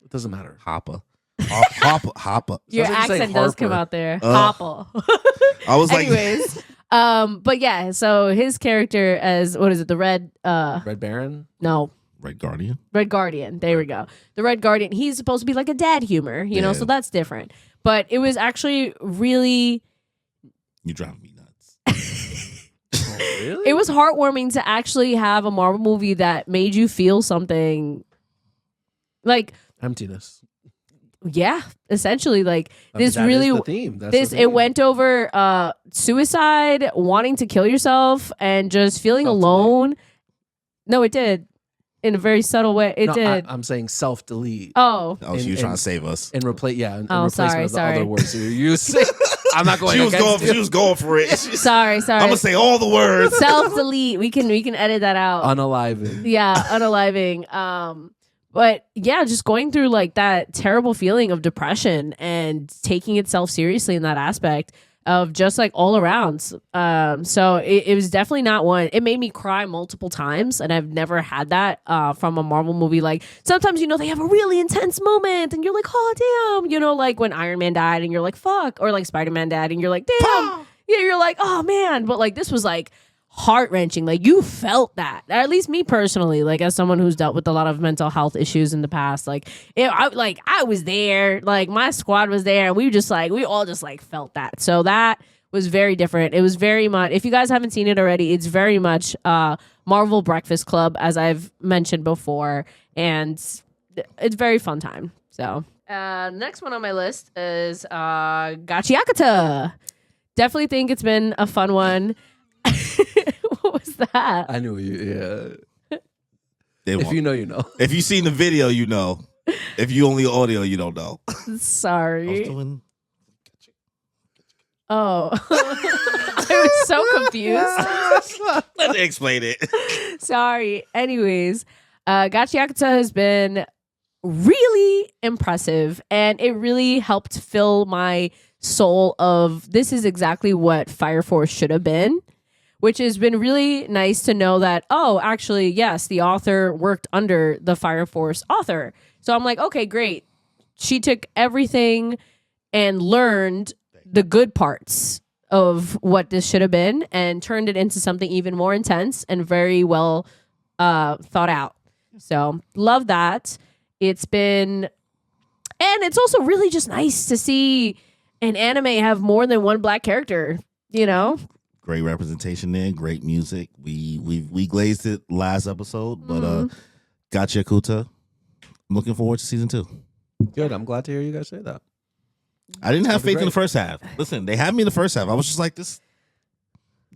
It doesn't matter. Hopper. Hopper. Your Sounds like you say accent does come Harper. out there. Hopper. I was like, anyways, but yeah, so his character as what is it? The Red Baron? No. Red Guardian. Red Guardian. There we go. The Red Guardian. He's supposed to be like a dad humor, you know, so that's different. But it was actually really. You drive me nuts. Oh, really? It was heartwarming to actually have a Marvel movie that made you feel something. Like emptiness. Yeah, essentially, like this that really is the theme. That's this the theme. it went over suicide, wanting to kill yourself, and just feeling alone. No, it did in a very subtle way. It did. I'm saying self-delete. Oh, Oh, she was trying to save us. And replace in Oh, replacement of the other words you're using. I'm not going. She was going for it. sorry. I'm gonna say all the words. Self-delete. We can edit that out. Unaliving. Yeah, unaliving. But yeah, just going through like that terrible feeling of depression and taking itself seriously in that aspect. of just like all around. So it was definitely not one. It made me cry multiple times, and I've never had that from a Marvel movie. Like sometimes, you know, they have a really intense moment and you're like, oh damn, you know, like when Iron Man died and you're like, fuck, or like Spider-Man died and you're like, damn. Yeah, you're like, oh man. But like this was like heart-wrenching. Like you felt that, at least me personally, like as someone who's dealt with a lot of mental health issues in the past, like I was there, like my squad was there, and we all just like felt that. So that was very different. It was very much, if you guys haven't seen it already, it's very much Marvel Breakfast Club, as I've mentioned before, and it's very fun time. So next one on my list is Gachiakuta. Definitely think it's been a fun one. What was that? I knew you. Yeah. If you know, you know. If you've seen the video, you know. If you only audio, you don't know. Sorry. Oh. I was so confused. Let me explain it. Sorry. Anyways, Gachiakuta has been really impressive, and it really helped fill my soul of this is exactly what Fire Force should have been, which has been really nice to know that, oh, actually, yes, the author worked under the Fire Force author. So I'm like, okay, great. She took everything and learned the good parts of what this should have been and turned it into something even more intense and very well thought out. So love that. It's been, and it's also really just nice to see an anime have more than one black character, you know? Great representation there, great music. We glazed it last episode, but Gachiakuta, I'm looking forward to season 2. Good. I'm glad to hear you guys say that. I didn't have faith in the first half. Listen, they had me in the first half. I was just like, this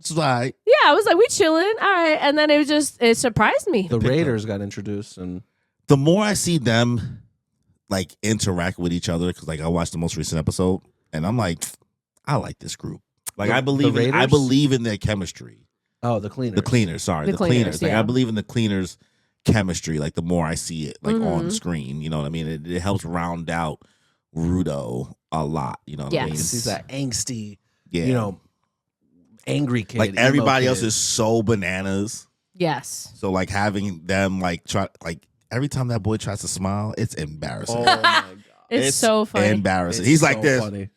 is all right. Yeah, I was like, we chilling. All right. And then it surprised me. The Raiders got introduced, and the more I see them like interact with each other, because like I watched the most recent episode, and I'm like, I like this group. Like I believe in their chemistry. Oh, the cleaners. The cleaners, sorry. The cleaners. Like yeah. I believe in the cleaners chemistry, like the more I see it like on screen. You know what I mean? It helps round out Rudo a lot. You know what I mean? He's that angsty, you know, angry kid. Like everybody else is so bananas. Yes. So like having them like try, like every time that boy tries to smile, it's embarrassing. Oh my god. It's so funny. Embarrassing. He's like this. Funny.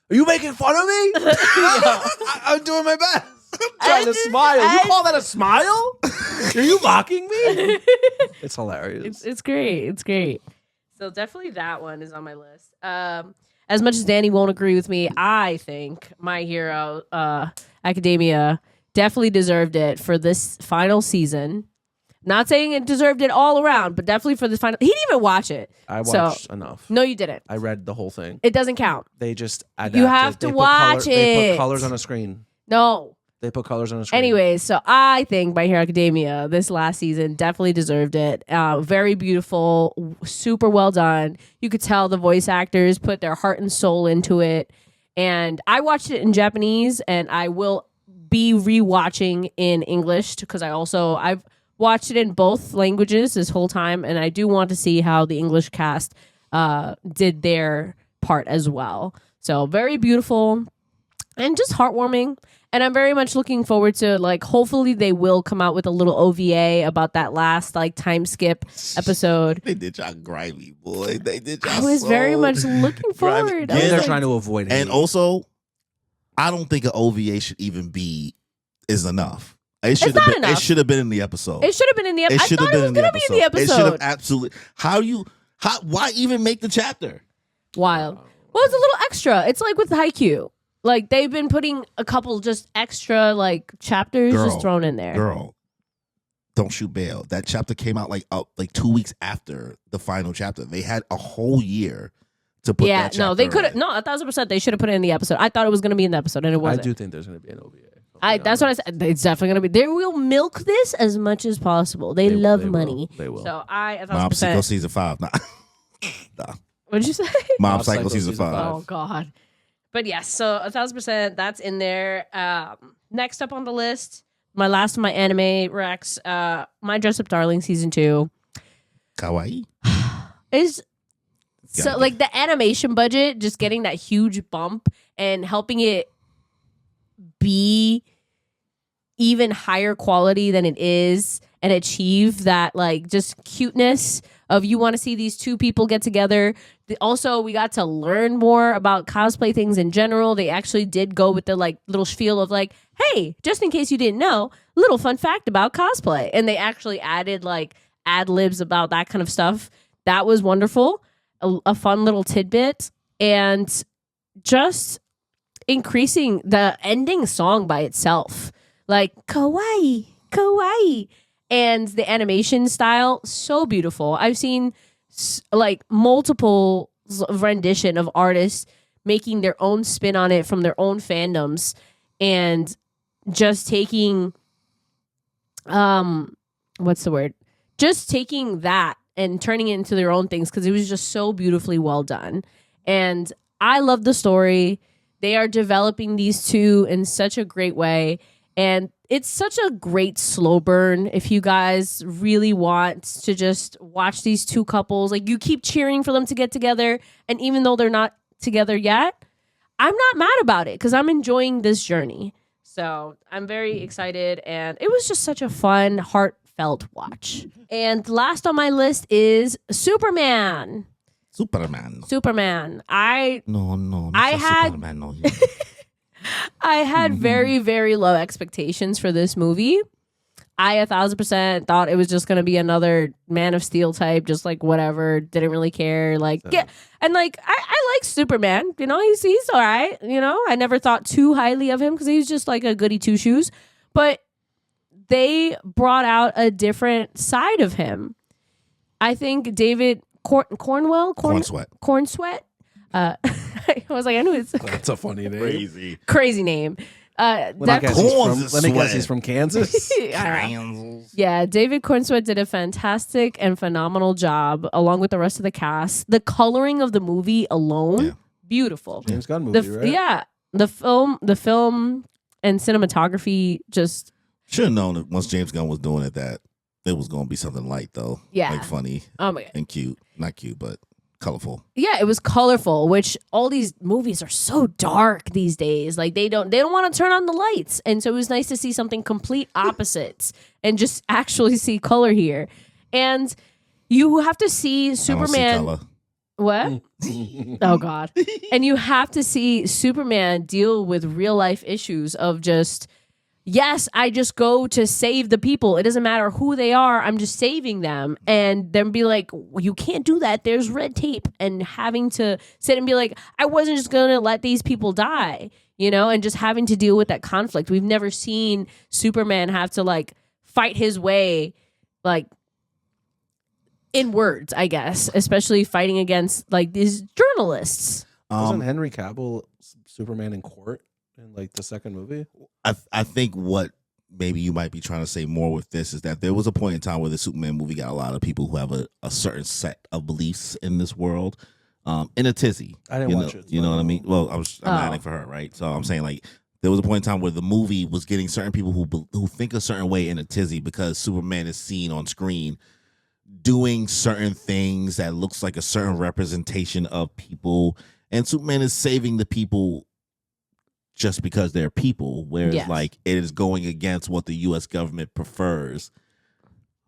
Are you making fun of me? I'm doing my best. I'm trying to smile. You call that a smile? Are you mocking me? It's hilarious. It's great. It's great. So definitely that one is on my list. As much as Danny won't agree with me, I think My Hero Academia definitely deserved it for this final season. Not saying it deserved it all around, but definitely for the final. He didn't even watch it. I watched enough. No, you didn't. I read the whole thing. It doesn't count. They just adapted. You have to watch it. They put colors on a screen. No. They put colors on a screen. Anyways, so I think My Hero Academia this last season definitely deserved it. Very beautiful, super well done. You could tell the voice actors put their heart and soul into it. And I watched it in Japanese, and I will be rewatching in English because I've watched it in both languages this whole time, and I do want to see how the English cast did their part as well. So very beautiful and just heartwarming. And I'm very much looking forward to, like, hopefully they will come out with a little OVA about that last, like, time skip episode. They did y'all grimy, boy. They did y'all I was very much looking forward. Yeah, they're trying to avoid it. And also, I don't think an OVA should even be is enough. It should have been. Enough. It should have been in the episode. It should have been in the episode. I thought it was going to be in the episode. It should have absolutely. Why even make the chapter? Wild. Well, it's a little extra. It's like with Haikyuu. Like, they've been putting a couple just extra, like, chapters just thrown in there. Girl, don't shoot bail. That chapter came out, like 2 weeks after the final chapter. They had a whole year to put that chapter. Yeah, no, they could have. No, 1,000% they should have put it in the episode. I thought it was going to be in the episode, and it wasn't. I do think there's going to be an OVA. That's what I said. It's definitely going to be. They will milk this as much as possible. They love money. They will. So I, 1,000%. Mob Psycho season 5. Nah. What did you say? Mob Psycho season 5. Oh, God. But yes, so 1,000% that's in there. Next up on the list, my last of my anime Rex, My Dress Up Darling season 2. Kawaii. Is so like the animation budget just getting that huge bump and helping it be even higher quality than it is and achieve that like just cuteness of you want to see these two people get together. Also, we got to learn more about cosplay things in general. They actually did go with the like little spiel of like, hey, just in case you didn't know, little fun fact about cosplay. And they actually added like ad libs about that kind of stuff. That was wonderful. A fun little tidbit. And just increasing the ending song by itself. Like, kawaii, kawaii. And the animation style, so beautiful. I've seen like multiple rendition of artists making their own spin on it from their own fandoms and just taking, what's the word? Just taking that and turning it into their own things because it was just so beautifully well done. And I love the story. They are developing these two in such a great way. And it's such a great slow burn if you guys really want to just watch these two couples. Like, you keep cheering for them to get together. And even though they're not together yet, I'm not mad about it because I'm enjoying this journey. So I'm very excited. And it was just such a fun, heartfelt watch. And last on my list is Superman. Superman. I had Superman, no. I had very, very low expectations for this movie. I 1,000% thought it was just going to be another Man of Steel type, just like whatever, didn't really care. Like, yeah. And like, I like Superman, you know, he's all right. You know, I never thought too highly of him because he's just like a goody two shoes. But they brought out a different side of him. I think David Cornsweet. I was like, I knew it's That's a funny name. crazy name. Let me guess, he's from Kansas. Yeah, David Cornsweet did a fantastic and phenomenal job along with the rest of the cast. The coloring of the movie alone, beautiful. James Gunn movie, right? Yeah, the film and cinematography just should have known that once James Gunn was doing it that it was going to be something light though. Yeah, like funny. Oh my God. And cute, not cute, but colorful. Yeah, it was colorful, which all these movies are so dark these days. Like they don't want to turn on the lights. And so it was nice to see something complete opposites and just actually see color here. And you have to see Superman. I don't see What? Oh God. And you have to see Superman deal with real life issues of just, yes, I just go to save the people. It doesn't matter who they are. I'm just saving them. And then be like, well, you can't do that. There's red tape. And having to sit and be like, I wasn't just going to let these people die, you know, and just having to deal with that conflict. We've never seen Superman have to like fight his way, like in words, I guess, especially fighting against like these journalists. Wasn't Henry Cavill Superman in court in like the second movie? I think what maybe you might be trying to say more with this is that there was a point in time where the Superman movie got a lot of people who have a certain set of beliefs in this world in a tizzy. I didn't watch it. You know what I mean? Well, I'm adding for her, right? So I'm saying like there was a point in time where the movie was getting certain people who think a certain way in a tizzy because Superman is seen on screen doing certain things that looks like a certain representation of people, and Superman is saving the people just because they're people, whereas like it is going against what the U.S. government prefers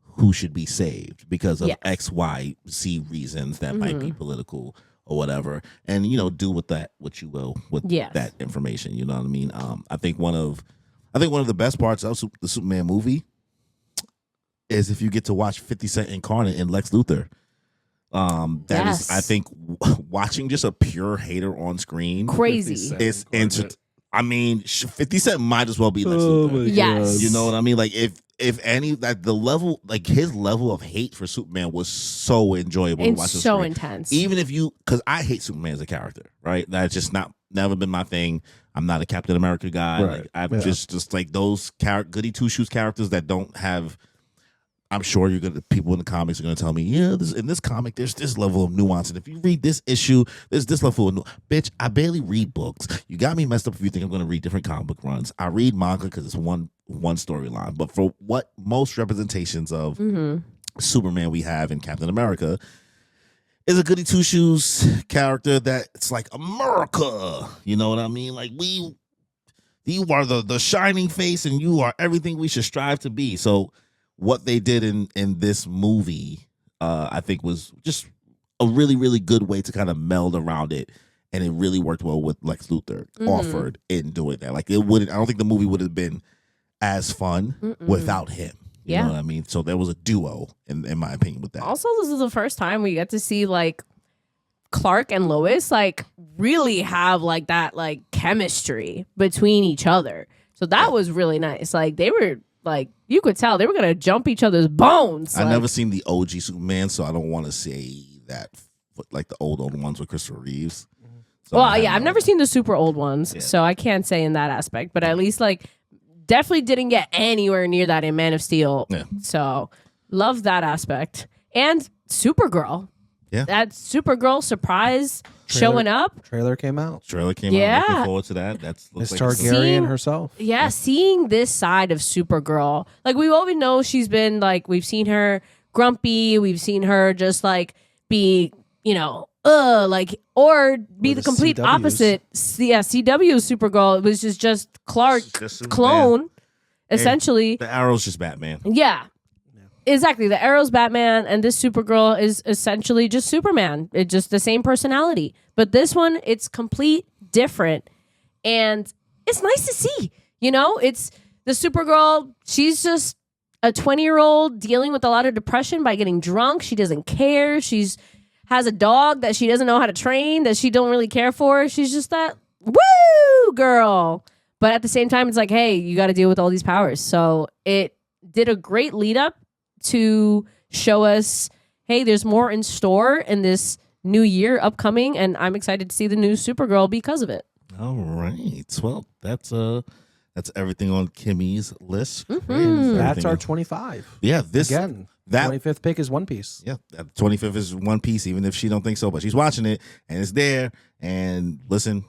who should be saved because of X, Y, Z reasons that might be political or whatever. And, you know, do with that what you will with that information. You know what I mean? I think one of the best parts of the Superman movie is if you get to watch 50 Cent incarnate in Lex Luthor. That is, I think, watching just a pure hater on screen. Crazy. It's I mean, 50 Cent might as well be Lex Luthor. Yes. You know what I mean? Like, if any, like the level, like his level of hate for Superman was so enjoyable to watch. It's so intense. Even if you, because I hate Superman as a character, right? That's just never been my thing. I'm not a Captain America guy. Right. Like, I'm just like those goody two shoes characters that don't have. I'm sure people in the comics are going to tell me, yeah, in this comic, there's this level of nuance. And if you read this issue, there's this level of nuance. Bitch, I barely read books. You got me messed up if you think I'm going to read different comic book runs. I read manga because it's one storyline. But for what most representations of Superman we have in Captain America, is a goody two shoes character that it's like America. You know what I mean? Like you are the shining face, and you are everything we should strive to be. So what they did in this movie, I think was just a really, really good way to kind of meld around it. And it really worked well with Lex Luthor offered in doing that. Like I don't think the movie would have been as fun without him. You know what I mean? So there was a duo in my opinion with that. Also, this is the first time we get to see like Clark and Lois like really have like that like chemistry between each other. So that was really nice. Like they were like, you could tell they were gonna jump each other's bones. I never seen the OG Superman, so I don't want to say that like the old ones with Christopher Reeves. So I've never seen the super old ones, so I can't say in that aspect. But at least like definitely didn't get anywhere near that in Man of Steel. Yeah. So love that aspect. And Supergirl. Yeah. That Supergirl surprise showing up. Trailer came out. Looking forward to that. That's Miss Targaryen herself. Yeah, seeing this side of Supergirl. Like we always know she's been like, we've seen her grumpy. We've seen her just like be, you know, like, or be the complete CWs. Opposite. Yeah, CW Supergirl. It was just Clark clone, essentially. The Arrow's just Batman. Yeah. Exactly. The Arrow's Batman, and this Supergirl is essentially just Superman. It's just the same personality. But this one, it's complete different. And it's nice to see. You know, it's the Supergirl, she's just a 20-year-old dealing with a lot of depression by getting drunk. She doesn't care. She's has a dog that she doesn't know how to train, that she don't really care for. She's just that woo girl. But at the same time, it's like, hey, you got to deal with all these powers. So it did a great lead up to show us, hey, there's more in store in this new year upcoming, and I'm excited to see the new Supergirl because of it. All right. Well, that's everything on Kimmy's list. That's our 25. Yeah, this again. That 25th pick is One Piece. Yeah, 25th is One Piece, even if she don't think so. But she's watching it, and it's there. And listen,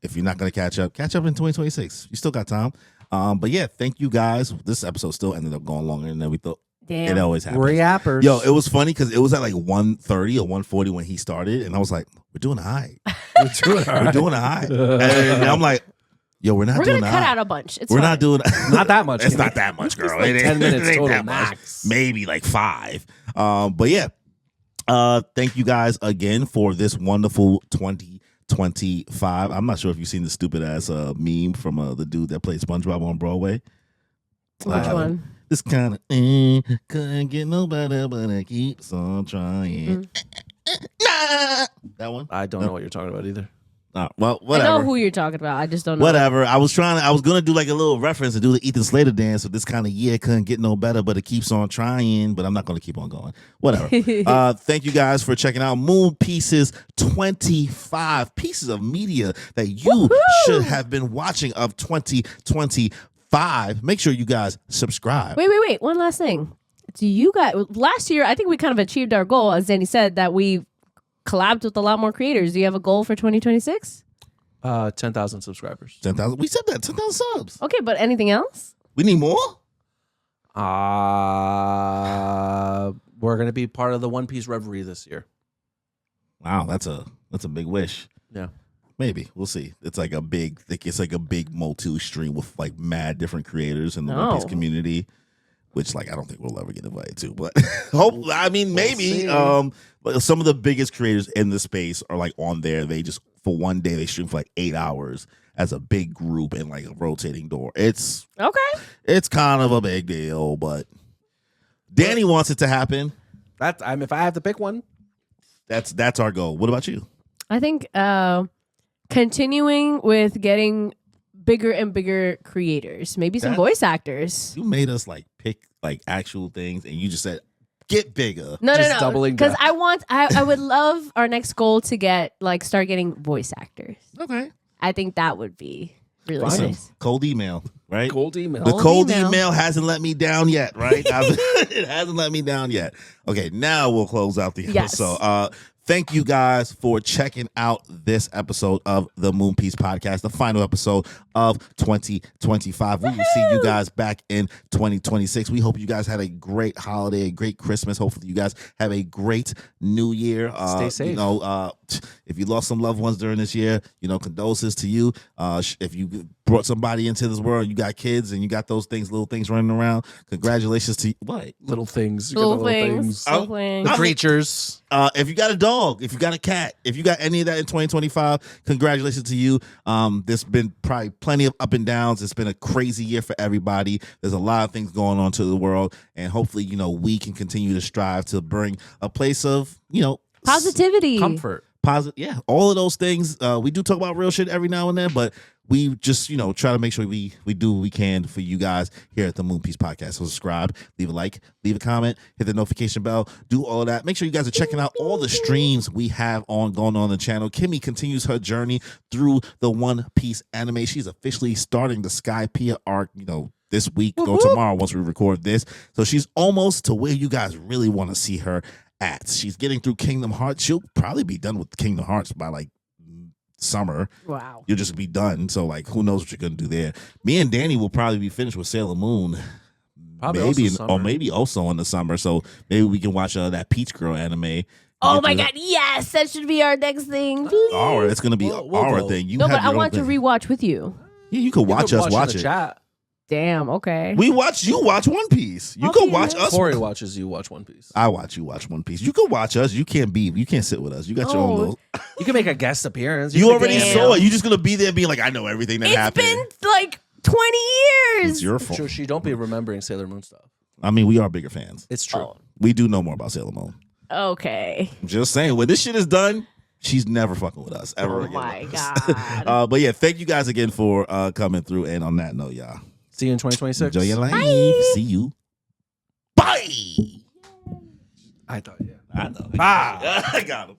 if you're not going to catch up in 2026. You still got time. But yeah, thank you guys. This episode still ended up going longer than we thought. Damn. It always happens. We're yappers. Yo, it was funny because it was at like 1:30 or 1:40 when he started. And I was like, we're doing all right. We're doing all right. And I'm like, yo, we're not doing that. We're gonna cut out a bunch. We're not doing not that much. It's not that much, girl. Like 10 minutes total max. Maybe like 5. But yeah, thank you guys again for this wonderful 2025. I'm not sure if you've seen the stupid ass meme from the dude that played SpongeBob on Broadway. Which one? This kind of couldn't get no better, but it keeps on trying. That one? I don't know what you're talking about either. Well, whatever. I know who you're talking about. I just don't know. Whatever. I was gonna do like a little reference and do the Ethan Slater dance. So this kind of year couldn't get no better, but it keeps on trying. But I'm not gonna keep on going. Whatever. Thank you guys for checking out Moon Pieces 25 pieces of media that you should have been watching of 2025. Make sure you guys subscribe. Wait. One last thing. Do you guys last year? I think we kind of achieved our goal, as Danny said, that we collabed with a lot more creators. Do you have a goal for 2026? 10,000 subscribers. 10,000. We said that 10,000 subs. Okay, but anything else? We need more. We're gonna be part of the One Piece Rivalry this year. Wow, that's a big wish. Yeah, maybe we'll see. It's like a big multi-stream with like mad different creators in the One Piece community, which like I don't think we'll ever get invited to. But maybe. But some of the biggest creators in the space are like on there. They just for one day they stream for like 8 hours as a big group in like a rotating door. It's okay. It's kind of a big deal, but Danny wants it to happen. If I have to pick one, that's our goal. What about you? I think continuing with getting bigger and bigger creators, maybe some voice actors. You made us like pick like actual things, and you just said get bigger. No. Because I would love our next goal to start getting voice actors. Okay. I think that would be really nice. Cold email, right? Cold email. The cold email hasn't let me down yet, right? It hasn't let me down yet. Okay, now we'll close out the episode. Thank you guys for checking out this episode of the Moon Piece Podcast, the final episode of 2025. We will see you guys back in 2026. We hope you guys had a great holiday, a great Christmas. Hopefully you guys have a great new year. Stay safe. If you lost some loved ones during this year, condolences to you. If you brought somebody into this world, you got kids and you got those things, little things running around, congratulations to you. What? Little things. Little things. The creatures. If you got a dog, if you got a cat, if you got any of that in 2025, congratulations to you. There's been probably plenty of up and downs. It's been a crazy year for everybody. There's a lot of things going on to the world, and hopefully, we can continue to strive to bring a place of, positivity, comfort. Yeah, all of those things. We do talk about real shit every now and then, but we just, try to make sure we do what we can for you guys here at the Moon Piece Podcast. So subscribe, leave a like, leave a comment, hit the notification bell, do all of that. Make sure you guys are checking out all the streams we have going on the channel. Kimmy continues her journey through the One Piece anime. She's officially starting the Skypiea arc, this week or tomorrow once we record this. So she's almost to where you guys really want to see her at. She's getting through Kingdom Hearts. She'll probably be done with Kingdom Hearts by summer. Wow. You'll just be done. So who knows what you're gonna do there. Me and Danny will probably be finished with Sailor Moon. Maybe also in the summer. So maybe we can watch that Peach Girl anime. Oh my God, yes, that should be our next thing. It's gonna be our thing. But I want to rewatch with you. Yeah, you can watch us watch it. Chat. Damn, okay. You watch One Piece. You can watch us. Cory watches you watch One Piece. I watch you watch One Piece. You can watch us. You can't sit with us. You got your own little. You can make a guest appearance. You already saw it. You're just gonna be there being like, I know everything that happened. It's been 20 years. It's your fault. Sure, she don't be remembering Sailor Moon stuff. I mean, we are bigger fans. It's true. Oh. We do know more about Sailor Moon. Okay. I'm just saying, when this shit is done, she's never fucking with us ever again. Oh my God. But yeah, thank you guys again for coming through. And on that note, y'all, see you in 2026. enjoy your life. Bye. See you. Bye. I thought, yeah. I know. I got him.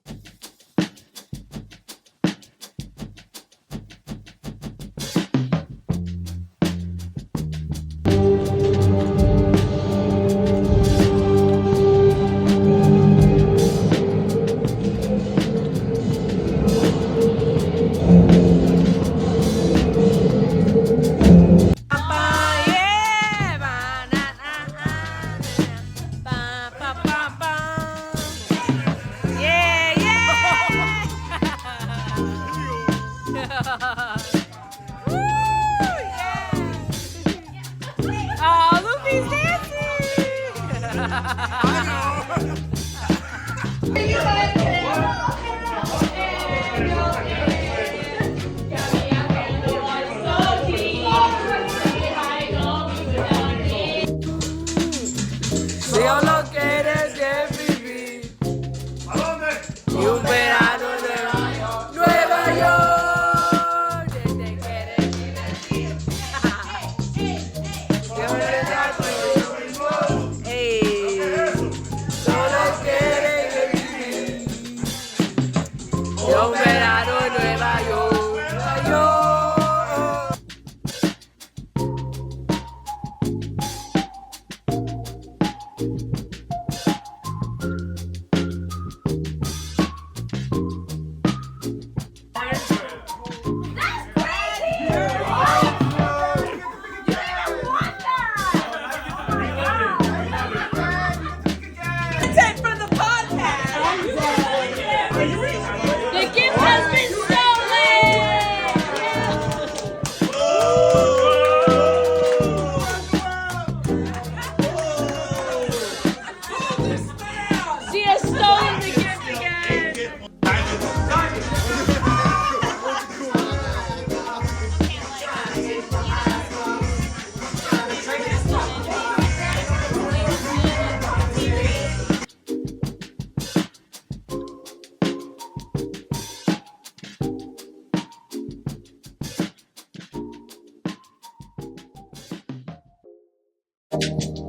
You